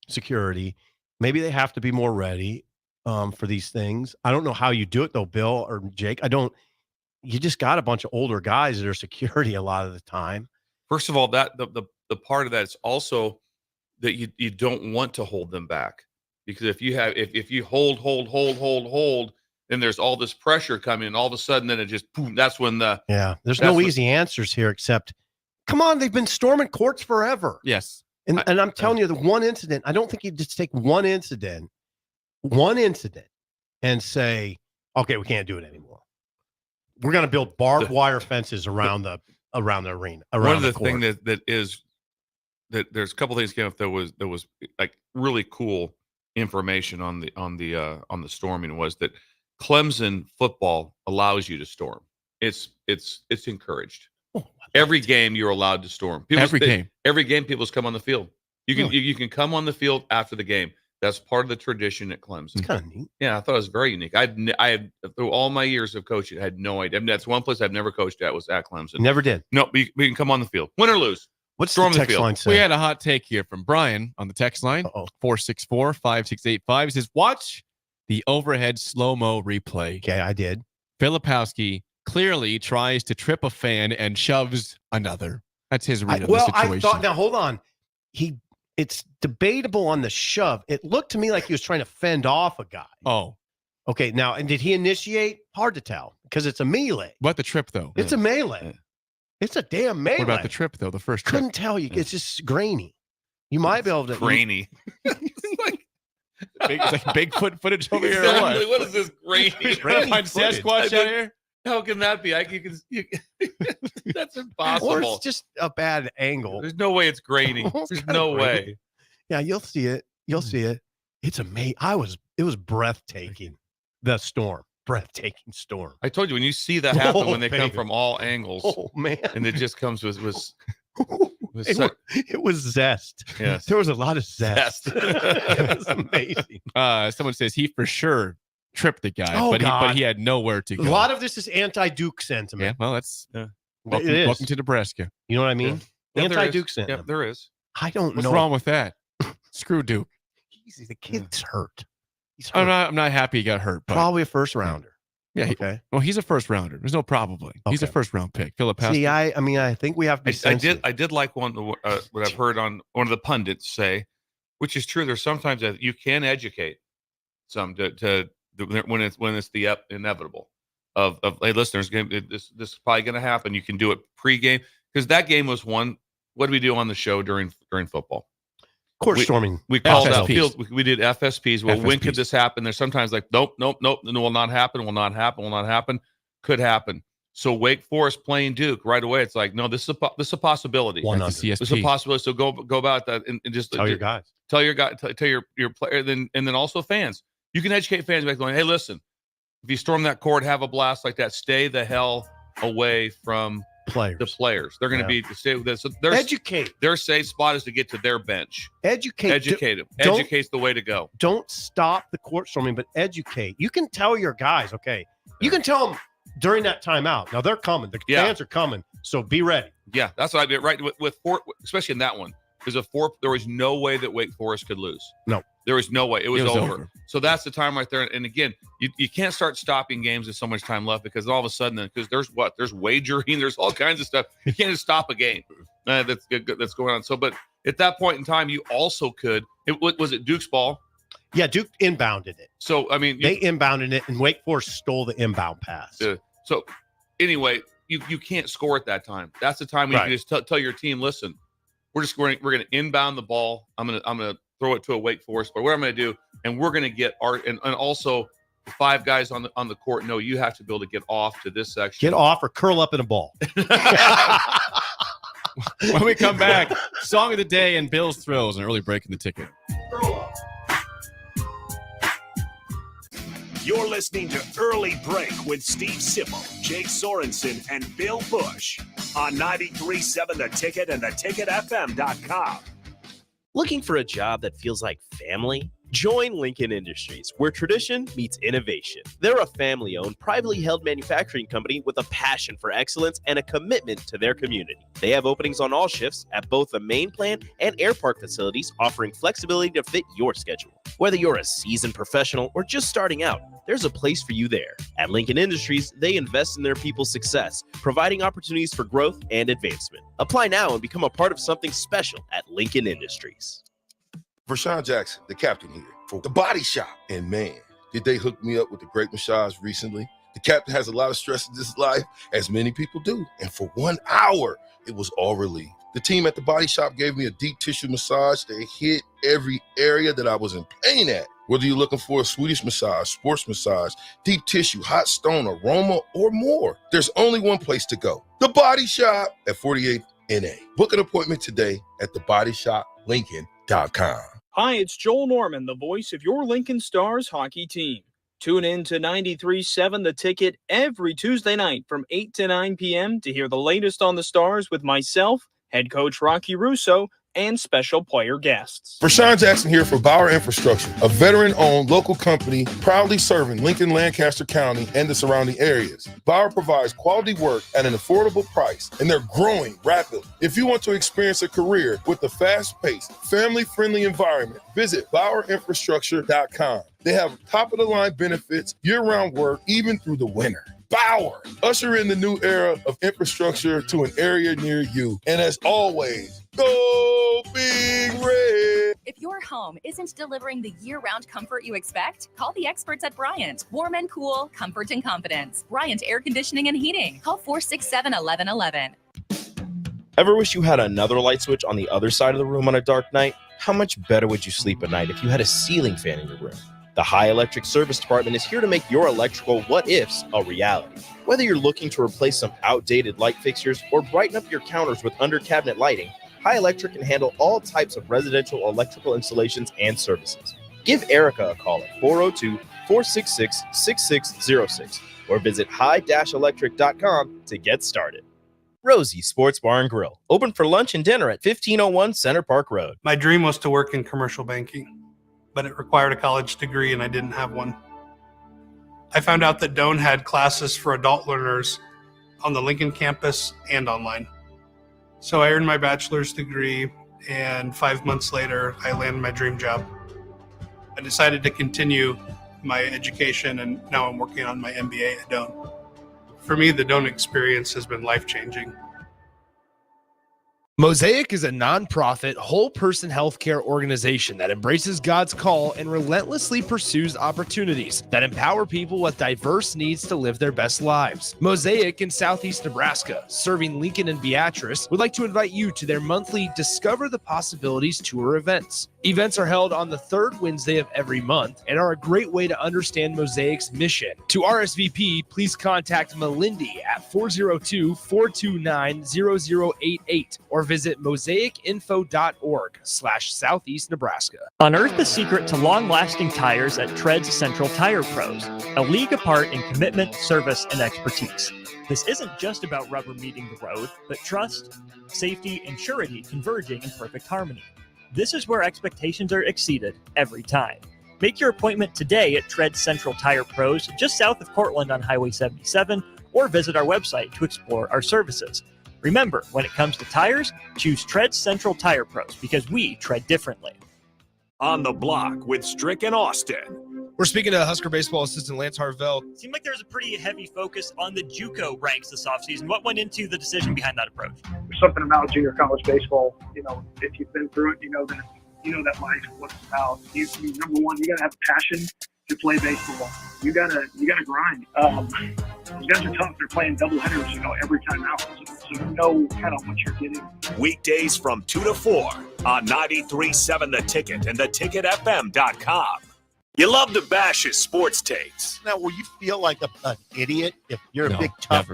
Speaker 4: security. Maybe they have to be more ready for these things. I don't know how you do it though, Bill or Jake. You just got a bunch of older guys that are security a lot of the time.
Speaker 5: First of all, that the part of that is also that you don't want to hold them back, because if you hold, then there's all this pressure coming, and all of a sudden then it just boom. That's when
Speaker 4: there's no easy answers here except, come on, they've been storming courts forever.
Speaker 3: Yes.
Speaker 4: And I'm telling you, the one incident, I don't think you just take one incident and say, okay, we can't do it anymore. We're going to build barbed wire fences around the arena.
Speaker 5: One of the things that is that there's a couple things came up that was like really cool information on the storming was that Clemson football allows you to storm. It's encouraged. Every game you're allowed to storm. Every game people come on the field. You can come on the field after the game. That's part of the tradition at Clemson.
Speaker 4: It's kind of neat.
Speaker 5: Yeah, I thought it was very unique. I had through all my years of coaching, I had no idea. I mean, that's one place I've never coached at was at Clemson.
Speaker 4: Never did.
Speaker 5: No, we can come on the field, win or lose.
Speaker 4: What's
Speaker 5: Storm
Speaker 4: the
Speaker 5: the
Speaker 4: text
Speaker 5: field.
Speaker 4: line say?
Speaker 3: We had a hot take here from Brian on the text line, 464-5685. He says, watch the overhead slow-mo replay.
Speaker 4: Okay, I did.
Speaker 3: Filipowski clearly tries to trip a fan and shoves another. That's his read of the situation.
Speaker 4: I thought, now hold on. It's debatable on the shove. It looked to me like he was trying to fend off a guy.
Speaker 3: Oh.
Speaker 4: Okay, now, and did he initiate? Hard to tell because it's a melee.
Speaker 3: What about the trip, though?
Speaker 4: It's a melee. It's a damn melee.
Speaker 3: What about the trip, though? The first trip?
Speaker 4: Couldn't tell you. It's just grainy. You might be able to.
Speaker 5: Grainy.
Speaker 3: It's like Bigfoot footage over here.
Speaker 5: Exactly.
Speaker 3: Or
Speaker 5: what is this grainy?
Speaker 3: Find Sasquatch out here?
Speaker 5: How can that be? That's impossible.
Speaker 4: Or it's just a bad angle.
Speaker 5: There's no way it's grainy. There's no way.
Speaker 4: Yeah, you'll see it. You'll see it. It's amazing. It was breathtaking. The storm. Breathtaking storm.
Speaker 5: I told you, when you see that happen, when they come from all angles.
Speaker 4: Oh, man.
Speaker 5: And it just comes with
Speaker 4: it was zest.
Speaker 5: Yes.
Speaker 4: There was a lot of zest. It was amazing.
Speaker 3: Someone says he for sure tripped the guy,
Speaker 4: Oh,
Speaker 3: but he had nowhere to go.
Speaker 4: A lot of this is anti-Duke sentiment.
Speaker 3: Yeah, well, that's
Speaker 4: Welcome,
Speaker 3: welcome to Nebraska.
Speaker 4: You know what I mean?
Speaker 5: Yeah,
Speaker 4: Anti-Duke
Speaker 5: Yeah,
Speaker 4: sentiment.
Speaker 5: there is.
Speaker 4: I don't
Speaker 3: What's
Speaker 4: know.
Speaker 3: wrong with that? Screw Duke.
Speaker 4: Easy. The kid's hurt. He's hurt.
Speaker 3: I'm not happy he got hurt. But
Speaker 4: Probably a first rounder.
Speaker 3: yeah,
Speaker 4: Okay.
Speaker 3: well, he's a first rounder. There's no probably. He's a
Speaker 4: Okay.
Speaker 3: first round pick. Filipowski.
Speaker 4: See, I think we have to be sensitive.
Speaker 5: I did like what I've heard on one of the pundits say, which is true. There's sometimes that you can educate some when it's the inevitable of hey, listeners, this is probably going to happen. You can do it pregame because that game was one. What do we do on the show during football?
Speaker 4: Court storming.
Speaker 5: We called out
Speaker 3: FSPs.
Speaker 5: field. We did FSPs. Well, when could
Speaker 3: FSPs.
Speaker 5: this happen? There's sometimes like nope. It will not happen. Will not happen. Will not happen. Could happen. So Wake Forest playing Duke right away. It's like no, this is a possibility.
Speaker 3: That's the
Speaker 5: This is a
Speaker 3: CSP.
Speaker 5: possibility. So go about that and just
Speaker 4: Tell your guys.
Speaker 5: tell your guy, tell your player, and then also fans. You can educate fans by going, hey, listen, if you storm that court, have a blast like that, stay the hell away from
Speaker 4: Players.
Speaker 5: the players. They're going to be stay with this. So
Speaker 4: Educate.
Speaker 5: their safe spot is to get to their bench.
Speaker 4: Educate.
Speaker 5: Educate them.
Speaker 4: don't-
Speaker 5: Educate's the way to go.
Speaker 4: Don't stop the court storming, but educate. You can tell your guys, okay. You can tell them during that timeout. Now they're coming. The
Speaker 5: Yeah.
Speaker 4: fans are coming. So be ready.
Speaker 5: Yeah, that's what I did. Right with Fort, especially in that one, because there was no way that Wake Forest could lose.
Speaker 4: No.
Speaker 5: There was no way. It was over.
Speaker 3: over.
Speaker 5: So that's the time right there. And again, you can't start stopping games with so much time left because all of a sudden, because there's wagering, there's all kinds of stuff. You can't just stop a game that's going on. So, but at that point in time, you also could. Was it Duke's ball?
Speaker 4: Yeah, Duke inbounded it.
Speaker 5: So I mean,
Speaker 4: They inbounded it, and Wake Forest stole the inbound pass.
Speaker 5: so anyway, you can't score at that time. That's the time when
Speaker 4: Right.
Speaker 5: you can just tell your team, listen, we're going to inbound the ball. I'm gonna throw it to a Wake Forest, but what I'm going to do, and we're going to get and also the five guys on the court. No, you have to be able to get off to this section.
Speaker 4: Get off or curl up in a ball.
Speaker 3: When we come back, song of the day and Bill's thrills, an early break in the ticket.
Speaker 1: You're listening to Early Break with Steve Sipple, Jake Sorensen, and Bill Busch on 93.7 The Ticket and theticketfm.com.
Speaker 16: Looking for a job that feels like family? Join Lincoln Industries, where tradition meets innovation. They're a family-owned, privately held manufacturing company with a passion for excellence and a commitment to their community. They have openings on all shifts at both the main plant and air park facilities, offering flexibility to fit your schedule. Whether you're a seasoned professional or just starting out, there's a place for you there. At Lincoln Industries, they invest in their people's success, providing opportunities for growth and advancement. Apply now and become a part of something special at Lincoln Industries.
Speaker 18: Vershawn Jackson, the captain here for The Body Shop. And man, did they hook me up with a great massage recently. The captain has a lot of stress in his life, as many people do. And for 1 hour, it was all relieved. The team at The Body Shop gave me a deep tissue massage that hit every area that I was in pain at. Whether you're looking for a Swedish massage, sports massage, deep tissue, hot stone, aroma, or more, there's only one place to go. The Body Shop at 48th NA. Book an appointment today at thebodyshoplincoln.com.
Speaker 15: Hi, it's Joel Norman, the voice of your Lincoln Stars hockey team. Tune in to 93.7 The Ticket every Tuesday night from 8 to 9 p.m. to hear the latest on the Stars with myself, head coach Rocky Russo, and special player guests.
Speaker 18: Rashawn Jackson here for Bauer Infrastructure, a veteran-owned local company proudly serving Lincoln, Lancaster County, and the surrounding areas. Bauer provides quality work at an affordable price, and they're growing rapidly. If you want to experience a career with a fast-paced, family-friendly environment, visit BauerInfrastructure.com. They have top-of-the-line benefits, year-round work, even through the winter. Bauer, usher in the new era of infrastructure to an area near you. And as always, go Big Red!
Speaker 11: If your home isn't delivering the year-round comfort you expect, call the experts at Bryant. Warm and cool, comfort and confidence. Bryant Air Conditioning and Heating. Call 467-1111.
Speaker 16: Ever wish you had another light switch on the other side of the room on a dark night? How much better would you sleep at night if you had a ceiling fan in your room? The High Electric Service Department is here to make your electrical what-ifs a reality. Whether you're looking to replace some outdated light fixtures or brighten up your counters with under-cabinet lighting, High Electric can handle all types of residential electrical installations and services. Give Erica a call at 402-466-6606 or visit high-electric.com to get started. Rosie's Sports Bar and Grill, open for lunch and dinner at 1501 Center Park Road.
Speaker 10: My dream was to work in commercial banking, but it required a college degree and I didn't have one. I found out that Doane had classes for adult learners on the Lincoln campus and online. So I earned my bachelor's degree, and 5 months later, I landed my dream job. I decided to continue my education, and now I'm working on my MBA at Doane. For me, the Doane experience has been life-changing.
Speaker 8: Mosaic is a nonprofit, whole-person healthcare organization that embraces God's call and relentlessly pursues opportunities that empower people with diverse needs to live their best lives. Mosaic in Southeast Nebraska, serving Lincoln and Beatrice, would like to invite you to their monthly Discover the Possibilities tour events. Events are held on the third Wednesday of every month and are a great way to understand Mosaic's mission. To RSVP, please contact Melindy at 402-429-0088 or visit mosaicinfo.org/Southeast Nebraska.
Speaker 19: Unearth the secret to long-lasting tires at Tread's Central Tire Pros, a league apart in commitment, service, and expertise. This isn't just about rubber meeting the road, but trust, safety, and surety converging in perfect harmony. This is where expectations are exceeded every time. Make your appointment today at Tread Central Tire Pros, just south of Cortland on Highway 77, or visit our website to explore our services. Remember, when it comes to tires, choose Tread Central Tire Pros because we tread differently.
Speaker 1: On the Block with Strick and Austin.
Speaker 8: We're speaking to Husker baseball assistant Lance Harvell.
Speaker 19: Seemed like there was a pretty heavy focus on the JUCO ranks this offseason. What went into the decision behind that approach?
Speaker 20: There's something about junior college baseball. You know, if you've been through it, you know that life, what it's about. You number one, you got to have passion to play baseball. You gotta grind. Those guys are tough. They're playing doubleheaders, every time out. So you know kind of what you're getting.
Speaker 1: Weekdays from 2 to 4 on 93.7 The Ticket and theticketfm.com. You love to bash his sports takes.
Speaker 4: Now, will you feel like an idiot if you're a big tough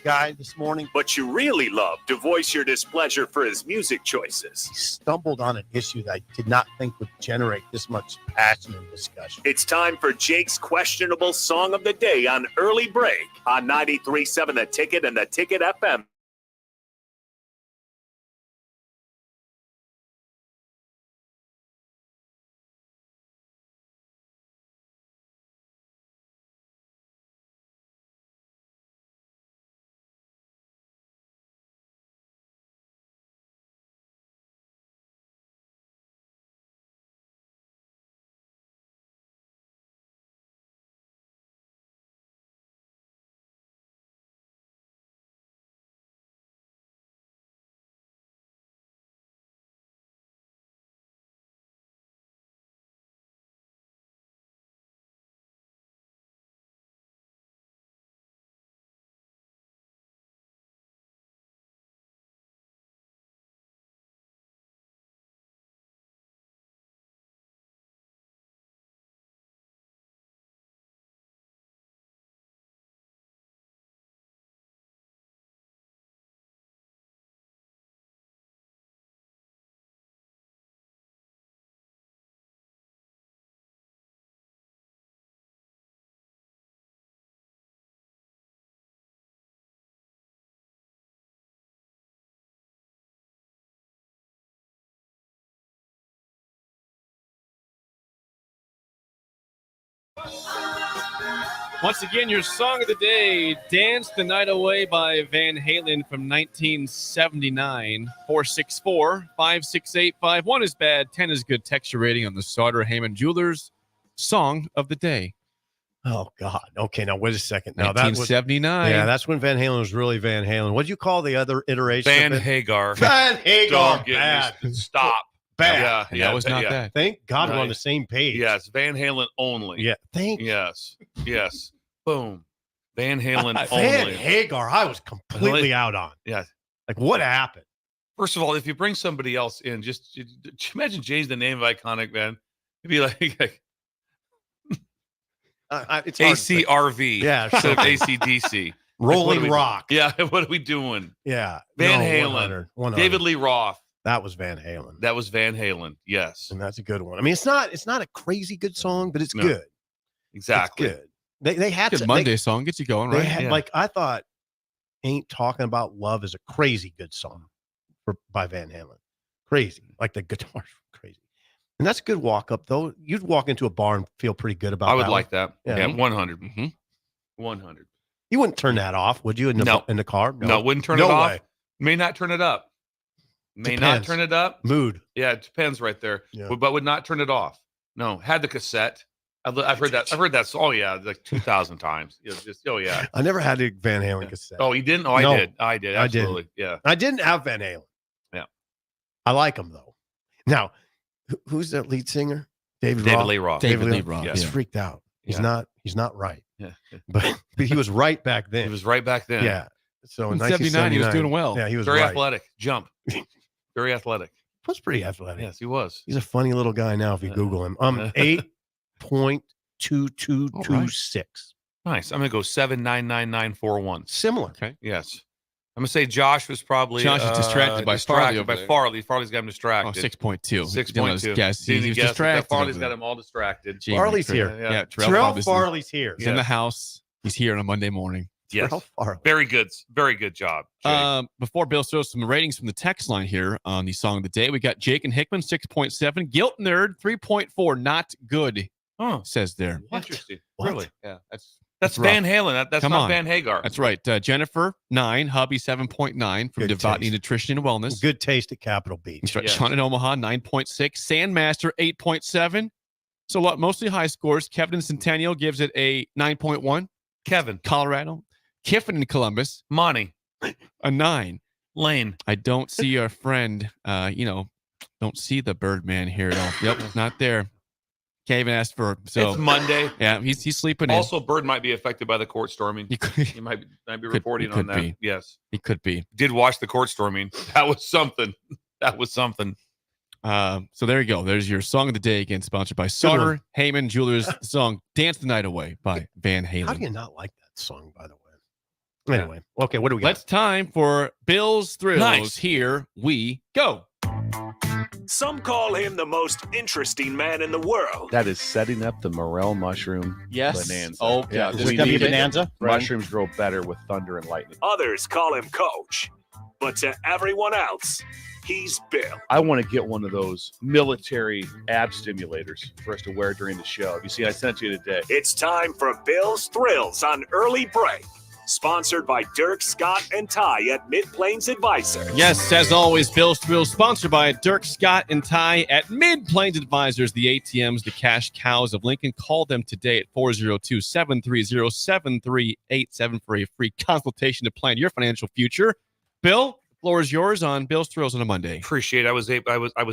Speaker 4: guy this morning?
Speaker 1: But you really love to voice your displeasure for his music choices.
Speaker 4: He stumbled on an issue that I did not think would generate this much passion and discussion.
Speaker 1: It's time for Jake's questionable song of the day on Early Break on 93.7 The Ticket and the Ticket FM.
Speaker 3: Once again, your song of the day, Dance the Night Away by Van Halen from 1979. 464-568-51 is bad, 10 is good. Texture rating on the Sauter Heyman Jewelers song of the day.
Speaker 4: Oh, God. Okay, now wait a second. Now that was
Speaker 3: 1979.
Speaker 4: Yeah, that's when Van Halen was really Van Halen. What do you call the other iteration?
Speaker 5: Van
Speaker 4: of it?
Speaker 5: Hagar.
Speaker 4: Van Hagar.
Speaker 5: Don't get
Speaker 4: Bad.
Speaker 5: me- Stop.
Speaker 4: Bad.
Speaker 5: Yeah,
Speaker 3: that was not bad.
Speaker 4: Thank God we're on
Speaker 5: Right.
Speaker 4: the same page.
Speaker 5: Yes, Van Halen only.
Speaker 4: Yeah. Thank
Speaker 5: Yes. Yes. Boom. Van Halen
Speaker 4: Van
Speaker 5: only.
Speaker 4: Hagar, I was completely out on.
Speaker 5: Yeah.
Speaker 4: Like, what happened?
Speaker 5: First of all, if you bring somebody else in, just imagine changing the name of Iconic, man. It'd be like
Speaker 4: It's hard to say.
Speaker 5: ACRV.
Speaker 4: Yeah,
Speaker 5: Instead of
Speaker 4: something.
Speaker 5: ACDC.
Speaker 4: Rolling
Speaker 5: Like,
Speaker 4: Rock.
Speaker 5: Yeah. What are we doing?
Speaker 4: Yeah.
Speaker 5: Van
Speaker 4: No,
Speaker 5: Halen.
Speaker 4: 100.
Speaker 5: David Lee Roth.
Speaker 4: That was Van Halen.
Speaker 5: That was Van Halen. Yes.
Speaker 4: And that's a good one. I mean, it's not a crazy good song, but it's
Speaker 5: No.
Speaker 4: good.
Speaker 5: Exactly.
Speaker 4: It's good. They had
Speaker 3: Good
Speaker 4: to,
Speaker 3: Monday song gets you going,
Speaker 4: They
Speaker 3: right?
Speaker 4: had,
Speaker 5: Yeah.
Speaker 4: like, I thought Ain't Talking About Love is a crazy good song by Van Halen. Crazy. Like the guitar's crazy. And that's a good walk up, though. You'd walk into a bar and feel pretty good about
Speaker 5: I would
Speaker 4: that
Speaker 5: like
Speaker 4: one.
Speaker 5: that.
Speaker 4: Yeah.
Speaker 5: Yeah, 100.
Speaker 3: Mm-hmm.
Speaker 5: 100.
Speaker 4: You wouldn't turn that off, would you? In the,
Speaker 5: No.
Speaker 4: in the car?
Speaker 5: No, wouldn't turn
Speaker 4: No
Speaker 5: it off.
Speaker 4: way.
Speaker 5: May not turn it up. May not
Speaker 4: Depends.
Speaker 5: turn it up.
Speaker 4: Mood.
Speaker 5: Yeah, it depends right there.
Speaker 4: Yeah.
Speaker 5: But would not turn it off. No, had the cassette. I've heard that. I've heard that. Oh yeah, like 2,000 times. Oh yeah.
Speaker 4: I never had a Van Halen cassette.
Speaker 5: Oh, you didn't? Oh, I
Speaker 4: No.
Speaker 5: did. I did.
Speaker 4: I didn't.
Speaker 5: Absolutely. Yeah.
Speaker 4: I didn't have Van Halen.
Speaker 5: Yeah.
Speaker 4: I like him, though. Now, who's that lead singer? David
Speaker 5: Lee Roth.
Speaker 3: David Lee Roth.
Speaker 4: He's
Speaker 5: Yeah.
Speaker 4: freaked out. He's
Speaker 5: Yeah.
Speaker 4: not right.
Speaker 5: Yeah.
Speaker 4: But he was right back then.
Speaker 5: He was right back then.
Speaker 4: Yeah. So in
Speaker 3: 79, he was doing well.
Speaker 4: Yeah, he was
Speaker 5: Very
Speaker 4: right.
Speaker 5: athletic. Jump. Very athletic.
Speaker 4: He was pretty athletic.
Speaker 5: Yes, he was.
Speaker 4: He's a funny little guy now if you Google him. 8.2226.
Speaker 5: Nice. I'm gonna go 7,99941.
Speaker 4: Similar.
Speaker 3: Okay.
Speaker 5: Yes. I'm gonna say Josh was probably
Speaker 3: Josh is distracted by Farley over there.
Speaker 5: Farley. Farley's got him
Speaker 3: Oh,
Speaker 5: distracted.
Speaker 3: 6.2.
Speaker 5: 6.2.
Speaker 3: Guess. He was distracted.
Speaker 5: Farley's
Speaker 3: over
Speaker 5: got
Speaker 3: there.
Speaker 5: him all distracted.
Speaker 3: Gee,
Speaker 4: Farley's here.
Speaker 3: Yeah,
Speaker 4: Terrell Farley's here.
Speaker 3: He's in the house. He's here on a Monday morning.
Speaker 5: Yes.
Speaker 4: Terrell Farley.
Speaker 5: Very good. Very good job. Jake.
Speaker 3: Before Bill throws some ratings from the text line here on the song of the day, we got Jake and Hickman 6.7, Guilt Nerd 3.4, not good.
Speaker 5: Oh,
Speaker 3: says there.
Speaker 5: interesting.
Speaker 4: What?
Speaker 5: Really? Yeah. That's
Speaker 3: rough.
Speaker 5: Van Halen. That's
Speaker 3: Come
Speaker 5: not
Speaker 3: on.
Speaker 5: Van Hagar.
Speaker 3: That's right. Jennifer 9, hubby 7.9 from
Speaker 4: Good
Speaker 3: Devaluing
Speaker 4: taste.
Speaker 3: Nutrition and Wellness.
Speaker 4: Good taste at Capitol Beach.
Speaker 3: That's right.
Speaker 5: Yes.
Speaker 3: Sean in Omaha 9.6, Sandmaster 8.7. So mostly high scores. Kevin in Centennial gives it a 9.1.
Speaker 5: Kevin.
Speaker 3: Colorado. Kiffin in Columbus
Speaker 5: Monty.
Speaker 3: a 9.
Speaker 5: Lane.
Speaker 3: I don't see our friend. Don't see the Birdman here at all. Yep, not there. Can't even ask for. So
Speaker 5: It's Monday.
Speaker 3: yeah, he's sleeping
Speaker 5: Also, Bird might be affected by the court storming.
Speaker 3: in.
Speaker 5: He might be reporting on that.
Speaker 3: be.
Speaker 5: Yes.
Speaker 3: He could be.
Speaker 5: Did watch the court storming. That was something. That was something.
Speaker 3: So there you go. There's your song of the day, again sponsored by Sauter Heyman Jewelers. The song "Dance the Night Away" by Van Halen.
Speaker 4: How do you not like that song, by the way? Anyway, okay, what do we got?
Speaker 3: It's time for Bill's Thrills.
Speaker 5: Nice.
Speaker 3: Here we go.
Speaker 1: Some call him the most interesting man in the world.
Speaker 21: That is setting up the morel mushroom bonanza.
Speaker 3: Oh, yeah.
Speaker 21: we Is it need it. bonanza? Mushrooms grow better with thunder and lightning.
Speaker 1: Others call him Coach. But to everyone else, he's Bill.
Speaker 21: I want to get one of those military ab stimulators for us to wear during the show. You see, I sent it to you today.
Speaker 1: It's time for Bill's Thrills on Early Break. Sponsored by Dirk, Scott, and Ty at Mid-Plains Advisors.
Speaker 3: Yes, as always, Bill's Thrills sponsored by Dirk, Scott, and Ty at Mid-Plains Advisors, the ATMs, the cash cows of Lincoln. Call them today at 402-730-7387 for a free consultation to plan your financial future. Bill, the floor is yours on Bill's Thrills on a Monday.
Speaker 5: Appreciate it. I was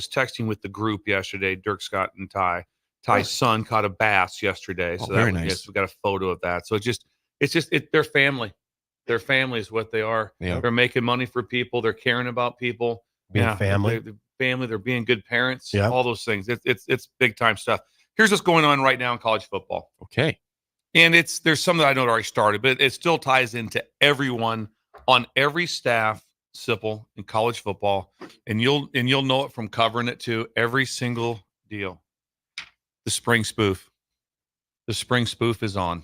Speaker 5: texting with the group yesterday, Dirk, Scott, and Ty. Ty's son caught a bass yesterday. So
Speaker 3: very
Speaker 5: that,
Speaker 3: nice.
Speaker 5: Yes, we got a photo of that. So it's just their family. Their family is what they are.
Speaker 3: Yeah.
Speaker 5: They're making money for people. They're caring about people.
Speaker 4: Being family.
Speaker 5: They're family. They're being good parents.
Speaker 4: Yeah.
Speaker 5: All those things. It's big time stuff. Here's what's going on right now in college football.
Speaker 3: Okay.
Speaker 5: And there's some that I know already started, but it still ties into everyone on every staff, Sipple, in college football. And you'll know it from covering it too. Every single deal. The spring spoof. The spring spoof is on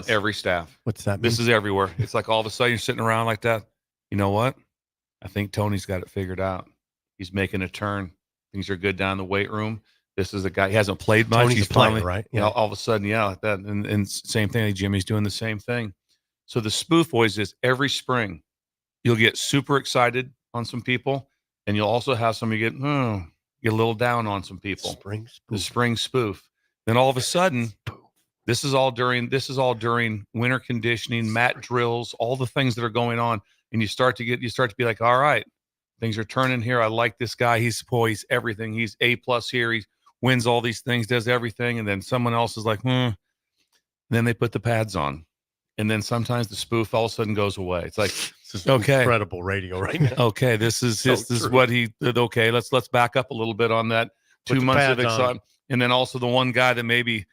Speaker 5: every staff.
Speaker 4: What's that mean?
Speaker 5: This is everywhere. It's like all of a sudden you're sitting around like that. You know what? I think Tony's got it figured out. He's making a turn. Things are good down in the weight room. This is a guy, he hasn't played much.
Speaker 4: Tony's
Speaker 5: He's
Speaker 4: a player,
Speaker 5: finally,
Speaker 4: right?
Speaker 5: You know, all of a sudden, yeah, that and same thing. Like Jimmy's doing the same thing. So the spoof always is every spring, you'll get super excited on some people, and you'll also have some you get a little down on some people. The spring spoof. Then all of a sudden, this is all during winter conditioning, mat drills, all the things that are going on, and you start to be like, all right, things are turning here. I like this guy. He's everything. He's A+ here. He wins all these things, does everything, and then someone else is like, Then they put the pads on, and then sometimes the spoof all of a sudden goes away. It's like,
Speaker 4: this is
Speaker 5: okay,
Speaker 4: incredible radio right now.
Speaker 5: Okay, this is what he did. Okay, let's back up a little bit on that.
Speaker 4: Put
Speaker 5: 2
Speaker 4: the
Speaker 5: months of
Speaker 4: pads on.
Speaker 5: excitement, and then also the one guy that maybe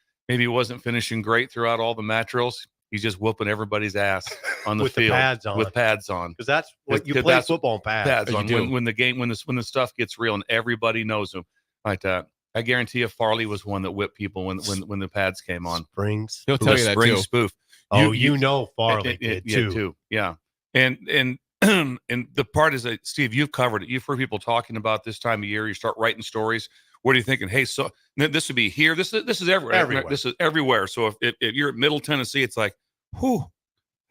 Speaker 5: wasn't finishing great throughout all the mat drills. He's just whooping everybody's ass on the
Speaker 4: With the
Speaker 5: field
Speaker 4: pads on.
Speaker 5: with pads on.
Speaker 4: Because that's what you play football and pads.
Speaker 5: on. When the stuff gets real and everybody knows them like that. I guarantee you Farley was one that whipped people when the pads came on.
Speaker 4: Springs.
Speaker 3: He'll tell you that
Speaker 5: spring
Speaker 3: too.
Speaker 5: spoof.
Speaker 4: Oh, Farley did too.
Speaker 5: Yeah. And and the part is that, Steve, you've covered it. You've heard people talking about this time of year. You start writing stories. What are you thinking? Hey, so this would be here. This is everywhere. This is everywhere. So if you're at Middle Tennessee, it's like, I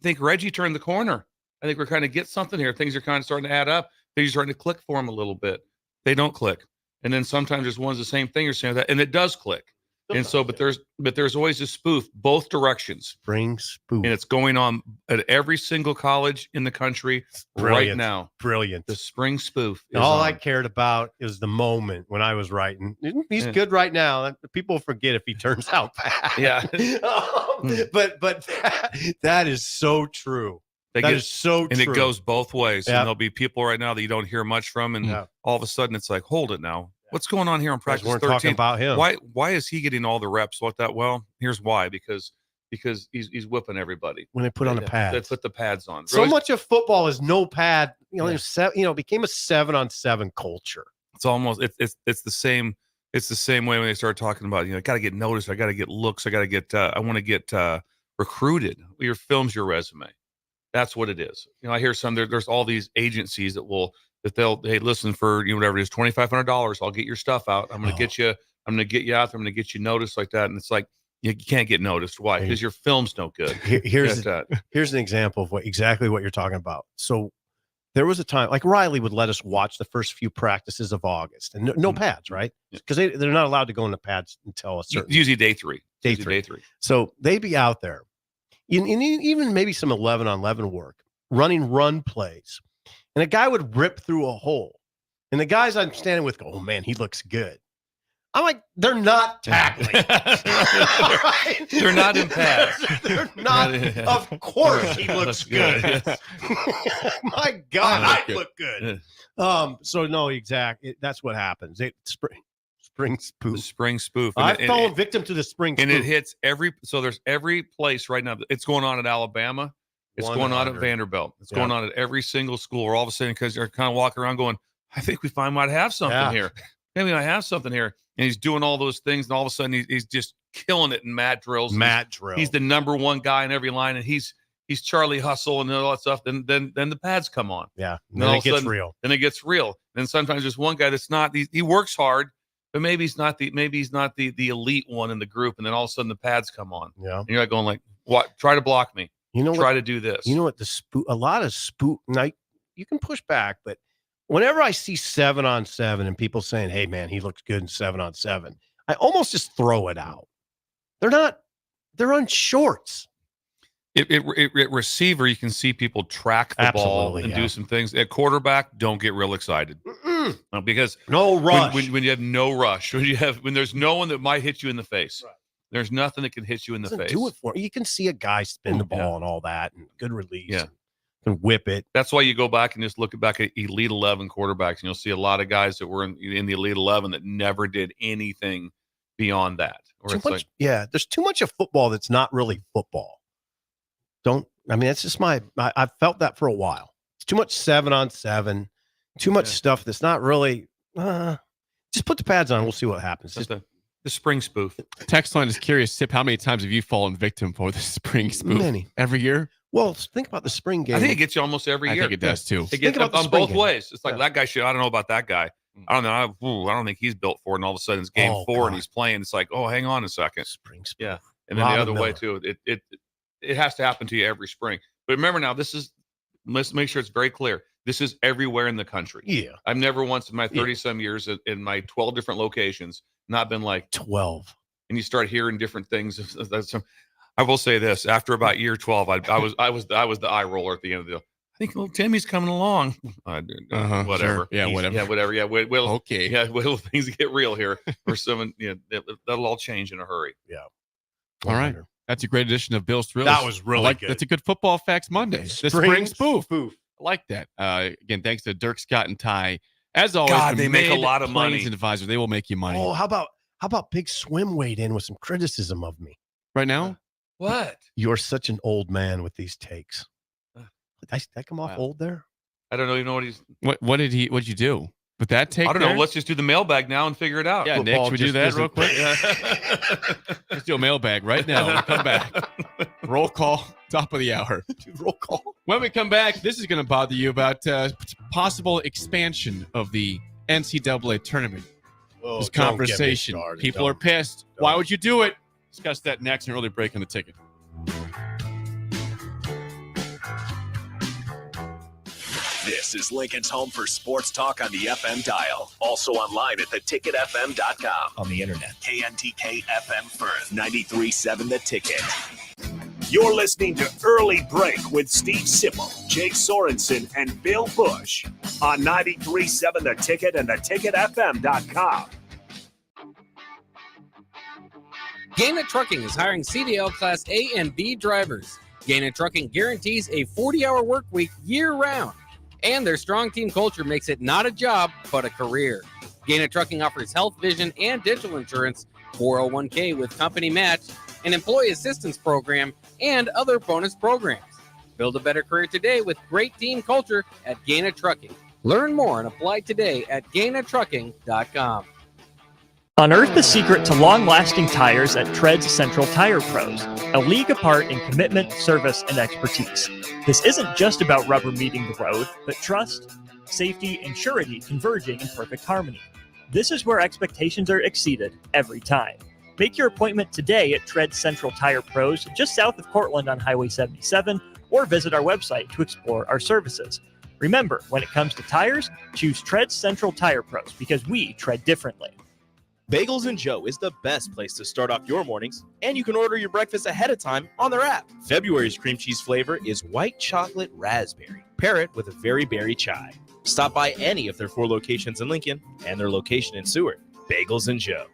Speaker 5: think Reggie turned the corner. I think we're kind of get something here. Things are kind of starting to add up. Things are starting to click for him a little bit. They don't click. And then sometimes there's one's the same thing you're saying that, and it does click. And so, but there's always a spoof both directions.
Speaker 4: Spring spoof.
Speaker 5: And it's going on at every single college in the country right now.
Speaker 4: Brilliant.
Speaker 5: The spring spoof.
Speaker 4: All I cared about is the moment when I was writing. He's good right now. People forget if he turns out bad.
Speaker 5: Yeah.
Speaker 4: But that is so true. That is so true.
Speaker 5: And it goes both ways.
Speaker 4: Yep.
Speaker 5: And there'll be people right now that you don't hear much from. And all of a sudden it's like, hold it now. What's going on here on practice 13?
Speaker 4: Talking about him.
Speaker 5: Why is he getting all the reps? Well, here's why. Because he's whipping everybody.
Speaker 4: When they put on the pads.
Speaker 5: They put the pads on.
Speaker 4: So much of football is no pad. It became a 7-on-7 culture.
Speaker 5: It's almost it's the same. It's the same way when they start talking about, I got to get noticed. I got to get looks. I got to get. I want to get recruited. Your film's your resume. That's what it is. I hear there's all these agencies they'll hey, listen, for whatever it is, $2,500, I'll get your stuff out. I'm going to get you. I'm going to get you out there. I'm going to get you noticed like that. And it's like you can't get noticed. Why? Because your film's no good.
Speaker 4: Here's an example of exactly what you're talking about. So there was a time like Riley would let us watch the first few practices of August and no pads, right? Because they're not allowed to go into pads until a certain
Speaker 5: usually day three.
Speaker 4: Day three. So they'd be out there. In even maybe some 11-on-11 work, running run plays. And a guy would rip through a hole. And the guys I'm standing with go, oh, man, he looks good. I'm like, they're not tackling.
Speaker 5: They're not in pads.
Speaker 4: They're not. Of course he looks good. My God, I look good. So, no, exactly. That's what happens. Spring spoof.
Speaker 5: The spring spoof.
Speaker 4: I've fallen victim to the spring spoof.
Speaker 5: And it hits there's every place right now. It's going on at Alabama. It's going on at Vanderbilt. It's going on at every single school. Where all of a sudden, because they're kind of walking around going, I think we might have something here. Maybe I have something here. And he's doing all those things. And all of a sudden, he's just killing it in mat drills. He's the number one guy in every line. And he's Charlie Hustle and all that stuff. Then the pads come on.
Speaker 4: Yeah. And then it gets real.
Speaker 5: Then it gets real. Then sometimes there's one guy that's not. He works hard. But maybe he's not the elite one in the group, and then all of a sudden the pads come on.
Speaker 4: Yeah,
Speaker 5: and you're like going like, "What? Try to block me. Try to do this."
Speaker 4: You know what? A lot of spoof. Like you can push back, but whenever I see 7-on-7 and people saying, "Hey, man, he looks good in 7-on-7," I almost just throw it out. They're on shorts.
Speaker 5: At receiver, you can see people track the ball and do some things. At quarterback, don't get real excited. Because
Speaker 4: no rush.
Speaker 5: When you have no rush, when there's no one that might hit you in the face, there's nothing that can hit you in the face.
Speaker 4: Do it for you. Can see a guy spin the ball and all that, and good release. Yeah, and whip it.
Speaker 5: That's why you go back and just look back at Elite 11 quarterbacks, and you'll see a lot of guys that were in the Elite 11 that never did anything beyond that.
Speaker 4: There's too much of football that's not really football. It's just I've felt that for a while. It's too much 7-on-7. Too much stuff that's not really. Just put the pads on. We'll see what happens.
Speaker 5: Just the spring spoof.
Speaker 3: Text line is curious. Sip, how many times have you fallen victim for the spring spoof?
Speaker 4: Many.
Speaker 3: Every year?
Speaker 4: Well, think about the spring game.
Speaker 5: I think it gets you almost every year.
Speaker 3: I think it does too.
Speaker 5: It gets on both ways. It's like that guy should. I don't know about that guy. I don't know. I don't think he's built for it. And all of a sudden it's game 4 and he's playing. It's like, oh, hang on a second.
Speaker 4: Spring.
Speaker 5: Yeah. And then the other way too. It has to happen to you every spring. But remember now, let's make sure it's very clear. This is everywhere in the country.
Speaker 4: Yeah.
Speaker 5: I've never once in my 30-some years in my 12 different locations not been like
Speaker 4: 12.
Speaker 5: And you start hearing different things. I will say this: after about year 12, I was the eye roller at the end of the. I think little Timmy's coming along. Whatever.
Speaker 3: Sure. Yeah, whatever.
Speaker 5: Yeah, whatever. Yeah, well,
Speaker 3: okay.
Speaker 5: Yeah, well, things get real here. Or someone, that'll all change in a hurry.
Speaker 4: Yeah.
Speaker 3: All right. That's a great edition of Bill's Thrills.
Speaker 4: That was really good.
Speaker 3: That's a good football facts Monday. The spring spoof. I like that. Again, thanks to Dirk, Scott, and Ty. As always,
Speaker 5: God, they make a lot of money.
Speaker 3: Advisor, they will make you money.
Speaker 4: Oh, how about Big Swim weighed in with some criticism of me
Speaker 3: right now?
Speaker 5: What?
Speaker 4: You're such an old man with these takes. Did I come off old there?
Speaker 5: I don't even know what he's.
Speaker 3: What'd you do with that take?
Speaker 5: I don't know. Let's just do the mailbag now and figure it out.
Speaker 3: Yeah, Nick, should we do that real quick? Let's do a mailbag right now. We'll come back. Roll call, top of the hour.
Speaker 4: Roll call.
Speaker 3: When we come back, this is going to bother you about possible expansion of the NCAA tournament.
Speaker 4: Oh,
Speaker 3: this conversation. People are pissed. Why would you do it? Discuss that next. An early break on the ticket.
Speaker 1: This is Lincoln's home for sports talk on the FM dial. Also online at theticketfm.com.
Speaker 2: On the internet.
Speaker 1: KNTK FM Firth, 93.7 The Ticket. You're listening to Early Break with Steve Sipple, Jake Sorensen, and Bill Busch on 93.7 The Ticket and theticketfm.com.
Speaker 7: Gaina Trucking is hiring CDL Class A and B drivers. Gaina Trucking guarantees a 40-hour work week year-round. And their strong team culture makes it not a job, but a career. Gaina Trucking offers health, vision, and dental insurance, 401k with company match, an employee assistance program, and other bonus programs. Build a better career today with great team culture at Gaina Trucking. Learn more and apply today at GainaTrucking.com.
Speaker 19: Unearth the secret to long-lasting tires at Tread's Central Tire Pros, a league apart in commitment, service, and expertise. This isn't just about rubber meeting the road, but trust, safety, and surety converging in perfect harmony. This is where expectations are exceeded every time. Make your appointment today at Tread Central Tire Pros, just south of Cortland on Highway 77, or visit our website to explore our services. Remember, when it comes to tires, choose Tread Central Tire Pros because we tread differently.
Speaker 16: Bagels and Joe is the best place to start off your mornings, and you can order your breakfast ahead of time on their app. February's cream cheese flavor is white chocolate raspberry. Pair it with a very berry chai. Stop by any of their 4 locations in Lincoln and their location in Seward. Bagels and Joe.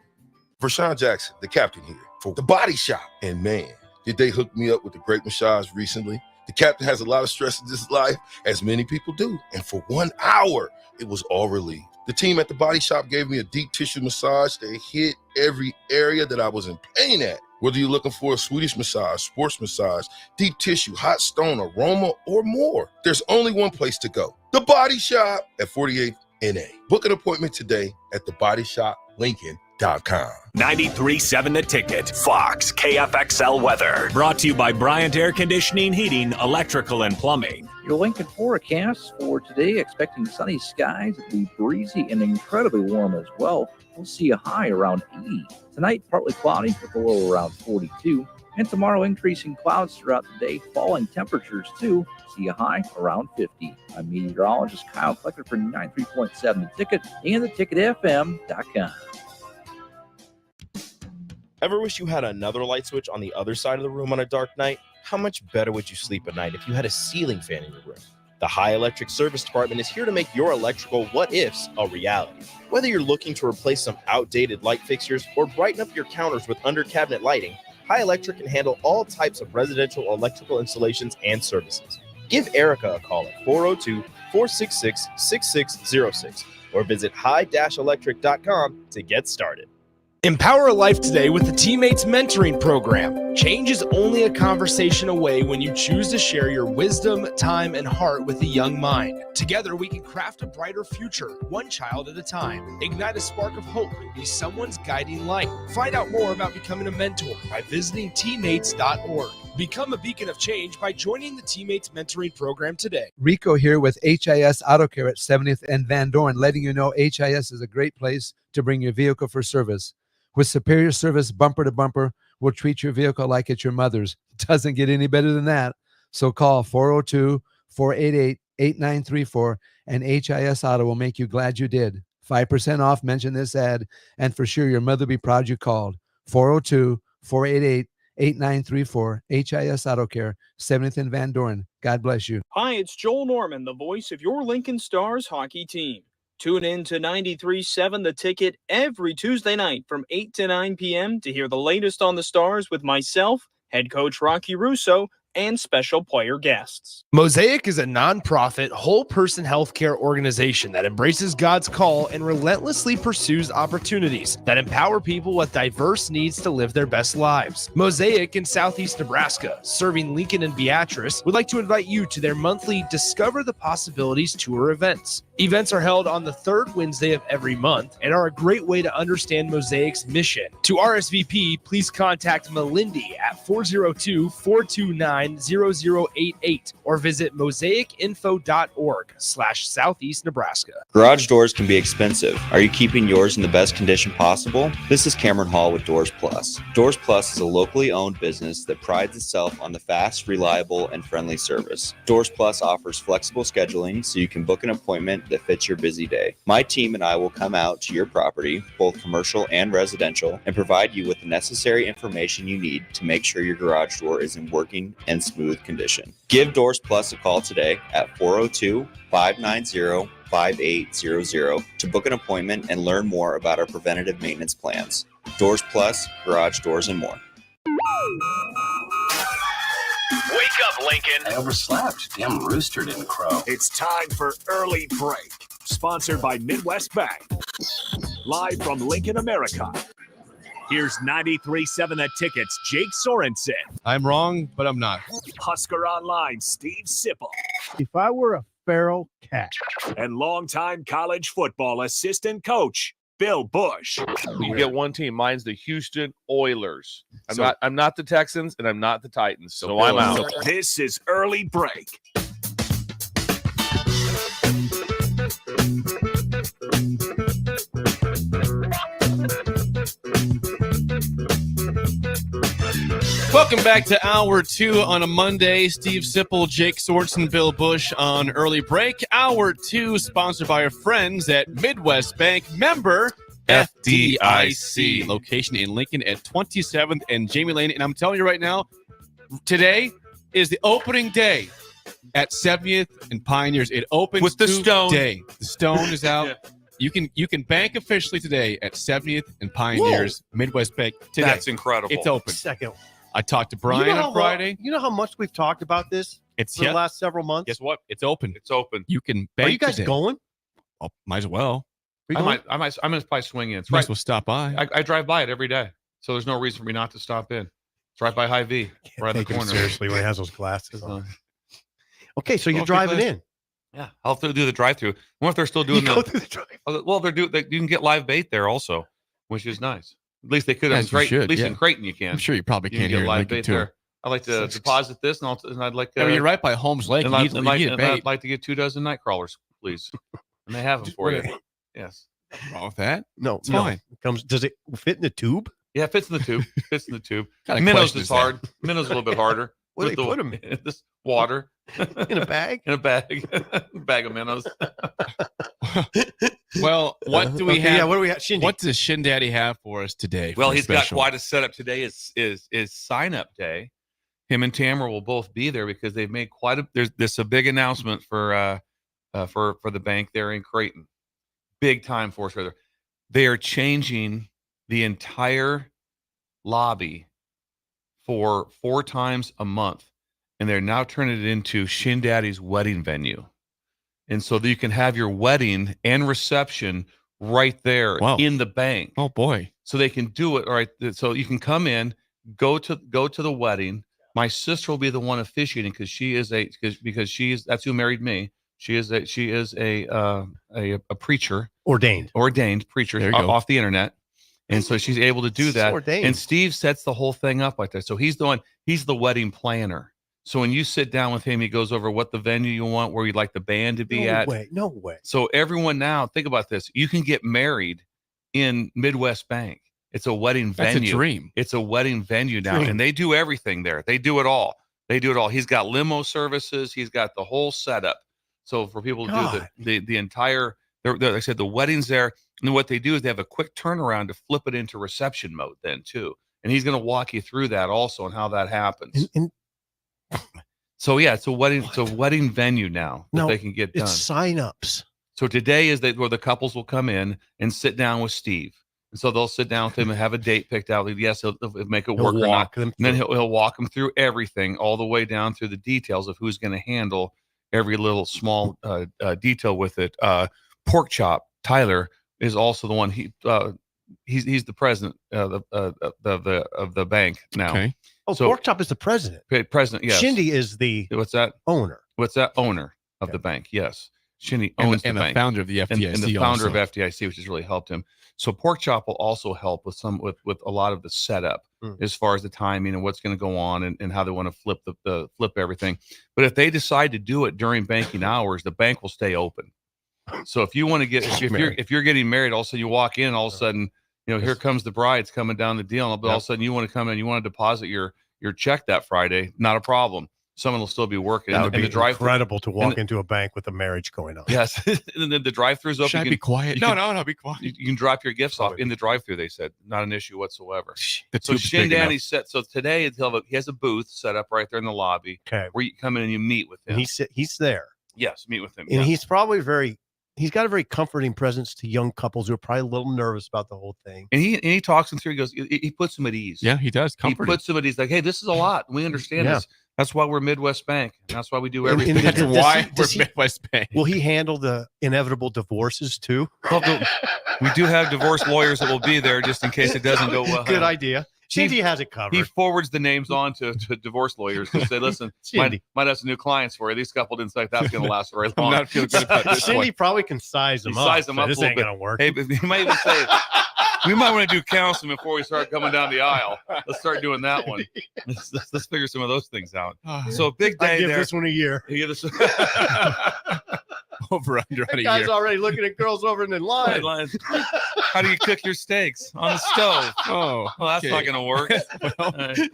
Speaker 18: Vershawn Jackson, the captain here for the Body Shop. And man, did they hook me up with a great massage recently. The captain has a lot of stress in his life, as many people do. And for 1 hour, it was all relieved. The team at the Body Shop gave me a deep tissue massage that hit every area that I was in pain at. Whether you're looking for a Swedish massage, sports massage, deep tissue, hot stone, aroma, or more, there's only one place to go. The Body Shop at 48th NA. Book an appointment today at thebodyshoplincoln.com.
Speaker 1: 93.7 The Ticket, Fox, KFXL weather. Brought to you by Bryant Air Conditioning, Heating, Electrical, and Plumbing.
Speaker 9: Your Lincoln forecast for today, expecting sunny skies. It'll be breezy and incredibly warm as well. We'll see a high around 80. Tonight, partly cloudy with a low around 42. And tomorrow, increasing clouds throughout the day, falling temperatures too. See a high around 50. I'm meteorologist Kyle Flecker for 93.7 The Ticket and theticketfm.com.
Speaker 16: Ever wish you had another light switch on the other side of the room on a dark night? How much better would you sleep at night if you had a ceiling fan in your room? The High Electric Service Department is here to make your electrical what-ifs a reality. Whether you're looking to replace some outdated light fixtures or brighten up your counters with under-cabinet lighting, High Electric can handle all types of residential electrical installations and services. Give Erica a call at 402-466-6606 or visit high-electric.com to get started.
Speaker 8: Empower a life today with the Teammates Mentoring Program. Change is only a conversation away when you choose to share your wisdom, time, and heart with a young mind. Together, we can craft a brighter future, one child at a time. Ignite a spark of hope and be someone's guiding light. Find out more about becoming a mentor by visiting teammates.org. Become a beacon of change by joining the Teammates Mentoring Program today.
Speaker 2: Rico here with HIS Auto Care at 70th and Van Dorn, letting you know HIS is a great place to bring your vehicle for service. With superior service bumper to bumper, we'll treat your vehicle like it's your mother's. It doesn't get any better than that. So call 402-488-8934 and HIS Auto will make you glad you did. 5% off, mention this ad, and for sure your mother will be proud you called. 402-488-8934, HIS Auto Care, 70th and Van Dorn. God bless you.
Speaker 15: Hi, it's Joel Norman, the voice of your Lincoln Stars hockey team. Tune in to 93.7 The Ticket every Tuesday night from 8 to 9 p.m. to hear the latest on the Stars with myself, head coach Rocky Russo, and special player guests.
Speaker 8: Mosaic is a nonprofit, whole-person healthcare organization that embraces God's call and relentlessly pursues opportunities that empower people with diverse needs to live their best lives. Mosaic in Southeast Nebraska, serving Lincoln and Beatrice, would like to invite you to their monthly Discover the Possibilities tour events. Events are held on the third Wednesday of every month and are a great way to understand Mosaic's mission. To RSVP, please contact Melindy at 402-429-0088 or visit mosaicinfo.org/Southeast Nebraska.
Speaker 22: Garage doors can be expensive. Are you keeping yours in the best condition possible? This is Cameron Hall with Doors Plus. Doors Plus is a locally owned business that prides itself on the fast, reliable, and friendly service. Doors Plus offers flexible scheduling so you can book an appointment that fits your busy day. My team and I will come out to your property, both commercial and residential, and provide you with the necessary information you need to make sure your garage door is in working and smooth condition. Give Doors Plus a call today at 402-590-5800 to book an appointment and learn more about our preventative maintenance plans. Doors Plus, garage doors, and more.
Speaker 1: Wake up, Lincoln.
Speaker 23: I overslept. Damn rooster didn't crow.
Speaker 1: It's time for Early Break, sponsored by Midwest Bank. Live from Lincoln, America. Here's 93.7 The Ticket's Jake Sorensen.
Speaker 3: I'm wrong, but I'm not.
Speaker 1: Husker Online, Steve Sipple.
Speaker 24: If I were a feral cat.
Speaker 1: And longtime college football assistant coach, Bill Busch.
Speaker 5: You get one team. Mine's the Houston Oilers. I'm not the Texans and I'm not the Titans. So I'm out.
Speaker 1: This is Early Break.
Speaker 3: Welcome back to Hour 2 on a Monday. Steve Sipple, Jake Sorensen, Bill Busch on Early Break. Hour 2 sponsored by our friends at Midwest Bank. Member FDIC. Location in Lincoln at 27th and Jamie Lane. And I'm telling you right now, today is the opening day at 70th and Pioneers. It opens
Speaker 5: with the stone.
Speaker 3: Today. The stone is out. Yeah. You can bank officially today at 70th and Pioneers. Whoa. Midwest Bank today.
Speaker 5: That's incredible.
Speaker 3: It's open.
Speaker 4: Second.
Speaker 3: I talked to Brian on Friday.
Speaker 4: You know how much we've talked about this for the last several months?
Speaker 3: Guess what? It's open.
Speaker 5: It's open.
Speaker 3: You can bank.
Speaker 4: Are you guys going?
Speaker 3: Oh, might as well.
Speaker 5: I'm going to probably swing in.
Speaker 3: Might as well stop by.
Speaker 5: I drive by it every day. So there's no reason for me not to stop in. It's right by Hy-Vee. Right at the corner.
Speaker 4: Seriously, when he has those glasses on. Okay, so you're driving in.
Speaker 5: Yeah, I'll have to do the drive-through. I wonder if they're still doing
Speaker 4: go through the drive-through.
Speaker 5: Well, you can get live bait there also, which is nice. At least they could.
Speaker 3: Yes,
Speaker 5: at least in Creighton you can.
Speaker 3: I'm sure you probably
Speaker 5: can
Speaker 3: get
Speaker 5: live bait there. I'd like to deposit this, and I'd like to.
Speaker 3: I mean, you're right by Holmes Lake.
Speaker 5: And I'd like to get 2 dozen night crawlers, please. And they have them for you. Yes.
Speaker 3: Nothing wrong with that?
Speaker 4: No,
Speaker 3: it's fine.
Speaker 4: Does it fit in the tube?
Speaker 5: Yeah, it fits in the tube. Fits in the tube. Minnows is hard. Minnows a little bit harder.
Speaker 4: Where do they put them
Speaker 5: in? This water.
Speaker 4: In a bag?
Speaker 5: In a bag. Bag of minnows.
Speaker 3: Well, what do we have?
Speaker 4: Yeah, what do we have? Shindy.
Speaker 3: What does Shin Daddy have for us today?
Speaker 5: Well, he's got quite a setup today. Is sign up day. Him and Tamara will both be there because they've made there's a big announcement for the bank there in Creighton. Big time for us. They are changing the entire lobby for 4 times a month, and they're now turning it into Shin Daddy's wedding venue. And so that you can have your wedding and reception right there in the bank.
Speaker 3: Oh boy.
Speaker 5: So they can do it. All right. So you can come in, go to the wedding. My sister will be the one officiating because that's who married me. She is a preacher.
Speaker 4: Ordained
Speaker 5: preacher off the internet. And so she's able to do that.
Speaker 4: Ordained.
Speaker 5: And Steve sets the whole thing up like that. So he's the wedding planner. So when you sit down with him, he goes over what the venue you want, where you'd like the band to be at.
Speaker 4: No way.
Speaker 5: So everyone now, think about this. You can get married in Midwest Bank. It's a wedding venue.
Speaker 3: That's a dream.
Speaker 5: It's a wedding venue now, and they do everything there. They do it all. He's got limo services. He's got the whole setup. So for people to do the entire, like I said, the wedding's there. And then what they do is they have a quick turnaround to flip it into reception mode then too. And he's going to walk you through that also and how that happens. So yeah, it's a wedding venue now that they can get done.
Speaker 4: It's sign-ups.
Speaker 5: So today is where the couples will come in and sit down with Steve. And so they'll sit down with him and have a date picked out. Yes, he'll make it work or not. And then he'll walk them through everything, all the way down through the details of who's going to handle every little small detail with it. Pork Chop, Tyler, is also the one. He's the president of the bank now.
Speaker 3: Okay.
Speaker 4: Oh, so, Pork Chop is the president.
Speaker 5: President, yes.
Speaker 4: Shindy is the
Speaker 5: owner. What's that? Owner of the bank, yes. Shindy owns the bank.
Speaker 3: And the founder of the FDIC.
Speaker 5: And the founder of FDIC, which has really helped him. So Pork Chop will also help with a lot of the setup as far as the timing and what's going to go on and how they want to flip everything. But if they decide to do it during banking hours, the bank will stay open. So if you want to get if you're getting married, all of a sudden you walk in, all of a sudden, here comes the bride's coming down the deal, but all of a sudden you want to come in, you want to deposit your check that Friday, not a problem. Someone will still be working.
Speaker 4: That would be incredible to walk into a bank with a marriage going on.
Speaker 5: Yes. And then the drive-thru's open.
Speaker 3: Should I be quiet? No, be quiet.
Speaker 5: You can drop your gifts off in the drive-thru, they said. Not an issue whatsoever. So Shindanny set. So today he has a booth set up right there in the lobby where you come in and you meet with him.
Speaker 4: And he's there.
Speaker 5: Yes, meet with him.
Speaker 4: And he's probably he's got a very comforting presence to young couples who are probably a little nervous about the whole thing.
Speaker 5: And he talks them through. He goes, he puts them at ease.
Speaker 3: Yeah, he does. Comforting.
Speaker 5: He puts them at ease. Like, hey, this is a lot. We understand this. That's why we're Midwest Bank. That's why we do
Speaker 4: And
Speaker 5: everything.
Speaker 3: That's why we're Midwest Bank.
Speaker 4: Will he handle the inevitable divorces too?
Speaker 5: We do have divorce lawyers that will be there just in case it doesn't go well.
Speaker 4: Good idea. Shindy has it covered.
Speaker 5: He forwards the names on to divorce lawyers to say, listen, might have some new clients for you. These couple didn't think that's going to last very long.
Speaker 3: I'm not feeling good about this
Speaker 4: Shindy probably can size them up.
Speaker 5: Size them up
Speaker 4: this
Speaker 5: a little
Speaker 4: ain't
Speaker 5: bit.
Speaker 4: going to work.
Speaker 5: Hey, but he might even say, we might want to do counseling before we start coming down the aisle. Let's start doing that one. Let's figure some of those things out. So big day
Speaker 4: I give
Speaker 5: there.
Speaker 4: this one a year.
Speaker 5: You give this
Speaker 3: over under on a
Speaker 4: guy's
Speaker 3: year.
Speaker 4: already looking at girls over in the line.
Speaker 5: How do you cook your steaks? On the stove.
Speaker 3: Oh,
Speaker 5: well, that's not going to work.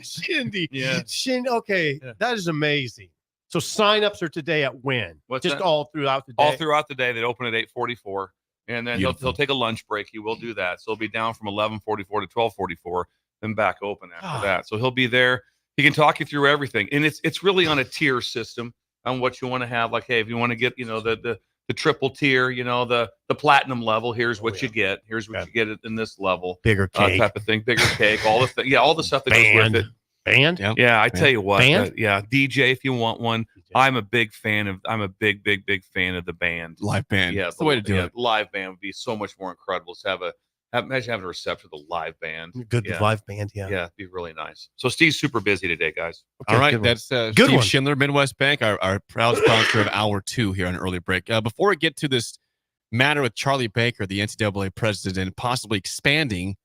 Speaker 4: Shindy.
Speaker 5: Yeah.
Speaker 4: Okay, that is amazing. So signups are today at when?
Speaker 5: What's
Speaker 4: Just
Speaker 5: that?
Speaker 4: all throughout the day?
Speaker 5: All throughout the day. They open at 8:44. And then he'll take a lunch break. He will do that. So he'll be down from 11:44 to 12:44, then back open after that. So he'll be there. He can talk you through everything. And it's really on a tier system on what you want to have. Like, hey, if you want to get, the triple tier, the platinum level, here's what you get. Here's what you get in this level.
Speaker 4: Bigger cake.
Speaker 5: Type of thing. Bigger cake. All the all the stuff that goes with it.
Speaker 4: Band?
Speaker 5: Yeah, I tell you what.
Speaker 4: Band?
Speaker 5: DJ if you want one. I'm a big fan of big fan of the band.
Speaker 3: Live band.
Speaker 5: Yeah,
Speaker 3: That's the way to do it.
Speaker 5: Live band would be so much more incredible to imagine having a reception with a live band.
Speaker 4: Good live band, yeah.
Speaker 5: Yeah, it'd be really nice. So Steve's super busy today, guys.
Speaker 3: All right,
Speaker 4: good
Speaker 3: that's Steve Schindler, Midwest Bank, our proud sponsor of Hour 2 here on Early Break. Before we get to this matter with Charlie Baker, the NCAA president, possibly expanding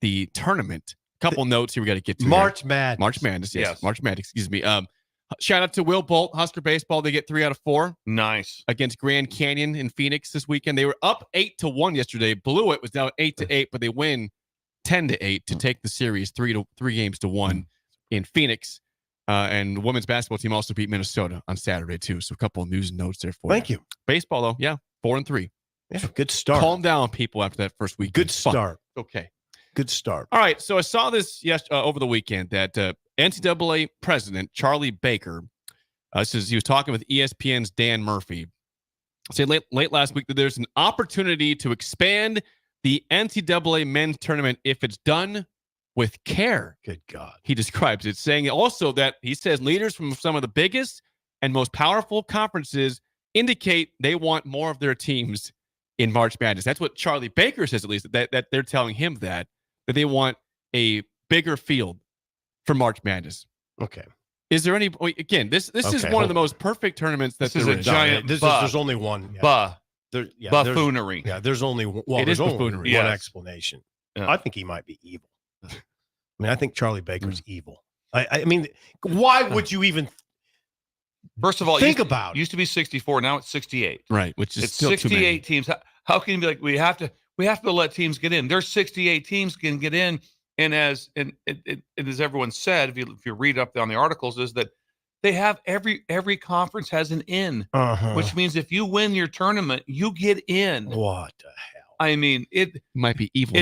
Speaker 3: the tournament, a couple notes here we got to get to.
Speaker 4: March Madness.
Speaker 3: March Madness, yes. March Madness, excuse me. Shout out to Will Bolt, Husker baseball. They get 3 out of 4.
Speaker 5: Nice.
Speaker 3: Against Grand Canyon in Phoenix this weekend. They were up 8-1 yesterday. Blew it, was down 8-8, but they win 10-8 to take the series 3 games to 1 in Phoenix. And the women's basketball team also beat Minnesota on Saturday too. So a couple of news and notes there for
Speaker 4: Thank you.
Speaker 3: Baseball though, yeah, 4-3.
Speaker 4: Yeah, good start.
Speaker 3: Calm down, people, after that first week.
Speaker 4: Good start.
Speaker 3: Okay.
Speaker 4: Good start.
Speaker 3: All right. So I saw this over the weekend that NCAA president Charlie Baker says he was talking with ESPN's Dan Murphy. Said late last week that there's an opportunity to expand the NCAA men's tournament if it's done with care.
Speaker 4: Good God.
Speaker 3: He describes it, saying also that he says leaders from some of the biggest and most powerful conferences indicate they want more of their teams in March Madness. That's what Charlie Baker says, at least, that they're telling him that they want a bigger field for March Madness.
Speaker 4: Okay.
Speaker 3: Is there any, again, this is one of the most perfect tournaments that
Speaker 5: this is
Speaker 3: there
Speaker 5: a
Speaker 3: is.
Speaker 5: giant
Speaker 4: there's only one. Yeah.
Speaker 5: Buffoonery.
Speaker 4: There's only one
Speaker 3: buffoonery.
Speaker 4: explanation. I think he might be evil. I mean, I think Charlie Baker's evil. I mean, why would you even
Speaker 5: First of all,
Speaker 4: think about it?
Speaker 5: Used to be 64, now it's 68.
Speaker 6: Right, which is
Speaker 5: it's
Speaker 6: still
Speaker 5: 68 teams. How can you be like we have to let teams get in? There's 68 teams can get in, and as everyone said, if you read up on the articles, is that they have every conference has an in, which means if you win your tournament, you get in.
Speaker 4: What the hell?
Speaker 5: I mean, it
Speaker 6: might be evil.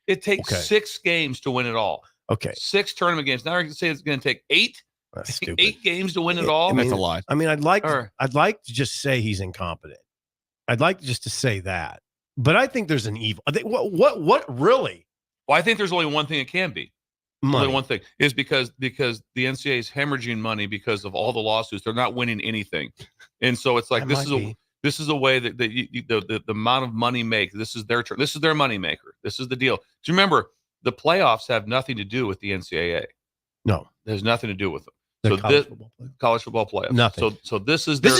Speaker 5: It takes 6 games to win it all.
Speaker 4: Okay,
Speaker 5: 6 tournament games. Now you're going to say it's going to take 8.
Speaker 4: That's stupid.
Speaker 5: 8 games to win it all.
Speaker 6: That's a lot.
Speaker 4: I mean, I'd like to just say he's incompetent. I'd like just to say that, but I think there's an evil. What really?
Speaker 5: Well, I think there's only one thing it can be.
Speaker 4: Money.
Speaker 5: Only one thing is because the NCAA is hemorrhaging money because of all the lawsuits. They're not winning anything, and so it's like this is a way that the amount of money make. This is their turn. This is their money maker. This is the deal. So remember, the playoffs have nothing to do with the NCAA.
Speaker 4: No,
Speaker 5: there's nothing to do with them.
Speaker 4: The
Speaker 5: College football playoffs.
Speaker 4: Nothing.
Speaker 5: So this is
Speaker 4: their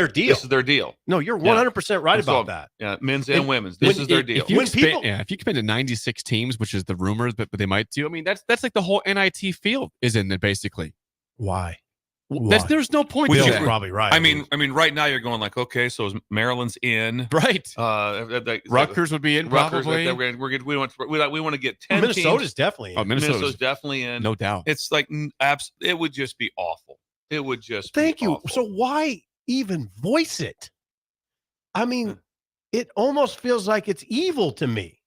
Speaker 4: deal.
Speaker 5: This is their deal.
Speaker 4: No, you're 100% right about that.
Speaker 5: Yeah, men's and women's. This is their deal.
Speaker 6: If you expand to 96 teams, which is the rumors, but they might do. I mean, that's like the whole NIT field is in it basically.
Speaker 4: Why?
Speaker 6: There's no point.
Speaker 4: Bill's probably right.
Speaker 5: I mean, right now you're going like, okay, so Maryland's in,
Speaker 6: right?
Speaker 5: Rutgers
Speaker 6: would be in,
Speaker 5: Rutgers,
Speaker 6: probably.
Speaker 5: We want to get 10
Speaker 4: Minnesota's
Speaker 5: teams.
Speaker 4: definitely in.
Speaker 6: Oh,
Speaker 5: Minnesota's definitely in,
Speaker 6: no doubt.
Speaker 5: It's like it would just be awful. It would just.
Speaker 4: Thank
Speaker 5: be
Speaker 4: you.
Speaker 5: Awful.
Speaker 4: So why even voice it? I mean, it almost feels like it's evil to me.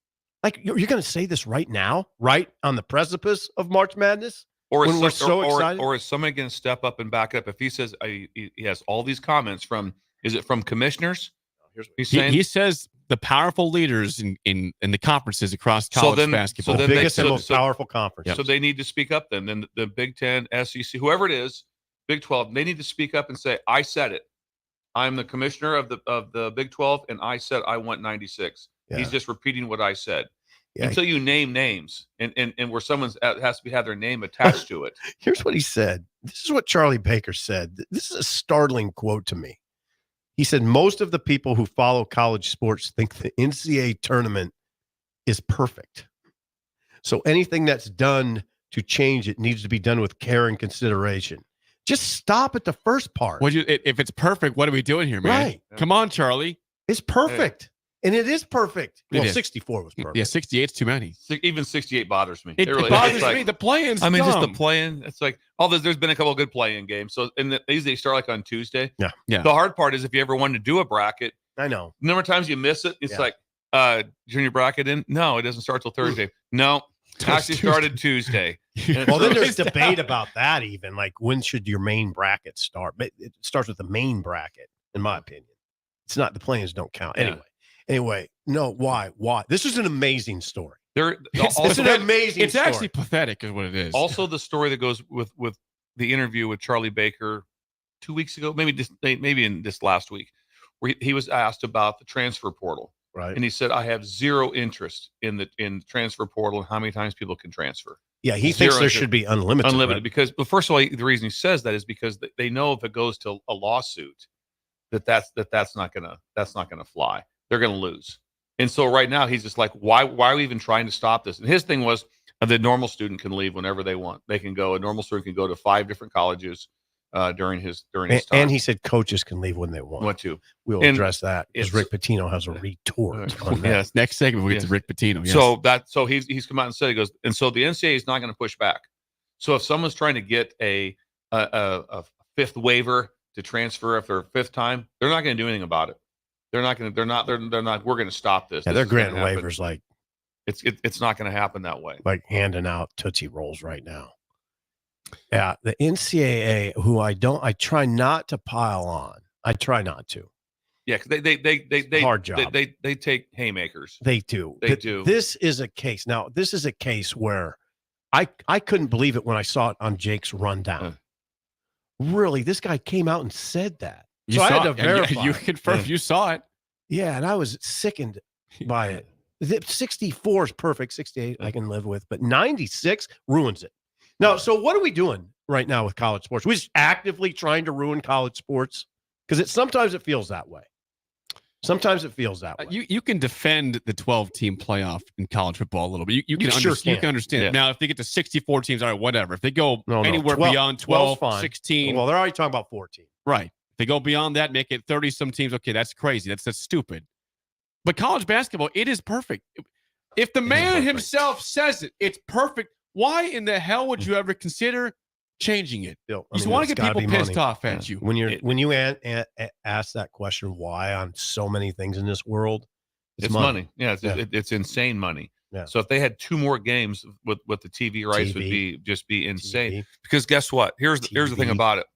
Speaker 4: Like you're going to say this right now, right on the precipice of March Madness.
Speaker 5: Or
Speaker 4: when
Speaker 5: is,
Speaker 4: we're so excited?
Speaker 5: Or is somebody going to step up and back up? If he says he has all these comments from, is it from commissioners? He's saying
Speaker 6: he says the powerful leaders in the conferences across college basketball.
Speaker 4: So the biggest and most powerful conference.
Speaker 5: So they need to speak up then. Then the Big Ten, SEC, whoever it is, Big 12, they need to speak up and say, I said it. I'm the commissioner of the Big 12, and I said I want 96.
Speaker 4: Yeah.
Speaker 5: He's just repeating what I said.
Speaker 4: Yeah.
Speaker 5: Until you name names and where someone's has to have their name attached to it.
Speaker 4: Here's what he said. This is what Charlie Baker said. This is a startling quote to me. He said, most of the people who follow college sports think the NCAA tournament is perfect. So anything that's done to change it needs to be done with care and consideration. Just stop at the first part.
Speaker 6: If it's perfect, what are we doing here, man?
Speaker 4: Right.
Speaker 6: Come on, Charlie.
Speaker 4: It's perfect.
Speaker 5: Hey.
Speaker 4: And it is perfect.
Speaker 6: It
Speaker 4: Well,
Speaker 6: is.
Speaker 4: 64 was perfect.
Speaker 6: Yeah, 68's too many.
Speaker 5: Even 68 bothers me.
Speaker 6: It
Speaker 5: really
Speaker 6: bothers
Speaker 5: like,
Speaker 6: me. The play-in's
Speaker 5: I mean, just the
Speaker 6: dumb.
Speaker 5: play-in. It's like there's been a couple of good play-in games. So and these they start like on Tuesday.
Speaker 4: Yeah.
Speaker 5: The hard part is if you ever wanted to do a bracket,
Speaker 4: I know.
Speaker 5: the number of times you miss it, it's like junior bracket in. No, it doesn't start till Thursday. No, actually started Tuesday.
Speaker 4: Well, then there's debate about that even. Like, when should your main bracket start? But it starts with the main bracket, in my opinion. It's not, the play-ins don't count. Anyway, no, why? This is an amazing story.
Speaker 5: It's
Speaker 4: an amazing
Speaker 6: It's
Speaker 4: story.
Speaker 6: actually pathetic is what it is.
Speaker 5: Also, the story that goes with the interview with Charlie Baker 2 weeks ago, maybe in this last week, where he was asked about the transfer portal.
Speaker 4: Right.
Speaker 5: And he said, I have zero interest in the transfer portal and how many times people can transfer.
Speaker 4: Yeah, he thinks there should be unlimited.
Speaker 5: Unlimited,
Speaker 4: right?
Speaker 5: because, but first of all, the reason he says that is because they know if it goes to a lawsuit, that's not gonna fly. They're gonna lose. And so right now he's just like, why are we even trying to stop this? And his thing was the normal student can leave whenever they want. They can go. A normal student can go to 5 different colleges during his time.
Speaker 4: And he said coaches can leave when they want
Speaker 5: to.
Speaker 4: We'll address that because Rick Pitino has a retort on that.
Speaker 6: Yes, next segment we'll get to Rick Pitino. Yes.
Speaker 5: So he's come out and said, he goes, and so the NCAA is not going to push back. So if someone's trying to get a 5th waiver to transfer if they're 5th time, they're not going to do anything about it. They're not. We're going to stop this.
Speaker 4: Yeah,
Speaker 5: This
Speaker 4: they're
Speaker 5: is gonna
Speaker 4: granting
Speaker 5: happen.
Speaker 4: waivers like
Speaker 5: it's not going to happen that way.
Speaker 4: Like handing out Tootsie Rolls right now. Yeah, the NCAA, who I try not to pile on. I try not to.
Speaker 5: Yeah, because they
Speaker 4: hard job.
Speaker 5: They take haymakers.
Speaker 4: They do.
Speaker 5: They do.
Speaker 4: This is a case. Now, this is a case where I couldn't believe it when I saw it on Jake's rundown. Really, this guy came out and said that. So I had to verify.
Speaker 6: You confirmed you saw it.
Speaker 4: Yeah, and I was sickened by it. 64 is perfect. 68 I can live with, but 96 ruins it. Now, so what are we doing right now with college sports? We're just actively trying to ruin college sports because sometimes it feels that way. Sometimes it feels that way.
Speaker 6: You can defend the 12-team playoff in college football a little bit. You can understand
Speaker 5: Yeah.
Speaker 6: it. Now, if they get to 64 teams, all right, whatever. If they go
Speaker 4: No,
Speaker 6: anywhere
Speaker 4: 12
Speaker 6: beyond
Speaker 4: 12's
Speaker 6: 12,
Speaker 4: fine.
Speaker 6: 16.
Speaker 4: Well, they're already talking about 14.
Speaker 6: Right. If they go beyond that, make it 30-some teams. Okay, that's crazy. That's stupid. But college basketball, it is perfect. If the man himself says it, it's perfect. Why in the hell would you ever consider changing it? You just want to get people pissed off at you.
Speaker 4: When you ask that question, why on so many things in this world,
Speaker 5: it's money. Yeah, it's insane money.
Speaker 4: Yeah.
Speaker 5: So if they had 2 more games with the TV rights, would be insane.
Speaker 4: TV.
Speaker 5: Because guess what? Here's the thing about it.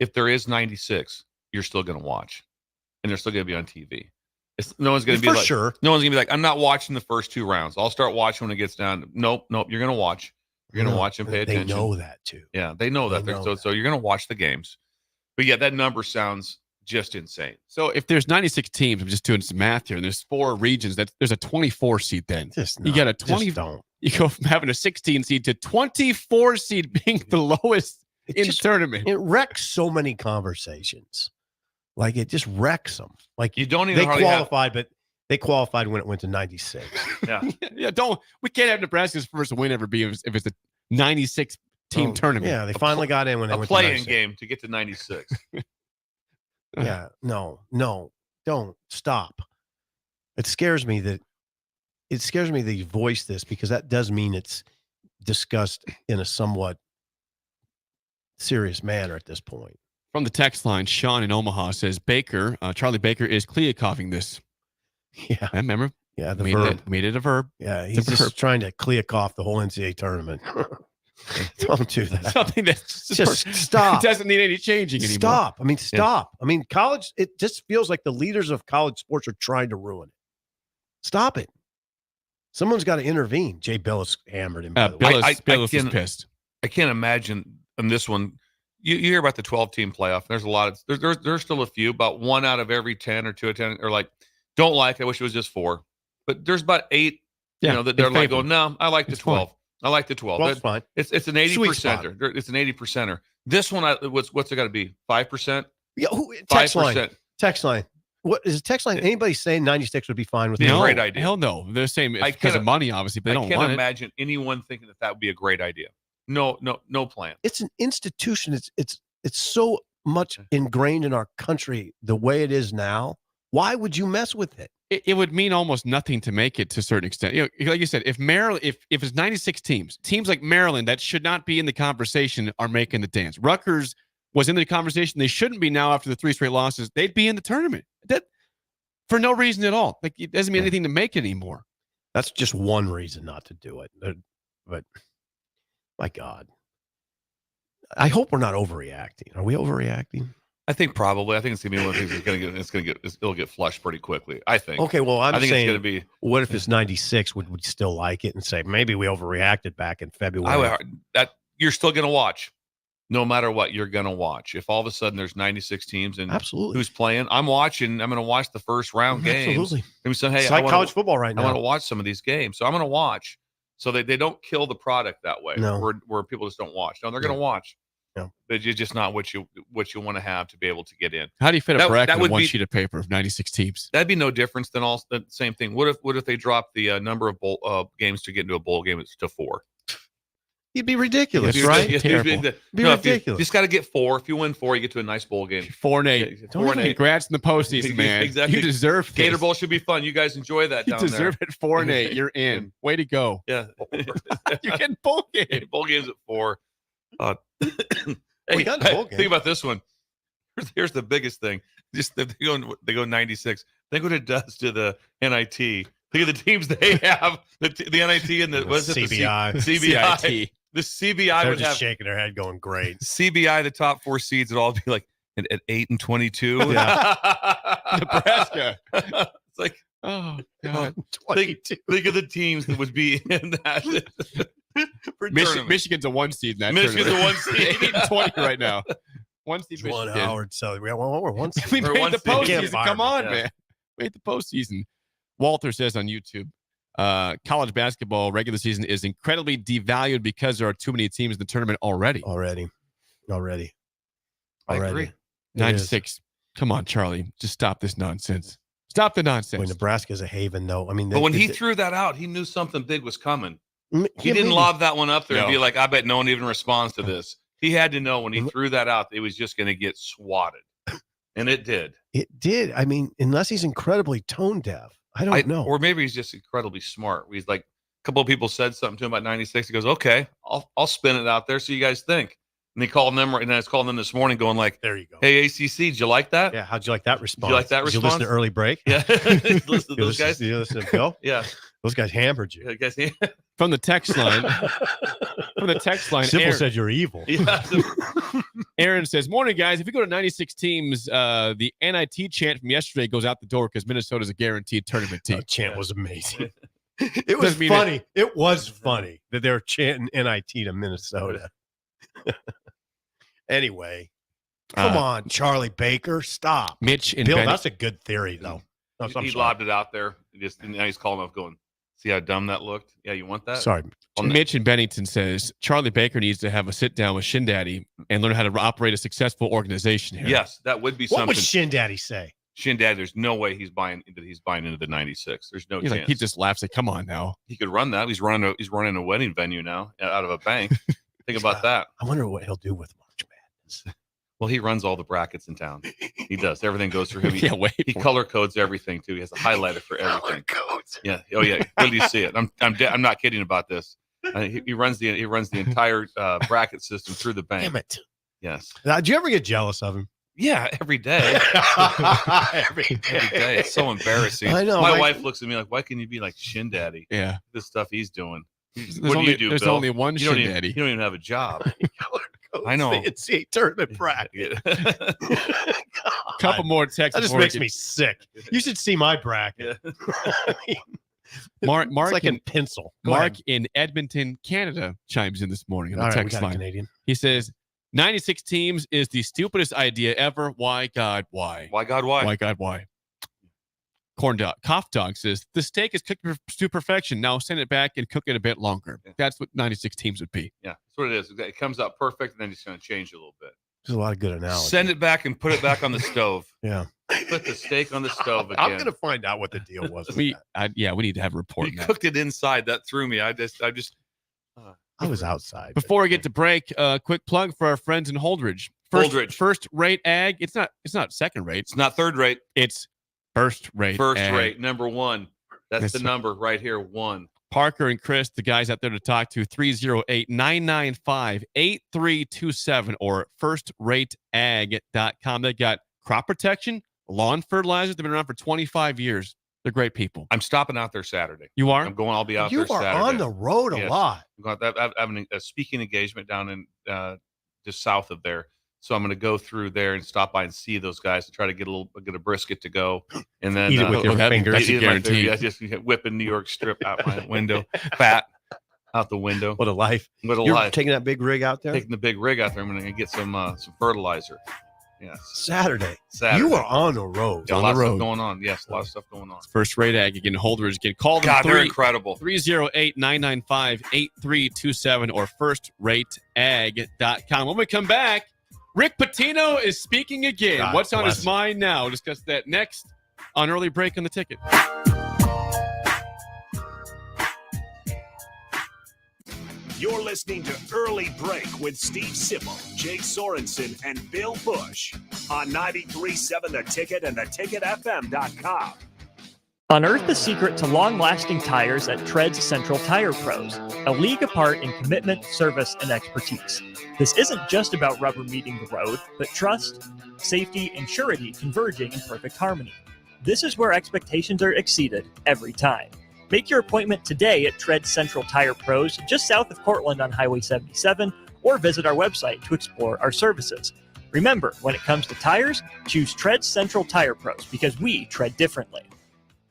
Speaker 5: If there is 96, you're still going to watch, and they're still going to be on TV. No one's going to be like,
Speaker 4: sure.
Speaker 5: No one's going to be like, I'm not watching the first 2 rounds. I'll start watching when it gets down. Nope. You're going to watch. You're going to watch and pay attention.
Speaker 4: They know that too.
Speaker 5: Yeah, they know that. So you're going to watch the games. But yeah, that number sounds just insane.
Speaker 6: So if there's 96 teams, I'm just doing some math here, and there's 4 regions, there's a 24 seed then. You got a 20. You go from having a 16 seed to 24 seed being the lowest in the tournament.
Speaker 4: It wrecks so many conversations. Like it just wrecks them. Like
Speaker 5: you don't even
Speaker 4: they qualified, but they qualified when it went to 96.
Speaker 5: Yeah.
Speaker 6: We can't have Nebraska's first win ever be if it's a 96 team tournament.
Speaker 4: Yeah, they finally got in when they went to 96.
Speaker 5: A play-in game to get to 96.
Speaker 4: Yeah, no, don't stop. It scares me that you voice this, because that does mean it's discussed in a somewhat serious manner at this point.
Speaker 6: From the text line, Sean in Omaha says Charlie Baker is Kliakoffing this.
Speaker 4: Yeah,
Speaker 6: I remember.
Speaker 4: Yeah, the verb
Speaker 6: made it a verb.
Speaker 4: Yeah, he's just trying to Kliakoff the whole NCAA tournament. Don't do that.
Speaker 6: Something that's
Speaker 4: just stop.
Speaker 6: It doesn't need any changing anymore.
Speaker 4: Stop. I mean, stop. Yeah. I mean, college. It just feels like the leaders of college sports are trying to ruin it. Stop it. Someone's got to intervene. Jay Billis hammered him.
Speaker 6: Billis is pissed.
Speaker 5: I can't imagine on this one. You hear about the 12-team playoff. There's a lot of there's still a few, about 1 out of every 10 or 2 out of 10 are like, don't like it. I wish it was just 4. But there's about 8, that they're like, oh no, I like the 12. Fine. I like the 12.
Speaker 4: That's fine.
Speaker 5: It's an 80%. It's an 80%. This one, what's it got to be? 5%?
Speaker 4: Yeah. Text line. Text line. What is a text line? Anybody saying 96 would be fine with
Speaker 5: a great idea?
Speaker 6: Hell no. They're saying it's because of money, obviously, but they don't want it.
Speaker 5: I can't imagine anyone thinking that would be a great idea. No plan.
Speaker 4: It's an institution. It's so much ingrained in our country the way it is now. Why would you mess with it?
Speaker 6: It would mean almost nothing to make it to a certain extent. Like you said, if Maryland, if it's 96 teams like Maryland that should not be in the conversation are making the dance. Rutgers was in the conversation. They shouldn't be now after the 3 straight losses. They'd be in the tournament. That for no reason at all. Like it doesn't mean anything to make it anymore.
Speaker 4: That's just one reason not to do it. But my God, I hope we're not overreacting. Are we overreacting?
Speaker 5: I think probably. I think it's gonna be one of the things it'll get flushed pretty quickly. I think.
Speaker 4: Okay, well, I think
Speaker 5: saying, it's gonna be.
Speaker 4: What if it's 96? Would we still like it and say maybe we overreacted back in February?
Speaker 5: That you're still gonna watch, no matter what. You're gonna watch. If all of a sudden there's 96 teams and
Speaker 4: absolutely
Speaker 5: who's playing, I'm watching. I'm gonna watch the first round games.
Speaker 4: Absolutely.
Speaker 5: Maybe say, hey,
Speaker 4: it's like college football right now.
Speaker 5: I want to watch some of these games, so I'm gonna watch. So they don't kill the product that way.
Speaker 4: No.
Speaker 5: Where people just don't watch. No, they're gonna watch.
Speaker 4: No,
Speaker 5: but it's just not what you want to have to be able to get in.
Speaker 6: How do you fit a bracket on one sheet of paper of 96 teams?
Speaker 5: That'd be no difference than all the same thing. What if they drop the number of bowl games to get into a bowl game to 4?
Speaker 4: It'd be ridiculous, right?
Speaker 5: It'd be
Speaker 4: ridiculous.
Speaker 5: You just got to get 4. If you win 4, you get to a nice bowl game.
Speaker 6: 4-8. 4-8. Congrats in the postseason, man.
Speaker 5: Exactly.
Speaker 6: You deserve this.
Speaker 5: Gator Bowl should be fun. You guys enjoy that.
Speaker 6: You deserve it. 4-8. You're in. Way to go.
Speaker 5: Yeah.
Speaker 6: You're getting bowl games.
Speaker 5: Bowl games at 4.
Speaker 4: Hey,
Speaker 5: think about this one. Here's the biggest thing. Just they go 96. Think what it does to the NIT. Think of the teams they have. The NIT and the what's it?
Speaker 4: CBI.
Speaker 5: CBI. The CBI
Speaker 4: They're
Speaker 5: would
Speaker 4: just
Speaker 5: have
Speaker 4: shaking their head, going great.
Speaker 5: CBI. The top 4 seeds would all be like at 8 and 22.
Speaker 6: Yeah. Nebraska.
Speaker 5: It's like,
Speaker 6: oh God.
Speaker 5: Think of the teams that would be in that.
Speaker 6: Michigan's a 1 seed in that.
Speaker 5: Michigan's a 1 seed.
Speaker 6: 8 and 20 right now. 1 seed.
Speaker 4: Juwan
Speaker 6: Michigan.
Speaker 4: Howard. So we're 1 seed.
Speaker 6: We made the postseason. Come on,
Speaker 5: Yeah.
Speaker 6: man. Made the postseason. Walter says on YouTube, college basketball regular season is incredibly devalued because there are too many teams in the tournament already.
Speaker 4: Already.
Speaker 5: I agree.
Speaker 6: 96. Come on, Charlie. Just stop this nonsense. Stop the nonsense.
Speaker 4: Boy, Nebraska's a haven, though. I mean,
Speaker 5: But when he threw that out, he knew something big was coming. He
Speaker 4: Yeah,
Speaker 5: didn't
Speaker 4: maybe.
Speaker 5: lob that one up there and
Speaker 6: No.
Speaker 5: be like, I bet no one even responds to this. He had to know when he threw that out, it was just going to get swatted. And it did.
Speaker 4: It did. I mean, unless he's incredibly tone deaf. I don't know.
Speaker 5: Or maybe he's just incredibly smart. He's like, a couple of people said something to him about 96. He goes, okay, I'll spin it out there so you guys think. And he called them, and I was calling them this morning going like,
Speaker 4: there you go.
Speaker 5: Hey, ACC, did you like that?
Speaker 4: Yeah, how'd you like that response?
Speaker 5: Did you like that
Speaker 4: Did you
Speaker 5: response?
Speaker 4: listen to early break?
Speaker 5: Yeah. Listen to those guys.
Speaker 4: Did you listen to Bill?
Speaker 5: Yeah.
Speaker 4: Those guys hammered you.
Speaker 5: Yeah, guys,
Speaker 6: From the text line.
Speaker 4: Simple
Speaker 6: Aaron,
Speaker 4: said you're evil.
Speaker 5: Yeah.
Speaker 6: Aaron says, morning, guys. If you go to 96 teams, the NIT chant from yesterday goes out the door because Minnesota's a guaranteed tournament team.
Speaker 4: That chant was amazing. It was
Speaker 6: Doesn't mean
Speaker 4: funny. It was funny that they were chanting NIT to Minnesota. Anyway, come on, Charlie Baker, stop.
Speaker 6: Mitch and
Speaker 4: Bill,
Speaker 6: Benny-
Speaker 4: that's a good theory, though. No, I'm
Speaker 5: He
Speaker 4: sorry.
Speaker 5: lobbed it out there. And now he's calling up going, see how dumb that looked? Yeah, you want that?
Speaker 4: Sorry.
Speaker 6: Mitch in Bennington says Charlie Baker needs to have a sit down with Shin Daddy and learn how to operate a successful organization here.
Speaker 5: Yes, that would be
Speaker 4: What
Speaker 5: something.
Speaker 4: would Shin Daddy say?
Speaker 5: Shin Dad, there's no way he's buying into the 96. There's no
Speaker 6: He's
Speaker 5: chance.
Speaker 6: like, he just laughs like, come on now.
Speaker 5: He could run that. He's running a wedding venue now out of a bank. Think about that.
Speaker 4: I wonder what he'll do with March Madness.
Speaker 5: Well, he runs all the brackets in town. He does. Everything goes through him.
Speaker 6: Yeah, wait
Speaker 5: He
Speaker 6: for it.
Speaker 5: color codes everything too. He has a highlighter for everything. Yeah. Oh yeah. Where do you see it? I'm not kidding about this. He runs the entire bracket system through the bank.
Speaker 4: Damn it.
Speaker 5: Yes.
Speaker 4: Now, do you ever get jealous of him?
Speaker 5: Yeah, every day.
Speaker 4: Every
Speaker 5: day. It's so embarrassing.
Speaker 4: I know.
Speaker 5: My
Speaker 4: like-
Speaker 5: wife looks at me like, why can you be like Shin Daddy?
Speaker 6: Yeah.
Speaker 5: This stuff he's doing.
Speaker 6: There's
Speaker 5: What do
Speaker 6: only-
Speaker 5: you do,
Speaker 6: there's
Speaker 5: Bill?
Speaker 6: only one
Speaker 5: You don't
Speaker 6: Shin
Speaker 5: even-
Speaker 6: Daddy.
Speaker 5: You don't even have a job. I know.
Speaker 4: The NCAA tournament bracket.
Speaker 6: Couple more texts.
Speaker 4: That just
Speaker 6: before we
Speaker 4: makes
Speaker 6: get-
Speaker 4: me sick. You should see my bracket. I mean,
Speaker 6: Mark
Speaker 4: it's like
Speaker 6: in,
Speaker 4: a pencil. Go
Speaker 6: Mark
Speaker 4: ahead.
Speaker 6: in Edmonton, Canada chimes in this morning on the
Speaker 4: All right, we
Speaker 6: text
Speaker 4: got a
Speaker 6: line.
Speaker 4: Canadian.
Speaker 6: He says, 96 teams is the stupidest idea ever. Why, God, why?
Speaker 5: Why, God, why?
Speaker 6: Why, God, why? Corn dog, cough dog says, the steak is cooked to perfection. Now send it back and cook it a bit longer. That's what 96 teams would be.
Speaker 5: Yeah, that's what it is. It comes out perfect, and then it's going to change a little bit.
Speaker 4: There's a lot of good analogy.
Speaker 5: Send it back and put it back on the stove.
Speaker 4: Yeah.
Speaker 5: Put the steak on the stove again.
Speaker 4: I'm going to find out what the deal was. with
Speaker 6: We
Speaker 4: that.
Speaker 6: we need to have a report.
Speaker 5: He
Speaker 6: on that.
Speaker 5: cooked it inside. That threw me. I just.
Speaker 4: I was outside.
Speaker 6: Before we get to break, quick plug for our friends in Holdridge. First rate ag. It's not second rate.
Speaker 5: It's not third rate.
Speaker 6: It's first rate.
Speaker 5: First
Speaker 6: ag.
Speaker 5: rate, number one. That's
Speaker 6: That's
Speaker 5: the
Speaker 6: right.
Speaker 5: number right here. One.
Speaker 6: Parker and Chris, the guys out there to talk to, 308-995-8327 or firstrateag.com. They got crop protection, lawn fertilizers. They've been around for 25 years. They're great people.
Speaker 5: I'm stopping out there Saturday.
Speaker 6: You are?
Speaker 5: I'm going. I'll be out
Speaker 4: You
Speaker 5: there
Speaker 4: are
Speaker 5: Saturday.
Speaker 4: on the road a
Speaker 5: Yes.
Speaker 4: lot.
Speaker 5: I'm having a speaking engagement down in just south of there. So I'm going to go through there and stop by and see those guys and try to get a brisket to go, and then
Speaker 4: Eat it with your fingers.
Speaker 6: that's a
Speaker 5: eat it with my
Speaker 6: guarantee.
Speaker 5: finger. I just whipping New York strip out my window, fat out the window.
Speaker 4: What a life.
Speaker 5: What a
Speaker 4: You're
Speaker 5: life.
Speaker 4: taking that big rig out there?
Speaker 5: Taking the big rig out there. I'm going to get some fertilizer. Yes.
Speaker 4: Saturday.
Speaker 5: Saturday.
Speaker 4: You are on the road.
Speaker 5: Yeah, a
Speaker 6: on
Speaker 5: lot
Speaker 6: the
Speaker 5: of
Speaker 6: road.
Speaker 5: stuff going on. Yes, a lot of stuff going on.
Speaker 6: First rate ag again. Holdridge again. Call them.
Speaker 5: God, they're incredible.
Speaker 6: 308-995-8327 or firstrateag.com. When we come back, Rick Pitino is speaking again.
Speaker 4: God
Speaker 6: What's on
Speaker 4: bless
Speaker 6: his
Speaker 4: him.
Speaker 6: mind now? We'll discuss that next on Early Break on the Ticket.
Speaker 1: You're listening to Early Break with Steve Sipple, Jake Sorensen, and Bill Busch on 93.7 The Ticket and theticketfm.com.
Speaker 19: Unearth the secret to long-lasting tires at Tread's Central Tire Pros, a league apart in commitment, service, and expertise. This isn't just about rubber meeting the road, but trust, safety, and surety converging in perfect harmony. This is where expectations are exceeded every time. Make your appointment today at Tread Central Tire Pros, just south of Cortland on Highway 77, or visit our website to explore our services. Remember, when it comes to tires, choose Tread Central Tire Pros because we tread differently.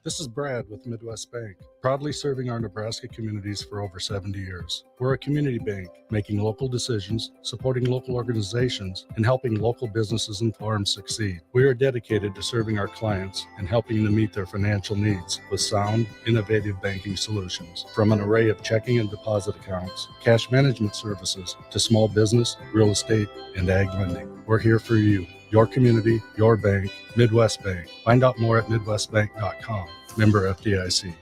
Speaker 12: This is Brad with Midwest Bank, proudly serving our Nebraska communities for over 70 years. We're a community bank, making local decisions, supporting local organizations, and helping local businesses and farms succeed. We are dedicated to serving our clients and helping them meet their financial needs with sound, innovative banking solutions. From an array of checking and deposit accounts, cash management services, to small business, real estate, and ag lending. We're here for you. Your community, your bank, Midwest Bank. Find out more at MidwestBank.com. Member FDIC.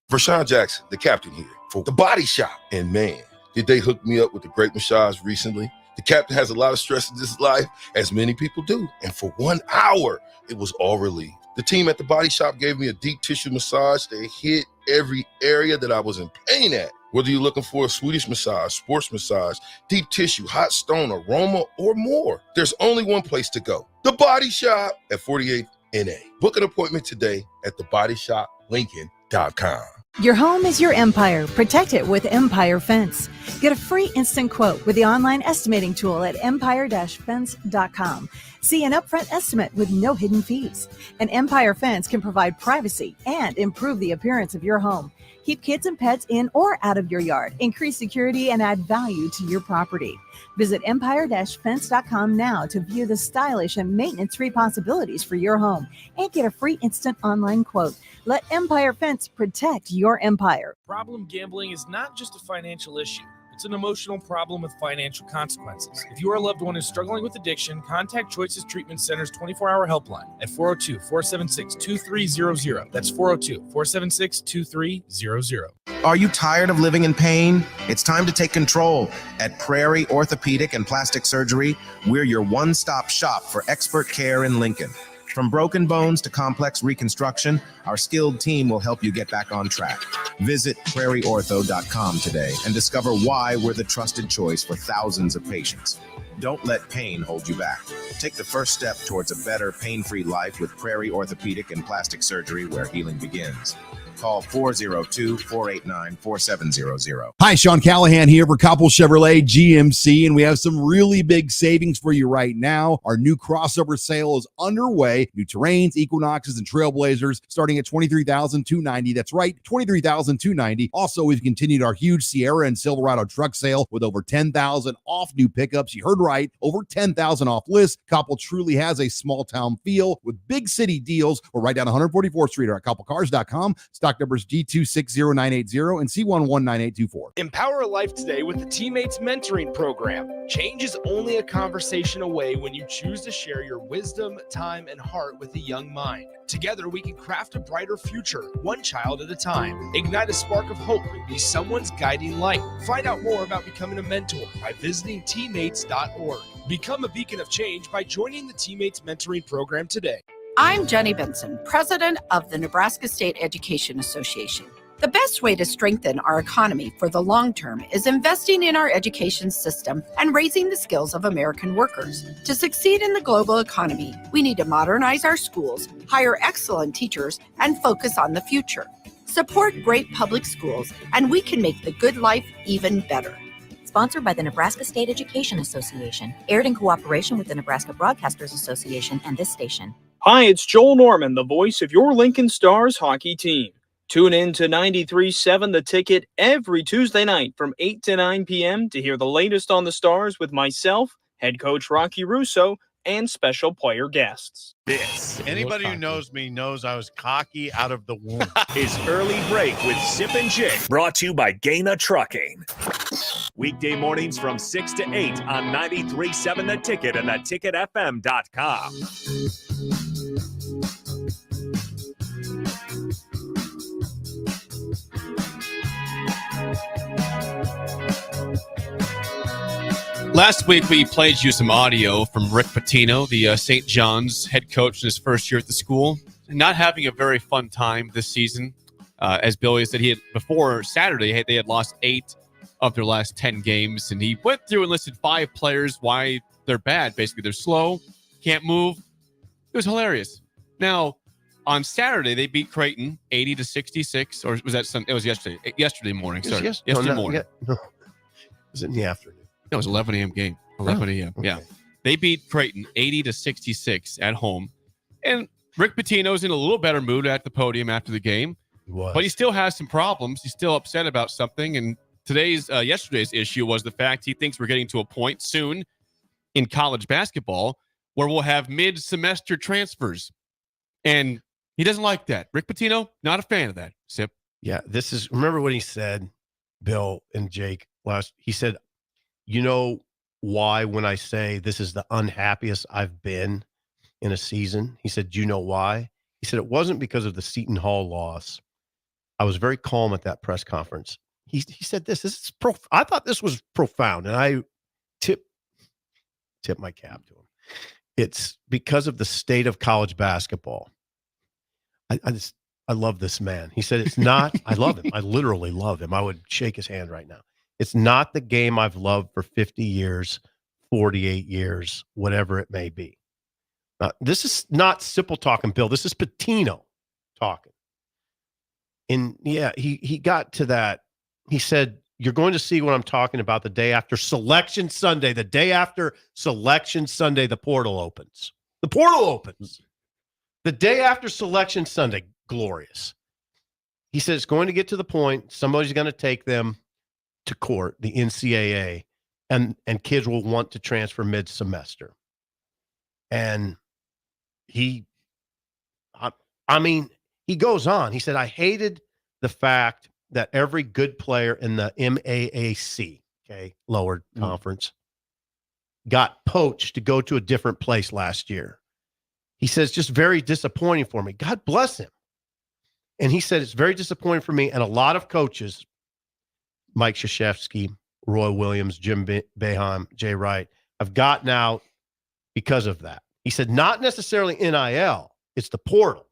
Speaker 18: Vershawn Jackson, the captain here for The Body Shop. And man, did they hook me up with a great massage recently. The captain has a lot of stress in his life, as many people do. And for 1 hour, it was all relieved. The team at The Body Shop gave me a deep tissue massage that hit every area that I was in pain at. Whether you're looking for a Swedish massage, sports massage, deep tissue, hot stone, aroma, or more, there's only one place to go. The Body Shop at 48th NA. Book an appointment today at thebodyshoplincoln.com.
Speaker 11: Your home is your empire. Protect it with Empire Fence. Get a free instant quote with the online estimating tool at empire-fence.com. See an upfront estimate with no hidden fees. An Empire Fence can provide privacy and improve the appearance of your home. Keep kids and pets in or out of your yard. Increase security and add value to your property. Visit empire-fence.com now to view the stylish and maintenance-free possibilities for your home and get a free instant online quote. Let Empire Fence protect your empire.
Speaker 8: Problem gambling is not just a financial issue. It's an emotional problem with financial consequences. If your loved one is struggling with addiction, contact Choices Treatment Center's 24-hour helpline at 402-476-2300. That's 402-476-2300.
Speaker 13: Are you tired of living in pain? It's time to take control. At Prairie Orthopedic and Plastic Surgery, we're your one-stop shop for expert care in Lincoln. From broken bones to complex reconstruction, our skilled team will help you get back on track. Visit prairieortho.com today and discover why we're the trusted choice for thousands of patients. Don't let pain hold you back. Take the first step towards a better, pain-free life with Prairie Orthopedic and Plastic Surgery, where healing begins. Call 402-489-4700.
Speaker 14: Hi, Sean Callahan here for Koppel Chevrolet GMC, and we have some really big savings for you right now. Our new crossover sale is underway. New Terrains, Equinoxes, and Trailblazers starting at $23,290. That's right, $23,290. Also, we've continued our huge Sierra and Silverado truck sale with over $10,000 off new pickups. You heard right, over $10,000 off list. Koppel truly has a small-town feel with big city deals. We're right down 144th Street or at KoppelCars.com. Stock numbers G260980 and C119824.
Speaker 8: Empower a life today with the Teammates Mentoring Program. Change is only a conversation away when you choose to share your wisdom, time, and heart with a young mind. Together, we can craft a brighter future, one child at a time. Ignite a spark of hope and be someone's guiding light. Find out more about becoming a mentor by visiting teammates.org. Become a beacon of change by joining the Teammates Mentoring Program today.
Speaker 17: I'm Jenny Benson, president of the Nebraska State Education Association. The best way to strengthen our economy for the long term is investing in our education system and raising the skills of American workers. To succeed in the global economy, we need to modernize our schools, hire excellent teachers, and focus on the future. Support great public schools, and we can make the good life even better.
Speaker 25: Sponsored by the Nebraska State Education Association. Aired in cooperation with the Nebraska Broadcasters Association and this station.
Speaker 15: Hi, it's Joel Norman, the voice of your Lincoln Stars hockey team. Tune in to 93.7 The Ticket every Tuesday night from 8 to 9 p.m. to hear the latest on the Stars with myself, head coach Rocky Russo, and special player guests.
Speaker 4: Anybody who knows me knows I was cocky out of the womb.
Speaker 1: Is Early Break with Sip and Jake. Brought to you by Gaina Trucking. Weekday mornings from 6 to 8 on 93.7 The Ticket and theticketfm.com.
Speaker 6: Last week, we played you some audio from Rick Pitino, the St. John's head coach in his first year at the school. Not having a very fun time this season. As Billy said, he had, before Saturday, they had lost 8 of their last 10 games. And he went through and listed 5 players why they're bad. Basically, they're slow, can't move. It was hilarious. Now, on Saturday, they beat Creighton 80-66. Or was that Sunday? It was yesterday morning. Sorry. Yesterday morning.
Speaker 4: No. Was it in the afternoon?
Speaker 6: No, it was 11 a.m. game. 11 a.m. Okay. Yeah. They beat Creighton 80-66 at home. And Rick Pitino's in a little better mood at the podium after the game. But he still has some problems. He's still upset about something. And yesterday's issue was the fact he thinks we're getting to a point soon in college basketball where we'll have mid-semester transfers. And he doesn't like that. Rick Pitino, not a fan of that. Sip.
Speaker 4: Yeah, remember what he said, Bill and Jake, he said, why when I say this is the unhappiest I've been in a season. He said, do you know why? He said, it wasn't because of the Seton Hall loss. I was very calm at that press conference. He said this is I thought this was profound, and I tip my cap to him. It's because of the state of college basketball. I love this man. He said, it's not, I love him. I literally love him. I would shake his hand right now. It's not the game I've loved for 50 years, 48 years, whatever it may be. This is not Sipple talking, Bill. This is Pitino talking. And yeah, he got to that. He said, you're going to see what I'm talking about the day after Selection Sunday. The day after Selection Sunday, the portal opens. The portal opens. The day after Selection Sunday, glorious. He says it's going to get to the point somebody's going to take them to court, the NCAA, and kids will want to transfer mid-semester. And he goes on. He said, I hated the fact that every good player in the MAAC, lower conference, got poached to go to a different place last year. He says, just very disappointing for me. God bless him. And he said, it's very disappointing for me. And a lot of coaches, Mike Krzyzewski, Roy Williams, Jim Boeheim, Jay Wright, have gotten out because of that. He said, not necessarily NIL. It's the portal.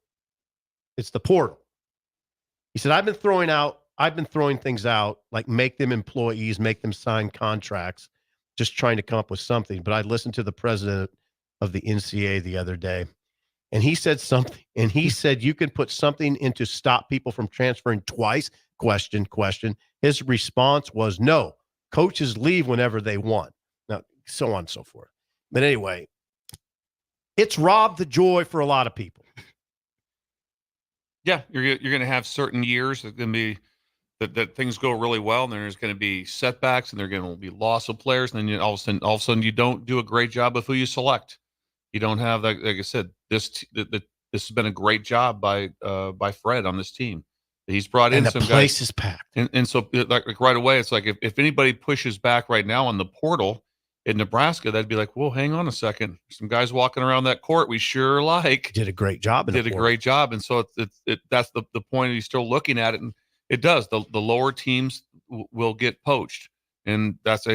Speaker 4: It's the portal. He said, I've been throwing things out, like make them employees, make them sign contracts, just trying to come up with something. But I listened to the president of the NCAA the other day, and he said something, and he said, you can put something in to stop people from transferring twice, question. His response was, no, coaches leave whenever they want. Now, so on and so forth. But anyway, it's robbed the joy for a lot of people.
Speaker 5: Yeah, you're going to have certain years that going to be that things go really well, and there's going to be setbacks, and there's going to be loss of players, and then all of a sudden you don't do a great job of who you select. You don't have, like I said, this has been a great job by Fred on this team. He's brought in some guys. And the place
Speaker 4: is packed.
Speaker 5: And so like right away, it's like if anybody pushes back right now on the portal in Nebraska, that'd be like, whoa, hang on a second. Some guys walking around that court we sure like.
Speaker 4: Did a great job.
Speaker 5: Did a great job. And so that's the point. He's still looking at it, and it does. The lower teams will get poached. And that's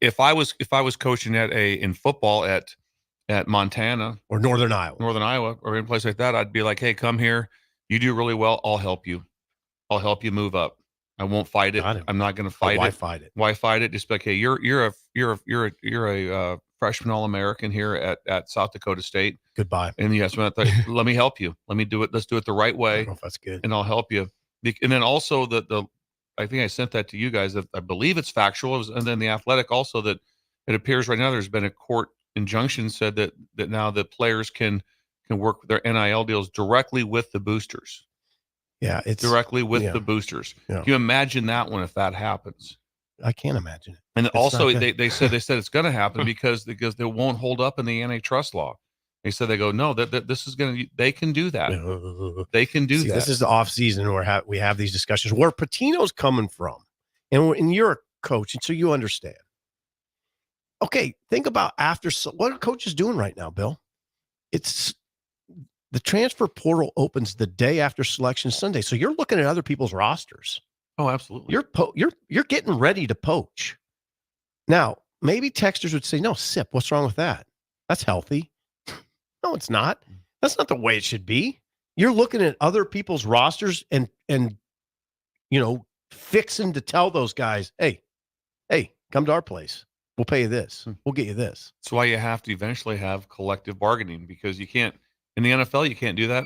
Speaker 5: if I was coaching in football at Montana
Speaker 4: or Northern Iowa
Speaker 5: or in a place like that, I'd be like, hey, come here. You do really well. I'll help you. I'll help you move up. I won't fight it. I'm not going to fight it.
Speaker 4: Why fight it?
Speaker 5: Why fight it? Just be like, hey, you're a freshman All-American here at South Dakota State.
Speaker 4: Goodbye.
Speaker 5: And yes, let me help you. Let me do it. Let's do it the right way.
Speaker 4: I don't know if that's good.
Speaker 5: And I'll help you. And then also I think I sent that to you guys. I believe it's factual. And then the Athletic also, that it appears right now there's been a court injunction said that now the players can work their NIL deals directly with the boosters.
Speaker 4: Yeah, it's
Speaker 5: directly with the boosters.
Speaker 4: Yeah.
Speaker 5: Can you imagine that one if that happens?
Speaker 4: I can't imagine it.
Speaker 5: And also they said it's going to happen because they won't hold up in the antitrust law. They said no, that this is going to, they can do that. They can do that.
Speaker 4: This is the off season where we have these discussions where Pitino's coming from, and you're a coach, and so you understand. Okay, think about what are coaches doing right now, Bill? It's the transfer portal opens the day after Selection Sunday, so you're looking at other people's rosters.
Speaker 5: Oh, absolutely.
Speaker 4: You're getting ready to poach. Now, maybe texters would say, "No, Sip, what's wrong with that? That's healthy." No, it's not. That's not the way it should be. You're looking at other people's rosters and fixing to tell those guys, hey, come to our place. We'll pay you this. We'll get you this.
Speaker 5: That's why you have to eventually have collective bargaining, because you can't in the NFL. You can't do that.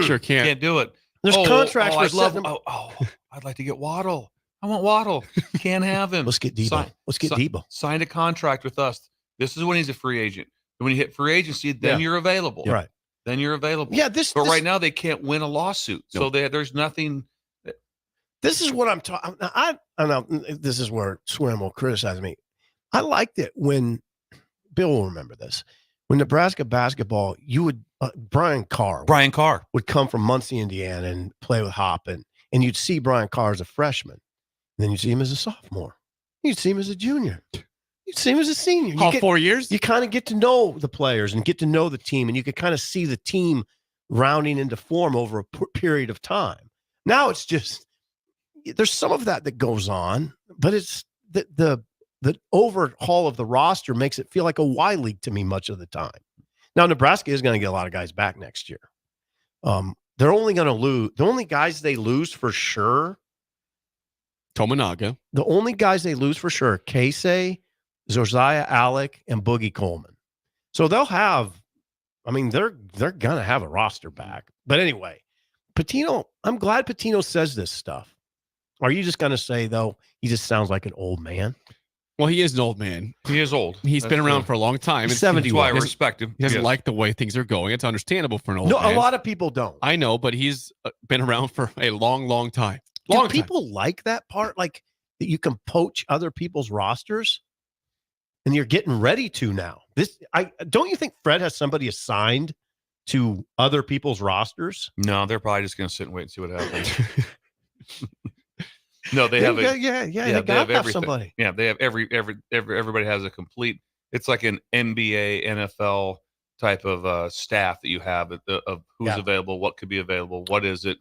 Speaker 6: Sure can't.
Speaker 5: You can't do it.
Speaker 4: There's contracts.
Speaker 5: I'd like to get Waddle. I want Waddle. Can't have him.
Speaker 4: Let's get Debo. Debo.
Speaker 5: Signed a contract with us. This is when he's a free agent. When you hit free agency, then you're available.
Speaker 4: Right.
Speaker 5: Then you're available.
Speaker 4: Yeah.
Speaker 5: But right now they can't win a lawsuit. So there's nothing.
Speaker 4: This is what I'm talking. I know this is where Swim will criticize me. I liked it when Bill will remember this. When Nebraska basketball, you would Brian Carr would come from Muncie, Indiana, and play with Hop, and you'd see Brian Carr as a freshman, and then you'd see him as a sophomore, you'd see him as a junior, Same as a senior.
Speaker 6: All 4 years?
Speaker 4: You kind of get to know the players and get to know the team, and you could kind of see the team rounding into form over a period of time. Now it's just, there's some of that goes on, but it's the overhaul of the roster makes it feel like a Y League to me much of the time. Now, Nebraska is going to get a lot of guys back next year. They're only going to lose. The only guys they lose for sure,
Speaker 6: Tominaga.
Speaker 4: The only guys they lose for sure, Casey, Josiah Alec, and Boogie Coleman. So they'll have, they're going to have a roster back. But anyway, Pitino, I'm glad Pitino says this stuff. Are you just going to say, though, he just sounds like an old man?
Speaker 6: Well, he is an old man.
Speaker 5: He is old.
Speaker 6: He's been around for a long time.
Speaker 4: He's 70.
Speaker 5: That's why I respect him.
Speaker 6: He doesn't like the way things are going. It's understandable for an old man.
Speaker 4: No, a lot of people don't.
Speaker 6: I know, but he's been around for a long, long time.
Speaker 4: Do people like that part? Like that you can poach other people's rosters? And you're getting ready to now. Don't you think Fred has somebody assigned to other people's rosters?
Speaker 5: No, they're probably just going to sit and wait and see what happens. No, they have
Speaker 4: they got to have somebody.
Speaker 5: Yeah, they have everybody has a complete. It's like an NBA, NFL type of staff that you have of who's available, what could be available, what is it.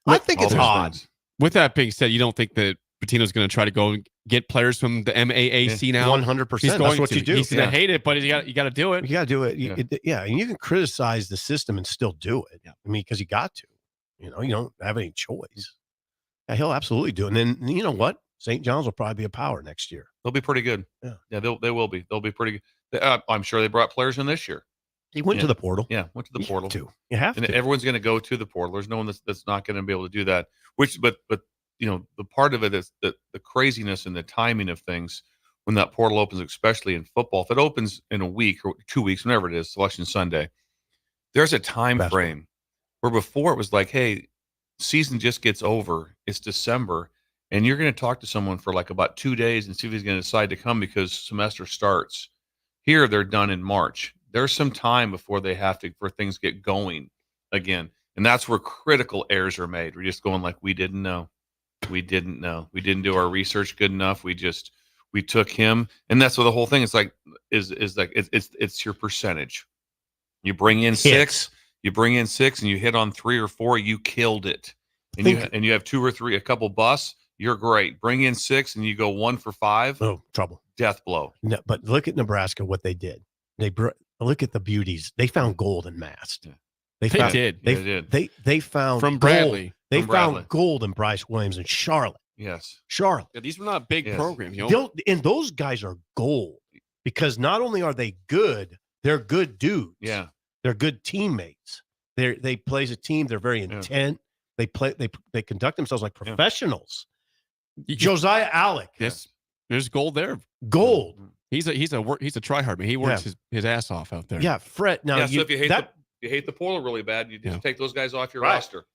Speaker 4: I think it's odd.
Speaker 6: With that being said, you don't think that Pitino's going to try to go and get players from the MAAC now?
Speaker 4: 100%. That's what you do.
Speaker 6: He's going to hate it, but you got to do it.
Speaker 4: You got to do it. And you can criticize the system and still do it. Because you got to. You don't have any choice. Yeah, he'll absolutely do it. And then, you know what? St. John's will probably be a power next year.
Speaker 5: They'll be pretty good. Yeah, they will be. They'll be pretty good. I'm sure they brought players in this year.
Speaker 4: He went to the portal.
Speaker 5: Yeah, went to the portal.
Speaker 4: You have
Speaker 5: and
Speaker 4: to.
Speaker 5: Everyone's going to go to the portal. There's no one that's not going to be able to do that. But the part of it is the craziness and the timing of things when that portal opens, especially in football. If it opens in a week or 2 weeks, whenever it is, Selection Sunday, there's a time frame where before it was like, hey, season just gets over. It's December, and you're going to talk to someone for like about 2 days and see if he's going to decide to come because semester starts. Here, they're done in March. There's some time before they have to for things get going again, and that's where critical errors are made. We're just going like, we didn't know, we didn't do our research good enough. We took him, and that's what the whole thing is like. Is like it's your percentage. You bring in six. You bring in 6 and you hit on 3 or 4, you killed it. And you have 2 or 3, a couple busts, you're great. Bring in 6 and you go 1 for 5.
Speaker 4: Oh, trouble.
Speaker 5: Death blow.
Speaker 4: No, but look at Nebraska, what they did. Look at the beauties. They found gold in Mast.
Speaker 6: They did.
Speaker 4: They found
Speaker 6: from Bradley.
Speaker 4: Found gold in Bryce Williams and Charlotte.
Speaker 5: Yes.
Speaker 4: Charlotte.
Speaker 6: Yeah, these were not big programs.
Speaker 4: And those guys are gold because not only are they good, they're good dudes.
Speaker 5: Yeah.
Speaker 4: They're good teammates. They play as a team. They're very intent. They conduct themselves like professionals. Josiah Alec.
Speaker 6: Yes, there's gold there.
Speaker 4: Gold.
Speaker 6: He's a tryhard man. He works his ass off out there.
Speaker 4: Yeah, Fred. Now,
Speaker 5: so if you hate the portal really bad, you just take those guys off your roster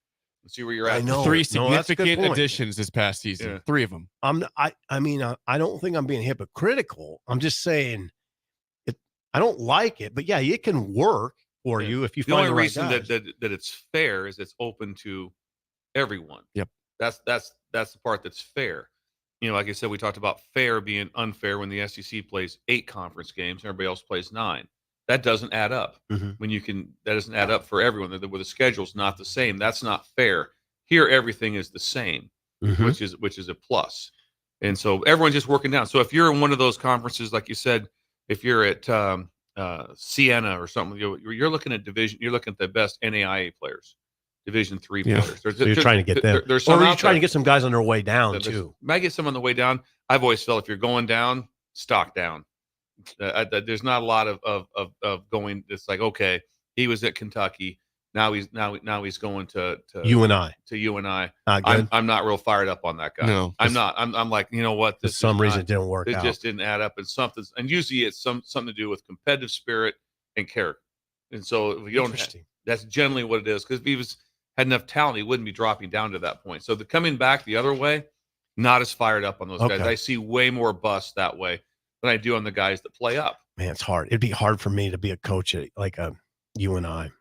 Speaker 5: and see where you're at.
Speaker 4: I know.
Speaker 6: 3 significant additions this past season. Yeah. 3 of them.
Speaker 4: I don't think I'm being hypocritical. I'm just saying I don't like it, but yeah, it can work for you if you find the right
Speaker 5: reason
Speaker 4: guys.
Speaker 5: that it's fair is it's open to everyone.
Speaker 6: Yep.
Speaker 5: That's the part that's fair. Like I said, we talked about fair being unfair when the SEC plays 8 conference games and everybody else plays 9. That doesn't add up.
Speaker 4: Mm-hmm.
Speaker 5: That doesn't add up for everyone. Where the schedule's not the same. That's not fair. Here, everything is the same, which is a plus. And so everyone's just working down. So if you're in one of those conferences, like you said, if you're at Siena or something, you're looking at division. You're looking at the best NAIA players, Division III players.
Speaker 4: So you're trying to get them, or you're trying to get some guys on their way down too.
Speaker 5: Might get some on the way down. I've always felt if you're going down, stock down. There's not a lot of going. It's like, okay, he was at Kentucky. Now he's going to
Speaker 4: UNI.
Speaker 5: To UNI.
Speaker 4: I'm
Speaker 5: not real fired up on that guy.
Speaker 6: No,
Speaker 5: I'm not. I'm like, you know what?
Speaker 4: For some reason, it didn't work.
Speaker 5: It just didn't add up. And usually it's something to do with competitive spirit and character. And so if you don't, that's generally what it is. Because if he had enough talent, he wouldn't be dropping down to that point. So the coming back the other way, not as fired up on those guys. I see way more busts that way than I do on the guys that play up.
Speaker 4: Man, it's hard. It'd be hard for me to be a coach at like a UNI.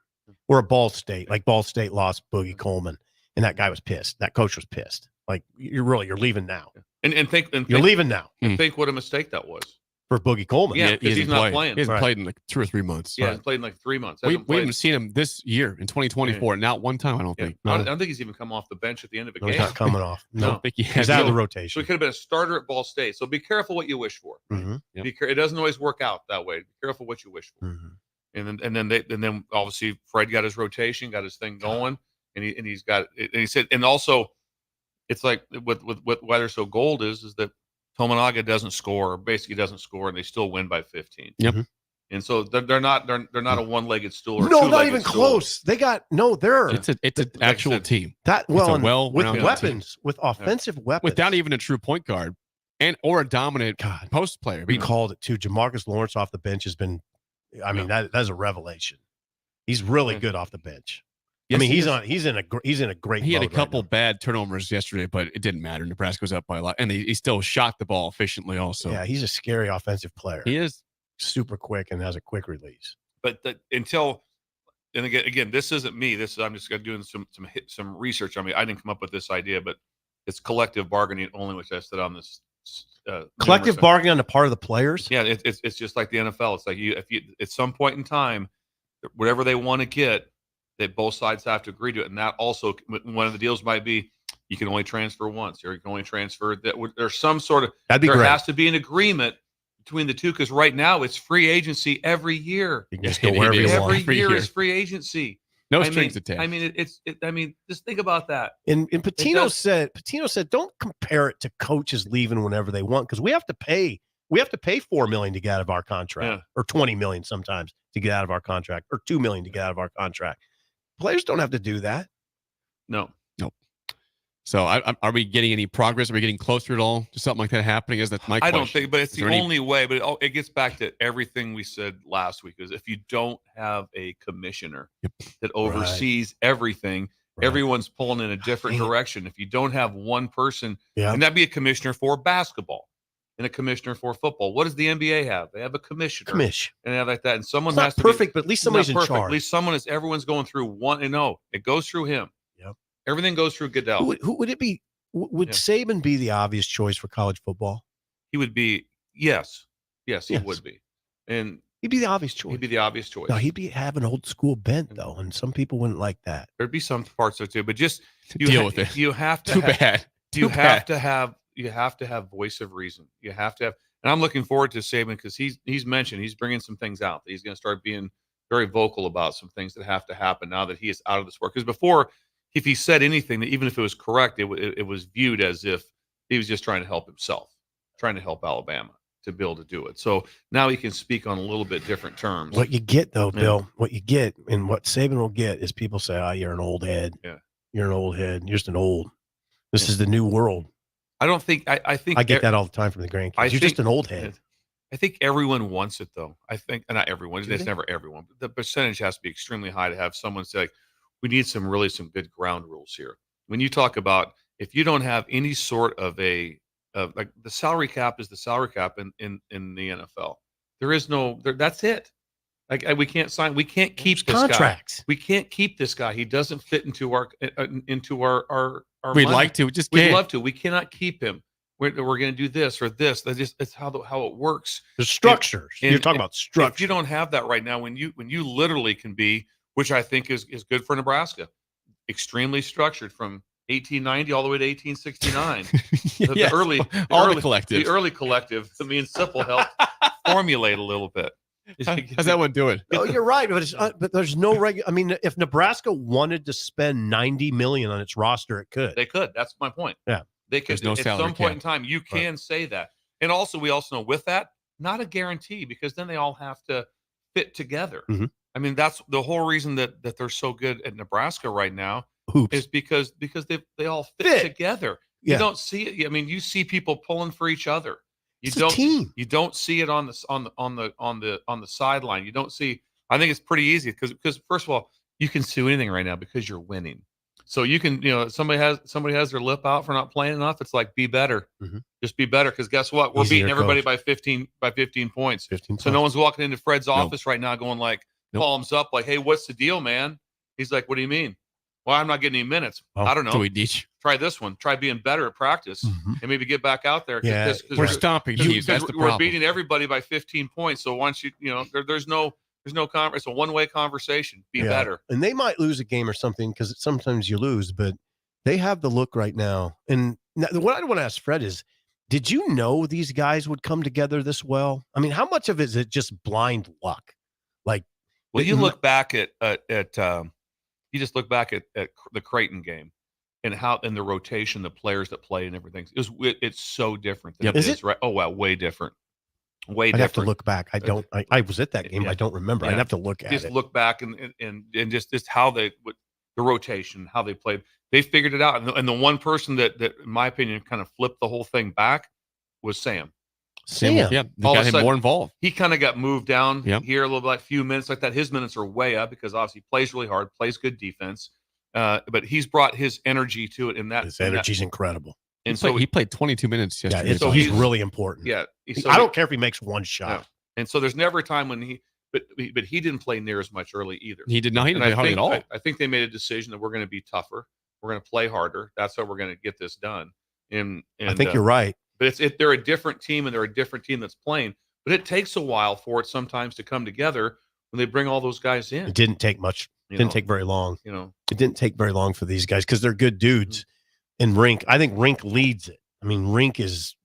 Speaker 4: Or a Ball State, like Ball State lost Boogie Coleman, and that guy was pissed. That coach was pissed. Like you're leaving now.
Speaker 5: And think
Speaker 4: you're leaving now.
Speaker 5: And think what a mistake that was.
Speaker 4: for Boogie Coleman.
Speaker 5: Yeah, because he's not playing.
Speaker 6: He hasn't
Speaker 4: Right.
Speaker 6: played in like 2 or 3 months.
Speaker 5: Yeah, he hasn't played in like 3 months.
Speaker 6: We
Speaker 5: Hasn't played-
Speaker 6: haven't seen him this year in 2024. Not one time, I don't think.
Speaker 5: I don't think he's even come off the bench at the end of a
Speaker 4: No,
Speaker 5: game.
Speaker 4: he's not coming off.
Speaker 6: I don't think he
Speaker 4: He's
Speaker 6: has.
Speaker 4: out of the
Speaker 5: So
Speaker 4: rotation.
Speaker 5: he could have been a starter at Ball State. So be careful what you wish for.
Speaker 4: Mhm.
Speaker 5: It doesn't always work out that way. Be careful what you wish for.
Speaker 4: Mhm.
Speaker 5: And then obviously Fred got his rotation, got his thing going, and he said, and also it's like with why they're so gold is that Tominaga doesn't score, or basically doesn't score, and they still win by 15.
Speaker 6: Yep.
Speaker 5: And so they're not a one-legged stool or
Speaker 4: No,
Speaker 5: two-legged
Speaker 4: not even
Speaker 5: stool.
Speaker 4: close. They got they're
Speaker 6: It's an actual team.
Speaker 4: that
Speaker 6: It's a
Speaker 4: well and
Speaker 6: well-rounded
Speaker 4: with weapons, with offensive weapons.
Speaker 6: Without even a true point guard or a dominant post player.
Speaker 4: We called it too. Jamarcus Lawrence off the bench has been, I mean, that's a revelation. He's really good off the bench.
Speaker 6: Yes,
Speaker 4: I mean,
Speaker 6: he
Speaker 4: he's in a great.
Speaker 6: He had a
Speaker 4: mode right
Speaker 6: couple
Speaker 4: now.
Speaker 6: bad turnovers yesterday, but it didn't matter. Nebraska was up by a lot, and he still shot the ball efficiently. Also,
Speaker 4: Yeah, he's a scary offensive player.
Speaker 6: he is.
Speaker 4: Super quick and has a quick release.
Speaker 5: But and again, this isn't me. I'm just doing some research. I mean, I didn't come up with this idea, but it's collective bargaining only, which I said on this.
Speaker 4: Collective bargaining on the part of the players.
Speaker 5: Yeah, it's just like the NFL. It's like if you at some point in time, whatever they want to get, that both sides have to agree to it. And that also, one of the deals might be you can only transfer once, or you can only transfer that. There's some sort of
Speaker 4: That'd be
Speaker 5: there
Speaker 4: great.
Speaker 5: has to be an agreement between the two, because right now it's free agency every year.
Speaker 4: You can just go wherever you want.
Speaker 5: Every year is free agency.
Speaker 6: No strings attached.
Speaker 5: I mean, I mean, just think about that.
Speaker 4: And Pitino said, don't compare it to coaches leaving whenever they want, because we have to pay $4 million to get out of our contract, or $20 million sometimes to get out of our contract, or $2 million to get out of our contract. Players don't have to do that.
Speaker 5: No.
Speaker 6: So, are we getting any progress? Are we getting closer at all to something like that happening? That's my question.
Speaker 5: I don't think, but it's
Speaker 6: Is
Speaker 5: the
Speaker 6: there any-
Speaker 5: only way. But it gets back to everything we said last week. Is if you don't have a commissioner that oversees everything, everyone's pulling in a different direction. If you don't have one person, and that'd be a commissioner for basketball and a commissioner for football. What does the NBA have? They have a commissioner. And they have like that. And someone
Speaker 4: It's not
Speaker 5: has to
Speaker 4: perfect,
Speaker 5: be,
Speaker 4: but at least
Speaker 5: it's not
Speaker 4: somebody's in
Speaker 5: perfect.
Speaker 4: charge.
Speaker 5: At least everyone's going through one. And no, it goes through him.
Speaker 4: Yep.
Speaker 5: Everything goes through Goodell.
Speaker 4: Who would it be? Would Saban be the obvious choice for college football?
Speaker 5: He would be. Yes, he would be. And
Speaker 4: he'd be the obvious choice.
Speaker 5: He'd be the obvious choice.
Speaker 4: No, he'd have an old school bent though, and some people wouldn't like that.
Speaker 5: There'd be some parts there too, but just
Speaker 6: deal with it.
Speaker 5: You have to.
Speaker 6: Too bad.
Speaker 5: You have to have voice of reason. You have to have, and I'm looking forward to Saban because he's mentioned he's bringing some things out. He's going to start being very vocal about some things that have to happen now that he is out of the sport. Because before, if he said anything, that even if it was correct, it was viewed as if he was just trying to help himself, trying to help Alabama to be able to do it. So now he can speak on a little bit different terms.
Speaker 4: What you get though, Bill, what you get and what Saban will get is people say, "Oh, you're an old head.
Speaker 5: Yeah,
Speaker 4: you're an old head. You're just an old. This is the new world."
Speaker 5: I don't think I think
Speaker 4: I get that all the time from the grandkids. You're just an old head.
Speaker 5: I think everyone wants it though. I think not everyone.
Speaker 4: Do
Speaker 5: It's
Speaker 4: they?
Speaker 5: never everyone. But the percentage has to be extremely high to have someone say, like, we need some good ground rules here. When you talk about if you don't have any sort of like the salary cap is the salary cap in the NFL. There is no that's it. Like we can't keep this
Speaker 4: contracts.
Speaker 5: guy. We can't keep this guy. He doesn't fit into our
Speaker 6: We'd
Speaker 5: money.
Speaker 6: like to, just
Speaker 5: we'd
Speaker 6: can't.
Speaker 5: love to. We cannot keep him. We're going to do this or this. It's how it works.
Speaker 4: There's structures. You're talking about structure.
Speaker 5: If you don't have that right now, when you literally can be, which I think is good for Nebraska, extremely structured from 1890 all the way to 1869.
Speaker 6: Yes, all the collectives.
Speaker 5: The early collective that me and Sipple helped formulate a little bit.
Speaker 6: How's that one doing?
Speaker 4: Oh, you're right, but there's no regular. I mean, if Nebraska wanted to spend $90 million on its roster, it could.
Speaker 5: They could. That's my point.
Speaker 4: Yeah.
Speaker 5: They could.
Speaker 6: There's no
Speaker 5: At
Speaker 6: salary
Speaker 5: some point
Speaker 6: cap.
Speaker 5: in time, you can say that. And also, we also know with that, not a guarantee, because then they all have to fit together.
Speaker 4: Mhm.
Speaker 5: I mean, that's the whole reason that they're so good at Nebraska right now.
Speaker 4: Hoops.
Speaker 5: Is because they all fit together.
Speaker 4: Yeah.
Speaker 5: You don't see it. I mean, you see people pulling for each other.
Speaker 4: It's a team.
Speaker 5: You don't see it on the sideline. You don't see. I think it's pretty easy because first of all, you can sue anything right now because you're winning. So you can, somebody has their lip out for not playing enough. It's like, be better.
Speaker 4: Mhm.
Speaker 5: Just be better. Because guess what? We're
Speaker 4: Easier
Speaker 5: beating everybody
Speaker 4: coach.
Speaker 5: by 15 points.
Speaker 4: 15
Speaker 5: So no
Speaker 4: points.
Speaker 5: one's walking into Fred's office right now going like, palms up, like, hey, what's the deal, man? He's like, what do you mean? Well, I'm not getting any minutes. I don't know.
Speaker 6: Do we teach?
Speaker 5: Try this one. Try being better at practice and maybe get back out there.
Speaker 4: Yeah,
Speaker 6: we're stomping you. That's the problem.
Speaker 5: We're beating everybody by 15 points. So once there's no it's a one-way conversation. Be better.
Speaker 4: And they might lose a game or something because sometimes you lose, but they have the look right now. And now, what I want to ask Fred is, did you know these guys would come together this well? I mean, how much of it is it just blind luck? Like,
Speaker 5: well, you look back at you just look back at the Creighton game and the rotation, the players that play and everything. It's so different than it is, right? Oh wow, way different. Way different.
Speaker 4: I'd have to look back. I was at that game. Yeah. I don't remember. Yeah. I'd have to look at it.
Speaker 5: Just look back and just how the rotation, how they played. They figured it out. And the one person that in my opinion kind of flipped the whole thing back was Sam.
Speaker 6: Yeah, they got him more involved.
Speaker 5: He kind of got moved down here a little bit, a few minutes like that. His minutes are way up because obviously he plays really hard, plays good defense. But he's brought his energy to it. His
Speaker 4: energy's incrable.
Speaker 5: And
Speaker 6: he played 22 minutes yesterday.
Speaker 4: Yeah, so he's really important.
Speaker 5: Yeah.
Speaker 4: I don't care if he makes one shot.
Speaker 5: No. And so there's never a time when but he didn't play near as much early either.
Speaker 6: He did not. He didn't play hardly at all.
Speaker 5: I think they made a decision that we're going to be tougher. We're going to play harder. That's how we're going to get this done. And
Speaker 4: I think you're right.
Speaker 5: But they're a different team, and they're a different team that's playing. But it takes a while for it sometimes to come together when they bring all those guys in.
Speaker 4: It didn't take much. It didn't take very long.
Speaker 5: It
Speaker 4: didn't take very long for these guys because they're good dudes. And Rink, I think Rink leads it. I mean, Rink he's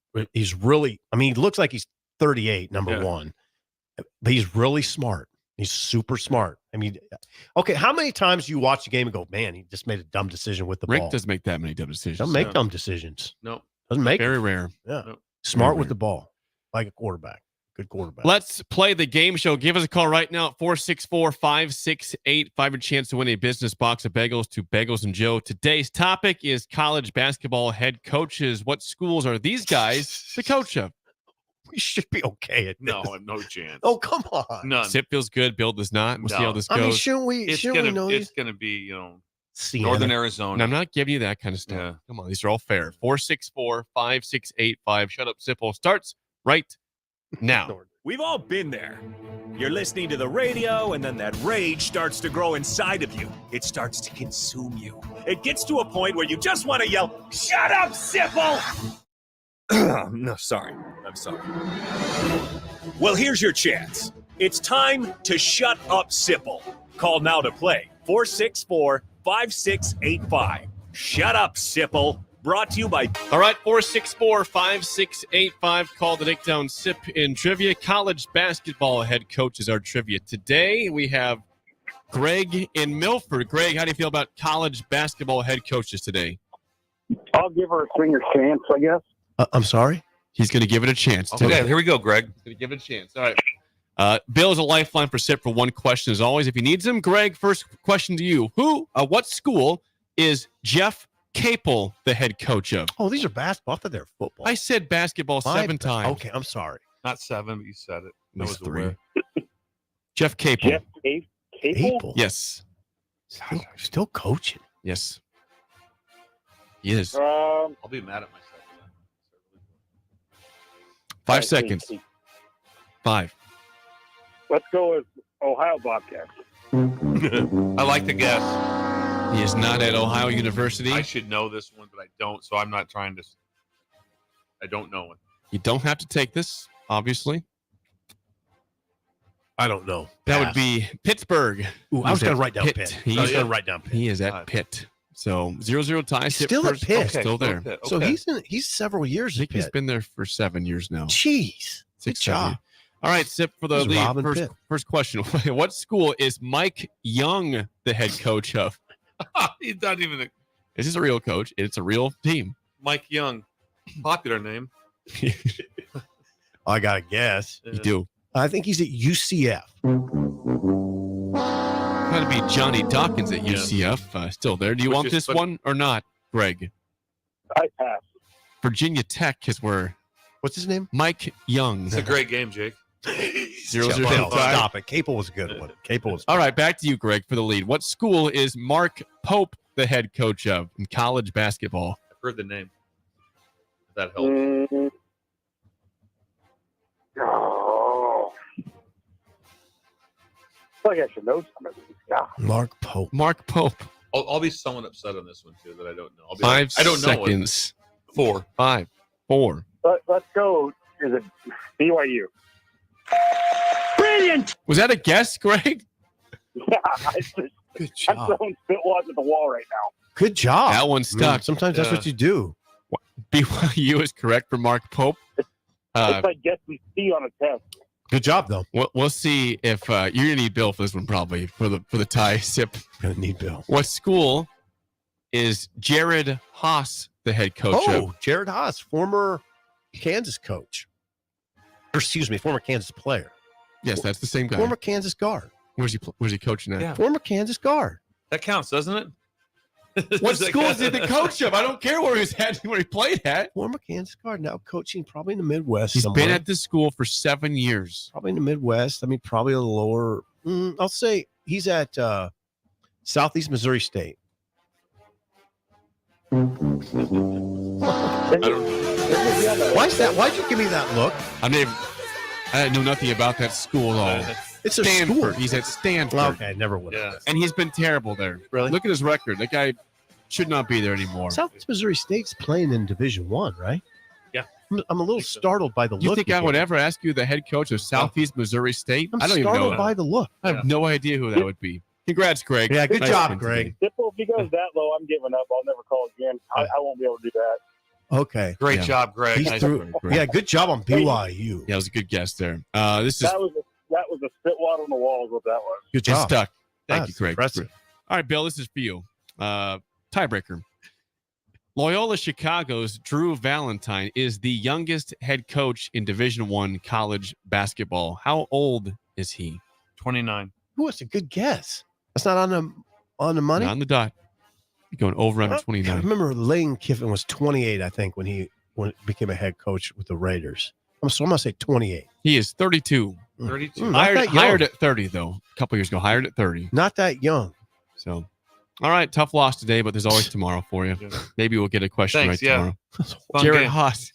Speaker 4: really, he looks like he's 38, number one, but he's really smart. He's super smart. I mean, okay, how many times do you watch the game and go, man, he just made a dumb decision with the ball?
Speaker 6: Rink doesn't make that many dumb decisions.
Speaker 4: Doesn't make dumb decisions.
Speaker 5: No.
Speaker 4: Doesn't make
Speaker 6: very rare.
Speaker 4: Yeah.
Speaker 5: Nope.
Speaker 4: Smart with the ball, like a quarterback. Good quarterback.
Speaker 6: Let's play the game show. Give us a call right now at 464-5685. A chance to win a business box of bagels to Bagels and Joe. Today's topic is college basketball head coaches. What schools are these guys the coach of?
Speaker 4: We should be okay at this.
Speaker 5: No chance.
Speaker 4: Oh, come on.
Speaker 5: None.
Speaker 6: Sip feels good. Bill does not. We'll see how this goes.
Speaker 4: Shouldn't we know
Speaker 5: it's going to be, Northern Arizona.
Speaker 6: And I'm not giving you that kind of stuff. Yeah. Come on. These are all fair. 464-5685. Shut Up Sipple starts right now.
Speaker 1: We've all been there. You're listening to the radio, and then that rage starts to grow inside of you. It starts to consume you. It gets to a point where you just want to yell, "Shut up, Sipple!" No, sorry. I'm sorry. Well, here's your chance. It's time to shut up, Sipple. Call now to play. 464-5685. Shut up, Sipple. Brought to you by...
Speaker 6: All right, 464-5685. Call the Nickdown Sip in trivia. College basketball head coach is our trivia. Today we have Greg in Milford. Greg, how do you feel about college basketball head coaches today?
Speaker 7: I'll give her a swinger's chance, I guess.
Speaker 4: I'm sorry?
Speaker 6: He's going to give it a chance.
Speaker 5: Okay, here we go, Greg.
Speaker 6: He's going to give it a chance. All right. Bill is a lifeline for Sip for one question as always. If he needs him, Greg, first question to you. What school is Jeff Capel the head coach of?
Speaker 4: Oh, these are basketball. I thought they were football.
Speaker 6: I said basketball 7 times.
Speaker 4: Okay, I'm sorry.
Speaker 5: Not 7, but you said it.
Speaker 6: That was 3. Jeff Capel.
Speaker 7: Jeff Capel?
Speaker 6: Yes.
Speaker 4: Still coaching.
Speaker 6: Yes. He is.
Speaker 5: I'll be mad at myself.
Speaker 6: 5 seconds. 5.
Speaker 7: Let's go with Ohio Bobcats.
Speaker 5: I like the guess.
Speaker 6: He is not at Ohio University.
Speaker 5: I should know this one, but I don't, so I'm not trying to. I don't know it.
Speaker 6: You don't have to take this, obviously.
Speaker 4: I don't know.
Speaker 6: That would be Pittsburgh.
Speaker 4: Ooh, I was going to write down Pitt.
Speaker 6: I was going to write down Pitt. He is at Pitt. So 0-0 tie.
Speaker 4: Still at Pitt.
Speaker 6: Okay, still there.
Speaker 5: Okay.
Speaker 4: So he's several years.
Speaker 6: I think he's been there for 7 years now.
Speaker 4: Jeez.
Speaker 6: 6 job. All right, Sip for the lead. First question. What school is Mike Young the head coach of?
Speaker 5: He's not even
Speaker 6: This is a real coach. It's a real team.
Speaker 5: Mike Young. Popular name.
Speaker 4: I got to guess.
Speaker 6: You do.
Speaker 4: I think he's at UCF.
Speaker 6: Got to be Johnny Dawkins at UCF. Still there. Do you want this one or not, Greg?
Speaker 7: I pass.
Speaker 6: Virginia Tech is where.
Speaker 4: What's his name?
Speaker 6: Mike Young.
Speaker 5: It's a great game, Jake.
Speaker 6: 0-0 tie.
Speaker 4: Stop it. Capel was a good one. Capel was.
Speaker 6: All right, back to you, Greg, for the lead. What school is Mark Pope the head coach of in college basketball?
Speaker 5: I've heard the name. That helps.
Speaker 7: Oh. I feel like I should know some of these guys.
Speaker 4: Mark Pope.
Speaker 6: Mark Pope.
Speaker 9: I'll be somewhat upset on this one too that I don't know. I'll be
Speaker 6: 5
Speaker 9: I don't
Speaker 6: seconds.
Speaker 9: know. 4.
Speaker 6: 5, 4.
Speaker 7: Let's go. Is it BYU?
Speaker 25: Brilliant.
Speaker 6: Was that a guess, Greg?
Speaker 7: Yeah,
Speaker 4: Good
Speaker 7: I'm
Speaker 4: job.
Speaker 7: throwing spitwads at the wall right now.
Speaker 4: Good job.
Speaker 6: That one stuck.
Speaker 4: Sometimes that's what you do.
Speaker 6: BYU is correct for Mark Pope.
Speaker 7: It's like guess we see on a test.
Speaker 4: Good job, though.
Speaker 6: We'll see if you're gonna need Bill for this one, probably for the tie. Sip.
Speaker 4: Gonna need Bill.
Speaker 6: What school is Jared Haas the head coach of?
Speaker 4: Oh, Jared Haas, former Kansas coach. Or excuse me, former Kansas player.
Speaker 6: Yes, that's the same guy.
Speaker 4: Former Kansas guard.
Speaker 6: Where's he coaching at?
Speaker 9: Yeah.
Speaker 4: Former Kansas guard.
Speaker 9: That counts, doesn't it?
Speaker 6: What school is he the coach of? I don't care where he played at.
Speaker 4: Former Kansas guard, now coaching probably in the Midwest.
Speaker 6: He's
Speaker 4: somewhere.
Speaker 6: been at this school for 7 years.
Speaker 4: Probably in the Midwest. I mean, probably a lower. I'll say he's at Southeast Missouri State.
Speaker 9: I don't
Speaker 4: Why is that? Why'd you give me that look?
Speaker 6: I know nothing about that school at all.
Speaker 4: It's a
Speaker 6: Stanford.
Speaker 4: school.
Speaker 6: He's at Stanford.
Speaker 4: Okay, never would have.
Speaker 9: Yeah.
Speaker 6: And he's been terrible there.
Speaker 4: Really?
Speaker 6: Look at his record. That guy should not be there anymore.
Speaker 4: Southeast Missouri State's playing in Division One, right?
Speaker 9: Yeah.
Speaker 4: I'm a little startled by the
Speaker 6: You
Speaker 4: look.
Speaker 6: think I would ever ask you the head coach of Southeast Missouri State?
Speaker 4: I'm
Speaker 6: I don't even
Speaker 4: startled
Speaker 6: know.
Speaker 4: by the look.
Speaker 6: I have no idea who that would be. Congrats, Greg.
Speaker 4: Yeah, good
Speaker 6: Nice
Speaker 4: job,
Speaker 6: win
Speaker 4: Greg.
Speaker 6: today.
Speaker 7: If he goes that low, I'm giving up. I'll never call again. I won't be able to do that.
Speaker 4: Okay.
Speaker 9: Great
Speaker 6: Yeah.
Speaker 9: job, Greg.
Speaker 4: He's
Speaker 6: Nice
Speaker 4: through.
Speaker 6: work, Greg.
Speaker 4: Yeah, good job on BYU.
Speaker 6: Yeah, it was a good guess there. This is
Speaker 7: That was a spitwad on the wall is what that was.
Speaker 4: Good
Speaker 6: it's
Speaker 4: job.
Speaker 6: stuck. Thank you,
Speaker 4: That's
Speaker 6: Greg.
Speaker 4: impressive.
Speaker 6: All right, Bill, this is for you. Tiebreaker. Loyola Chicago's Drew Valentine is the youngest head coach in Division I college basketball. How old is he?
Speaker 9: 29.
Speaker 4: Ooh, that's a good guess. That's not on the money.
Speaker 6: Not on the dot. You're going over under
Speaker 4: I
Speaker 6: 29.
Speaker 4: remember Lane Kiffin was 28, I think, when he became a head coach with the Raiders. So I'm gonna say 28.
Speaker 6: He is 32.
Speaker 9: 32.
Speaker 4: Not that young.
Speaker 6: Hired at 30, though. A couple years ago, hired at 30.
Speaker 4: Not that young.
Speaker 6: So, all right, tough loss today, but there's always tomorrow for you. Maybe we'll get a question
Speaker 9: Thanks,
Speaker 6: right
Speaker 9: yeah.
Speaker 6: tomorrow.
Speaker 9: Fun
Speaker 6: Jared
Speaker 9: game.
Speaker 6: Haas.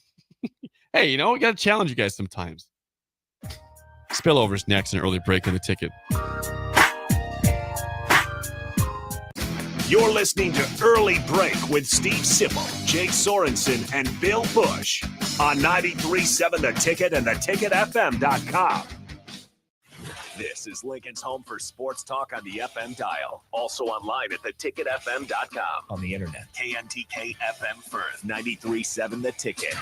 Speaker 6: Hey, we got to challenge you guys sometimes. Spillover's next, an early break in the ticket.
Speaker 1: You're listening to Early Break with Steve Sipple, Jake Sorensen, and Bill Busch on 93.7 The Ticket and theticketfm.com. This is Lincoln's home for sports talk on the FM dial. Also online at theticketfm.com. On the internet. KNTK FM Firth, 93.7 The Ticket.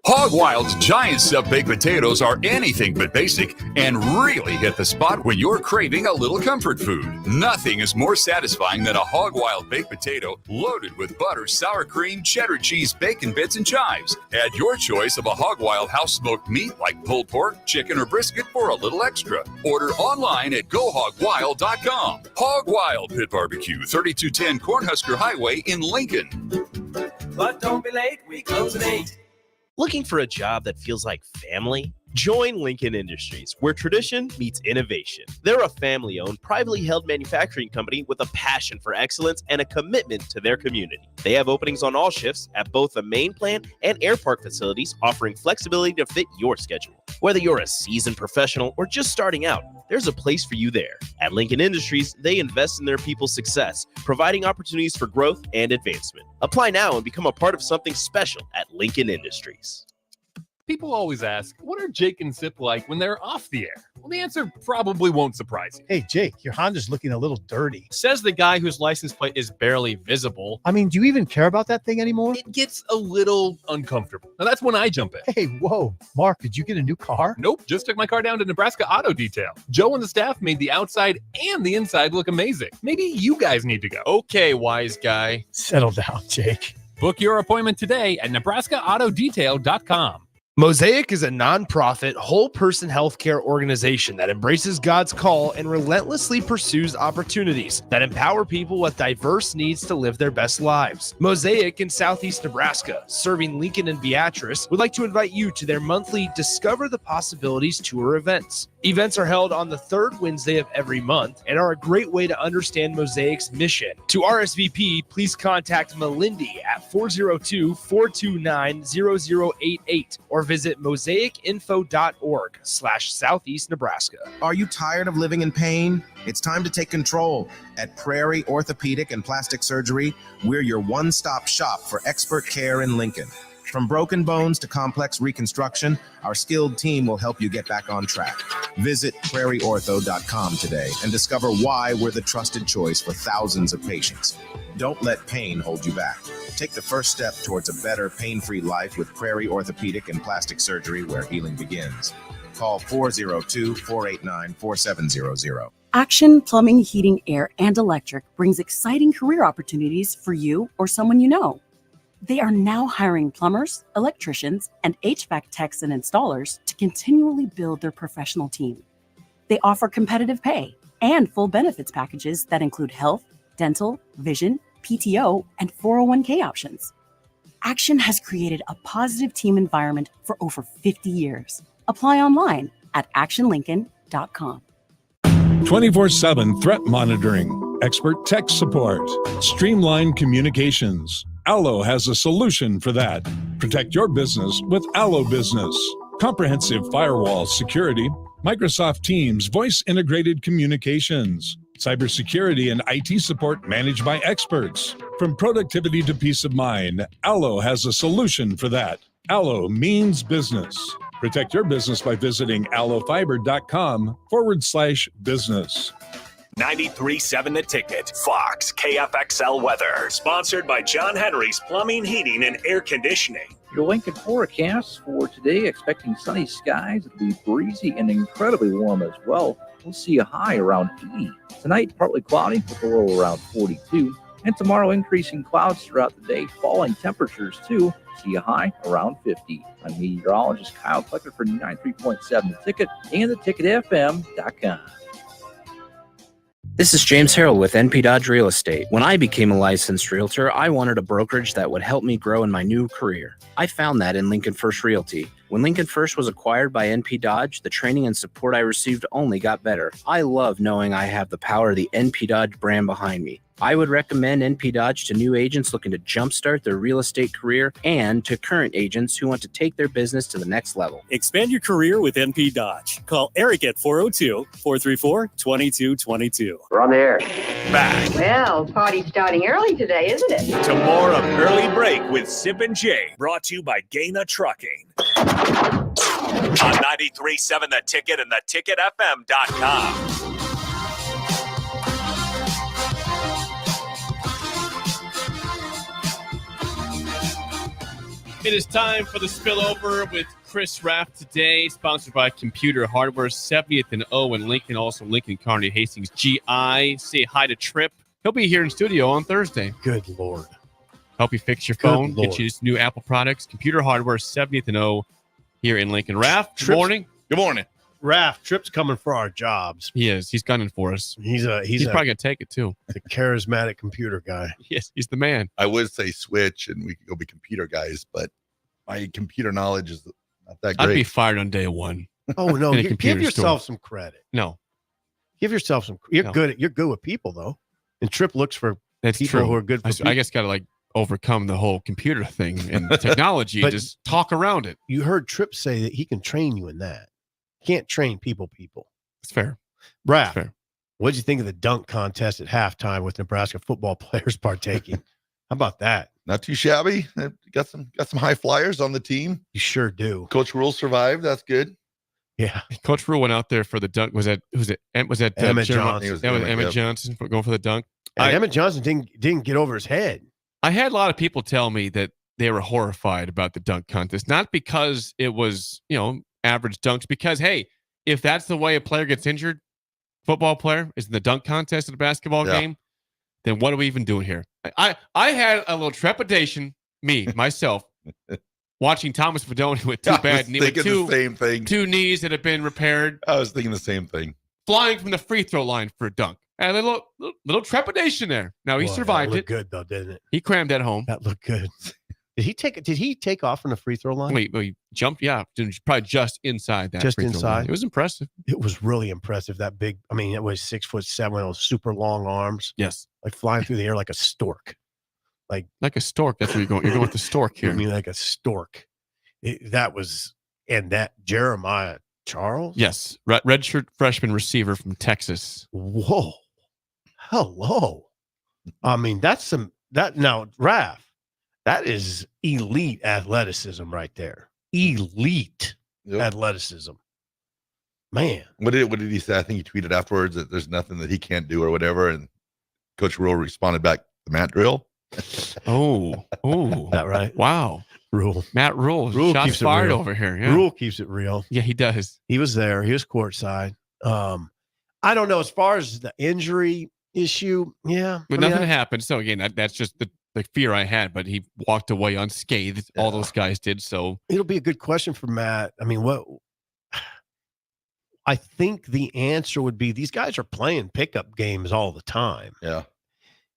Speaker 10: Hog Wild's giant stuffed baked potatoes are anything but basic and really hit the spot when you're craving a little comfort food. Nothing is more satisfying than a Hog Wild baked potato loaded with butter, sour cream, cheddar cheese, bacon bits, and chives. Add your choice of a Hog Wild house smoked meat like pulled pork, chicken, or brisket for a little extra. Order online at gohogwild.com. Hog Wild Pit Barbecue, 3210 Cornhusker Highway in Lincoln.
Speaker 16: But don't be late, we close at 8. Looking for a job that feels like family? Join Lincoln Industries, where tradition meets innovation. They're a family-owned, privately held manufacturing company with a passion for excellence and a commitment to their community. They have openings on all shifts at both the main plant and air park facilities, offering flexibility to fit your schedule. Whether you're a seasoned professional or just starting out, there's a place for you there. At Lincoln Industries, they invest in their people's success, providing opportunities for growth and advancement. Apply now and become a part of something special at Lincoln Industries.
Speaker 20: People always ask, what are Jake and Sip like when they're off the air? Well, the answer probably won't surprise you.
Speaker 21: Hey, Jake, your Honda's looking a little dirty.
Speaker 26: Says the guy whose license plate is barely visible.
Speaker 21: I mean, do you even care about that thing anymore?
Speaker 20: It gets a little uncomfortable. Now, that's when I jump in.
Speaker 21: Hey, whoa. Mark, did you get a new car?
Speaker 20: Nope, just took my car down to Nebraska Auto Detail. Joe and the staff made the outside and the inside look amazing. Maybe you guys need to go.
Speaker 26: Okay, wise guy.
Speaker 21: Settle down, Jake.
Speaker 20: Book your appointment today at nebraskaautodetail.com.
Speaker 8: Mosaic is a nonprofit, whole-person healthcare organization that embraces God's call and relentlessly pursues opportunities that empower people with diverse needs to live their best lives. Mosaic in Southeast Nebraska, serving Lincoln and Beatrice, would like to invite you to their monthly Discover the Possibilities tour events. Events are held on the third Wednesday of every month and are a great way to understand Mosaic's mission. To RSVP, please contact Melindy at 402-429-0088 or visit mosaicinfo.org/Southeast Nebraska.
Speaker 13: Are you tired of living in pain? It's time to take control. At Prairie Orthopedic and Plastic Surgery, we're your one-stop shop for expert care in Lincoln. From broken bones to complex reconstruction, our skilled team will help you get back on track. Visit prairieortho.com today and discover why we're the trusted choice for thousands of patients. Don't let pain hold you back. Take the first step towards a better, pain-free life with Prairie Orthopedic and Plastic Surgery, where healing begins. Call 402-489-4700.
Speaker 2: Action Plumbing, Heating, Air, and Electric brings exciting career opportunities for you or someone you know. They are now hiring plumbers, electricians, and HVAC techs and installers to continually build their professional team. They offer competitive pay and full benefits packages that include health, dental, vision, PTO, and 401k options. Action has created a positive team environment for over 50 years. Apply online at actionlincoln.com.
Speaker 3: 24/7 threat monitoring, expert tech support, streamlined communications. Allo has a solution for that. Protect your business with Allo Business. Comprehensive firewall security, Microsoft Teams voice-integrated communications, cybersecurity and IT support managed by experts. From productivity to peace of mind, Allo has a solution for that. Allo means business. Protect your business by visiting allofiber.com/business.
Speaker 1: 93.7 The Ticket, Fox, KFXL weather. Sponsored by John Henry's Plumbing, Heating, and Air Conditioning.
Speaker 19: Your Lincoln forecast for today, expecting sunny skies. It'll be breezy and incredibly warm as well. We'll see a high around 80. Tonight, partly cloudy with a low around 42. And tomorrow, increasing clouds throughout the day, falling temperatures too. See a high around 50. I'm meteorologist Kyle Klecker for 93.7 The Ticket and theticketfm.com.
Speaker 22: This is James Harrell with NP Dodge Real Estate. When I became a licensed realtor, I wanted a brokerage that would help me grow in my new career. I found that in Lincoln First Realty. When Lincoln First was acquired by NP Dodge, the training and support I received only got better. I love knowing I have the power of the NP Dodge brand behind me. I would recommend NP Dodge to new agents looking to jumpstart their real estate career and to current agents who want to take their business to the next level.
Speaker 23: Expand your career with NP Dodge. Call Eric at 402-434-2222.
Speaker 24: We're on the air.
Speaker 1: Back
Speaker 27: Well, party's starting early today, isn't it?
Speaker 1: to more of Early Break with Sip and Jay, brought to you by Gaina Trucking. On 93.7 The Ticket and theticketfm.com.
Speaker 6: It is time for the Spillover with Chris Raff today, sponsored by Computer Hardware, 70th and O in Lincoln, also Lincoln, Kearney, Hastings, GI. Say hi to Tripp. He'll be here in studio on Thursday.
Speaker 4: Good Lord.
Speaker 6: Help you fix your phone, get you new Apple products. Computer Hardware, 70th and O here in Lincoln. Raff, good morning.
Speaker 5: Good morning.
Speaker 4: Raff, Tripp's coming for our jobs.
Speaker 6: He is. He's gunning for us.
Speaker 4: He's
Speaker 6: probably going to take it, too.
Speaker 4: The charismatic computer guy.
Speaker 6: Yes, he's the man.
Speaker 28: I would say switch and we could go be computer guys, but my computer knowledge is not that great.
Speaker 6: I'd be fired on day one.
Speaker 4: Oh, no.
Speaker 6: in a
Speaker 4: Give
Speaker 6: computer
Speaker 4: yourself
Speaker 6: store.
Speaker 4: some credit.
Speaker 6: No.
Speaker 4: Give yourself some. You're good with people, though. And Tripp looks for
Speaker 6: That's
Speaker 4: people
Speaker 6: true.
Speaker 4: who are good for people.
Speaker 6: I guess got to overcome the whole computer thing and technology.
Speaker 4: But
Speaker 6: just talk around it.
Speaker 4: You heard Tripp say that he can train you in that. Can't train people.
Speaker 6: It's fair.
Speaker 4: Raff,
Speaker 6: fair.
Speaker 4: What'd you think of the dunk contest at halftime with Nebraska football players partaking? How about that?
Speaker 28: Not too shabby. Got some high flyers on the team.
Speaker 4: You sure do.
Speaker 28: Coach Rule survived. That's good.
Speaker 4: Yeah.
Speaker 6: Coach Rule went out there for the dunk. Was that
Speaker 4: Emmett Johnson?
Speaker 6: That was Emmett Johnson going for the dunk.
Speaker 4: And Emmett Johnson didn't get over his head.
Speaker 6: I had a lot of people tell me that they were horrified about the dunk contest, not because it was, average dunks, because, hey, if that's the way a player gets injured, football player is in the dunk contest at a basketball game, then what are we even doing here? I had a little trepidation, myself, watching Thomas Fedoni with two knees that have been repaired.
Speaker 28: I was thinking the same thing.
Speaker 6: Flying from the free throw line for a dunk. And a little trepidation there. Now he survived
Speaker 4: that
Speaker 6: it.
Speaker 4: looked good though, didn't it?
Speaker 6: He crammed at home.
Speaker 4: That looked good. Did he take off from the free throw line?
Speaker 6: Wait, jump? Yeah, probably just inside that.
Speaker 4: Just
Speaker 6: free throw
Speaker 4: inside.
Speaker 6: line. It was impressive.
Speaker 4: It was really impressive. That big. I mean, it was 6'7", those super long arms.
Speaker 6: Yes,
Speaker 4: like flying through the air like a stork. Like
Speaker 6: a stork. That's where you're going. You're going with the stork here.
Speaker 4: I mean, like a stork. That Jeremiah Charles.
Speaker 6: Yes, redshirt freshman receiver from Texas.
Speaker 4: Whoa, hello. I mean, now, Raff. That is elite athleticism right there. Elite athleticism. Man.
Speaker 28: What did he say? I think he tweeted afterwards that there's nothing that he can't do or whatever. And Coach Rule responded back, the mat drill.
Speaker 6: Oh,
Speaker 4: that right?
Speaker 6: Wow.
Speaker 4: Rule.
Speaker 6: Matt Rule.
Speaker 4: Rule
Speaker 6: Shots
Speaker 4: keeps it
Speaker 6: fired
Speaker 4: real.
Speaker 6: over here. Yeah.
Speaker 4: Rule keeps it real.
Speaker 6: Yeah, he does.
Speaker 4: He was there. He was courtside. I don't know. As far as the injury issue, yeah.
Speaker 6: But nothing happened. So again, that's just the fear I had, but he walked away unscathed. All those guys did. So
Speaker 4: it'll be a good question for Matt. I mean, I think the answer would be these guys are playing pickup games all the time.
Speaker 28: Yeah.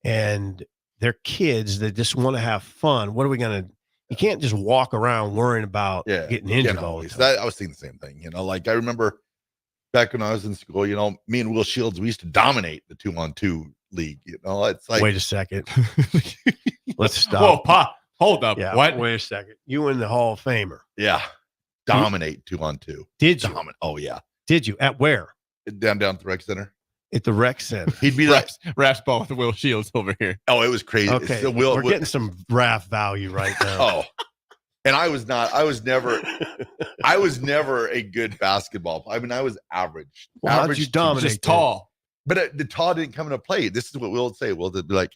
Speaker 4: And they're kids that just want to have fun. What are we going to, you can't just walk around worrying about getting injured all the time.
Speaker 28: I was thinking the same thing. Like I remember back when I was in school, me and Will Shields, we used to dominate the 2-on-2 league. It's like,
Speaker 4: wait a second. Let's stop.
Speaker 6: Whoa, hold up.
Speaker 4: Yeah,
Speaker 6: what?
Speaker 4: Wait a second. You in the Hall of Famer.
Speaker 28: Yeah. Dominate 2-on-2.
Speaker 4: Did you?
Speaker 28: Oh, yeah.
Speaker 4: Did you? At where?
Speaker 28: Down at the rec center.
Speaker 4: At the rec center.
Speaker 28: He'd be like
Speaker 6: Raff's ball with Will Shields over here.
Speaker 28: Oh, it was crazy.
Speaker 4: Okay.
Speaker 28: So
Speaker 4: We're getting some Raff value right now.
Speaker 28: Oh. And I was never a good basketball player. I mean, I was average.
Speaker 4: Well, how'd
Speaker 28: average
Speaker 4: you dominate?
Speaker 6: Just tall.
Speaker 28: But the tall didn't come into play. This is what Will would say. Will would be like,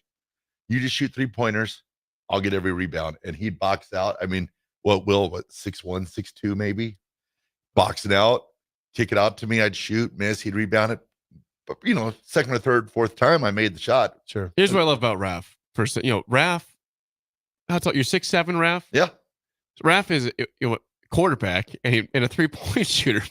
Speaker 28: you just shoot 3-pointers. I'll get every rebound. And he'd box out. I mean, Will, 6'1", 6'2", maybe. Boxing out, kick it out to me. I'd shoot, miss. He'd rebound it. But, second or third, fourth time, I made the shot.
Speaker 4: Sure.
Speaker 6: Here's what I love about Raff. First, Raff, you're 6'7", Raff?
Speaker 28: Yeah.
Speaker 6: Raff is a quarterback and a 3-point shooter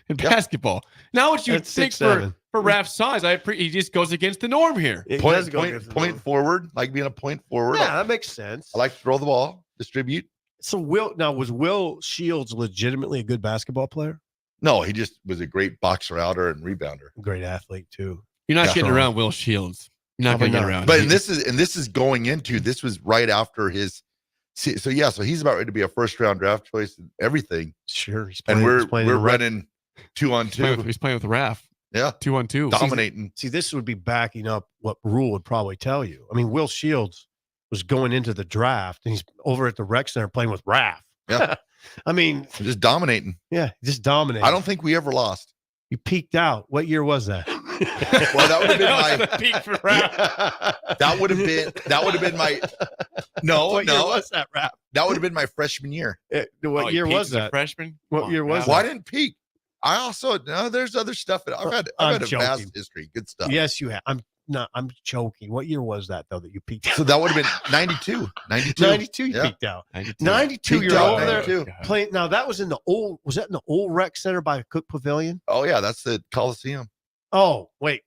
Speaker 6: in basketball. Now, what you think for Raff's size, he just goes against the norm here.
Speaker 28: Point forward, like being a point forward.
Speaker 4: Yeah, that makes sense.
Speaker 28: I like to throw the ball, distribute.
Speaker 4: So was Will Shields legitimately a good basketball player?
Speaker 28: No, he just was a great boxer outer and rebounder.
Speaker 4: Great athlete too.
Speaker 6: You're not getting around Will Shields. You're not going to get around.
Speaker 28: But this is going into, this was right after his. So he's about ready to be a first-round draft choice and everything.
Speaker 4: Sure,
Speaker 28: we're running 2-on-2.
Speaker 6: He's playing with Raff.
Speaker 28: Yeah,
Speaker 6: 2-on-2,
Speaker 28: dominating.
Speaker 4: See, this would be backing up what Rule would probably tell you. I mean, Will Shields was going into the draft, and he's over at the rec center playing with Raff.
Speaker 28: Yeah,
Speaker 4: I mean,
Speaker 28: just dominating.
Speaker 4: Yeah, just dominating.
Speaker 28: I don't think we ever lost.
Speaker 4: You peaked out. What year was that?
Speaker 28: Well, that would have been my
Speaker 6: peak for Raff.
Speaker 28: That would have been my. No,
Speaker 4: what year was that, Raff?
Speaker 28: That would have been my freshman year.
Speaker 4: What year was that?
Speaker 6: Freshman.
Speaker 4: What year was that?
Speaker 28: Well, I didn't peak. I also there's other stuff that I've had a vast history. Good stuff.
Speaker 4: Yes, you have. I'm joking. What year was that though that you peaked out?
Speaker 28: So that would have been 92.
Speaker 4: 92 you peaked out. 92 you're over there playing. Now that was in the old, was that in the old rec center by Cook Pavilion?
Speaker 28: Oh yeah, that's the Coliseum.
Speaker 4: Oh, wait.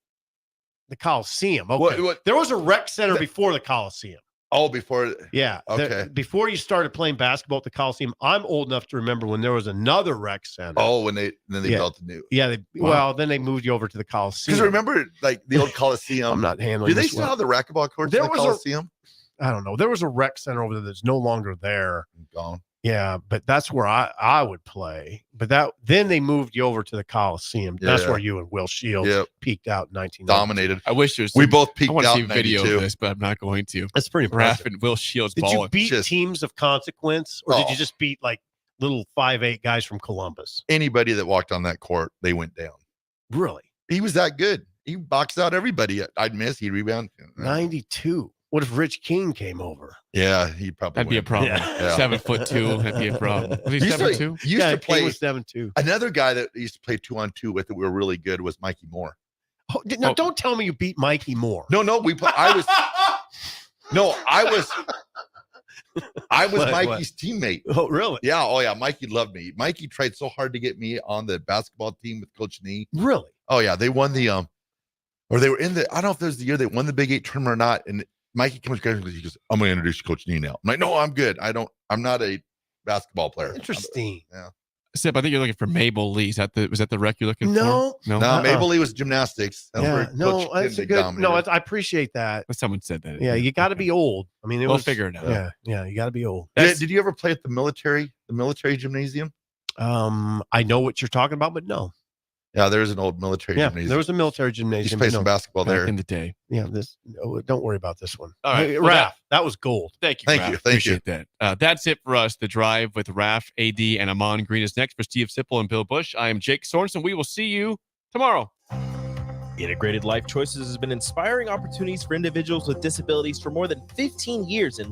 Speaker 4: The Coliseum. Okay.
Speaker 28: What?
Speaker 4: There was a rec center before the Coliseum.
Speaker 28: Oh, before.
Speaker 4: Yeah.
Speaker 28: Okay.
Speaker 4: Before you started playing basketball at the Coliseum, I'm old enough to remember when there was another rec center.
Speaker 28: Oh, then they built the new.
Speaker 4: Yeah. Well, then they moved you over to the Coliseum.
Speaker 28: Because remember, like the old Coliseum.
Speaker 4: I'm not handling.
Speaker 28: Do they still have the racquetball courts in the Coliseum?
Speaker 4: I don't know. There was a rec center over there that's no longer there.
Speaker 28: Gone.
Speaker 4: Yeah, but that's where I would play. But then they moved you over to the Coliseum. That's where you and Will Shields peaked out in 1990.
Speaker 28: Dominated.
Speaker 6: I wish
Speaker 28: we both peaked out.
Speaker 6: I want to
Speaker 28: in
Speaker 6: see video
Speaker 28: 92.
Speaker 6: of this, but I'm not going to.
Speaker 4: That's pretty impressive.
Speaker 6: Raff and Will Shields.
Speaker 4: Did you beat teams of consequence, or did you just beat like little 5'8" guys from Columbus?
Speaker 28: Anybody that walked on that court, they went down.
Speaker 4: Really?
Speaker 28: He was that good. He boxed out everybody. I'd miss. He'd rebound.
Speaker 4: 92. What if Rich King came over?
Speaker 28: Yeah, he'd probably.
Speaker 6: That'd be a problem.
Speaker 28: Yeah.
Speaker 6: 7'2". That'd be a problem. Was he 7'2"?
Speaker 28: Used to play.
Speaker 4: King was 7'2".
Speaker 28: Another guy that used to play 2-on-2 with that we were really good was Mikey Moore.
Speaker 4: Oh, now, don't tell me you beat Mikey Moore.
Speaker 28: No, I was Mikey's teammate.
Speaker 4: Oh, really?
Speaker 28: Yeah. Oh, yeah. Mikey loved me. Mikey tried so hard to get me on the basketball team with Coach Nee.
Speaker 4: Really?
Speaker 28: Oh, yeah. They won the or they were in the. I don't know if it was the year they won the Big 8 tournament or not. And Mikey comes to me, he goes, I'm going to introduce you to Coach Nee now. I'm like, no, I'm good. I'm not a basketball player.
Speaker 4: Interesting.
Speaker 28: Yeah.
Speaker 6: Sip, I think you're looking for Mabel Lee. Was that the rec you're looking
Speaker 4: No.
Speaker 6: for?
Speaker 28: No, Mabel Lee was gymnastics.
Speaker 4: Yeah, no, that's a good. No, I appreciate that.
Speaker 6: Someone said that.
Speaker 4: Yeah, you got to be old. I mean,
Speaker 6: We'll figure it out.
Speaker 4: Yeah, you got to be old.
Speaker 28: Did you ever play at the military gymnasium?
Speaker 4: I know what you're talking about, but no.
Speaker 28: Yeah, there's an old military gymnasium.
Speaker 4: There was a military gymnasium.
Speaker 28: You play some basketball there
Speaker 6: in the day.
Speaker 4: Yeah, don't worry about this one.
Speaker 6: All right,
Speaker 4: Hey,
Speaker 6: well,
Speaker 4: Raph, that was gold.
Speaker 6: Thank you.
Speaker 28: Thank
Speaker 6: Raph.
Speaker 28: you.
Speaker 6: Appreciate that. That's it for us. The Drive with Raff, AD, and Amon Green is next. For Steve Sipple and Bill Busch, I am Jake Sorensen. We will see you tomorrow.
Speaker 16: Integrated Life Choices has been inspiring opportunities for individuals with disabilities for more than 15 years in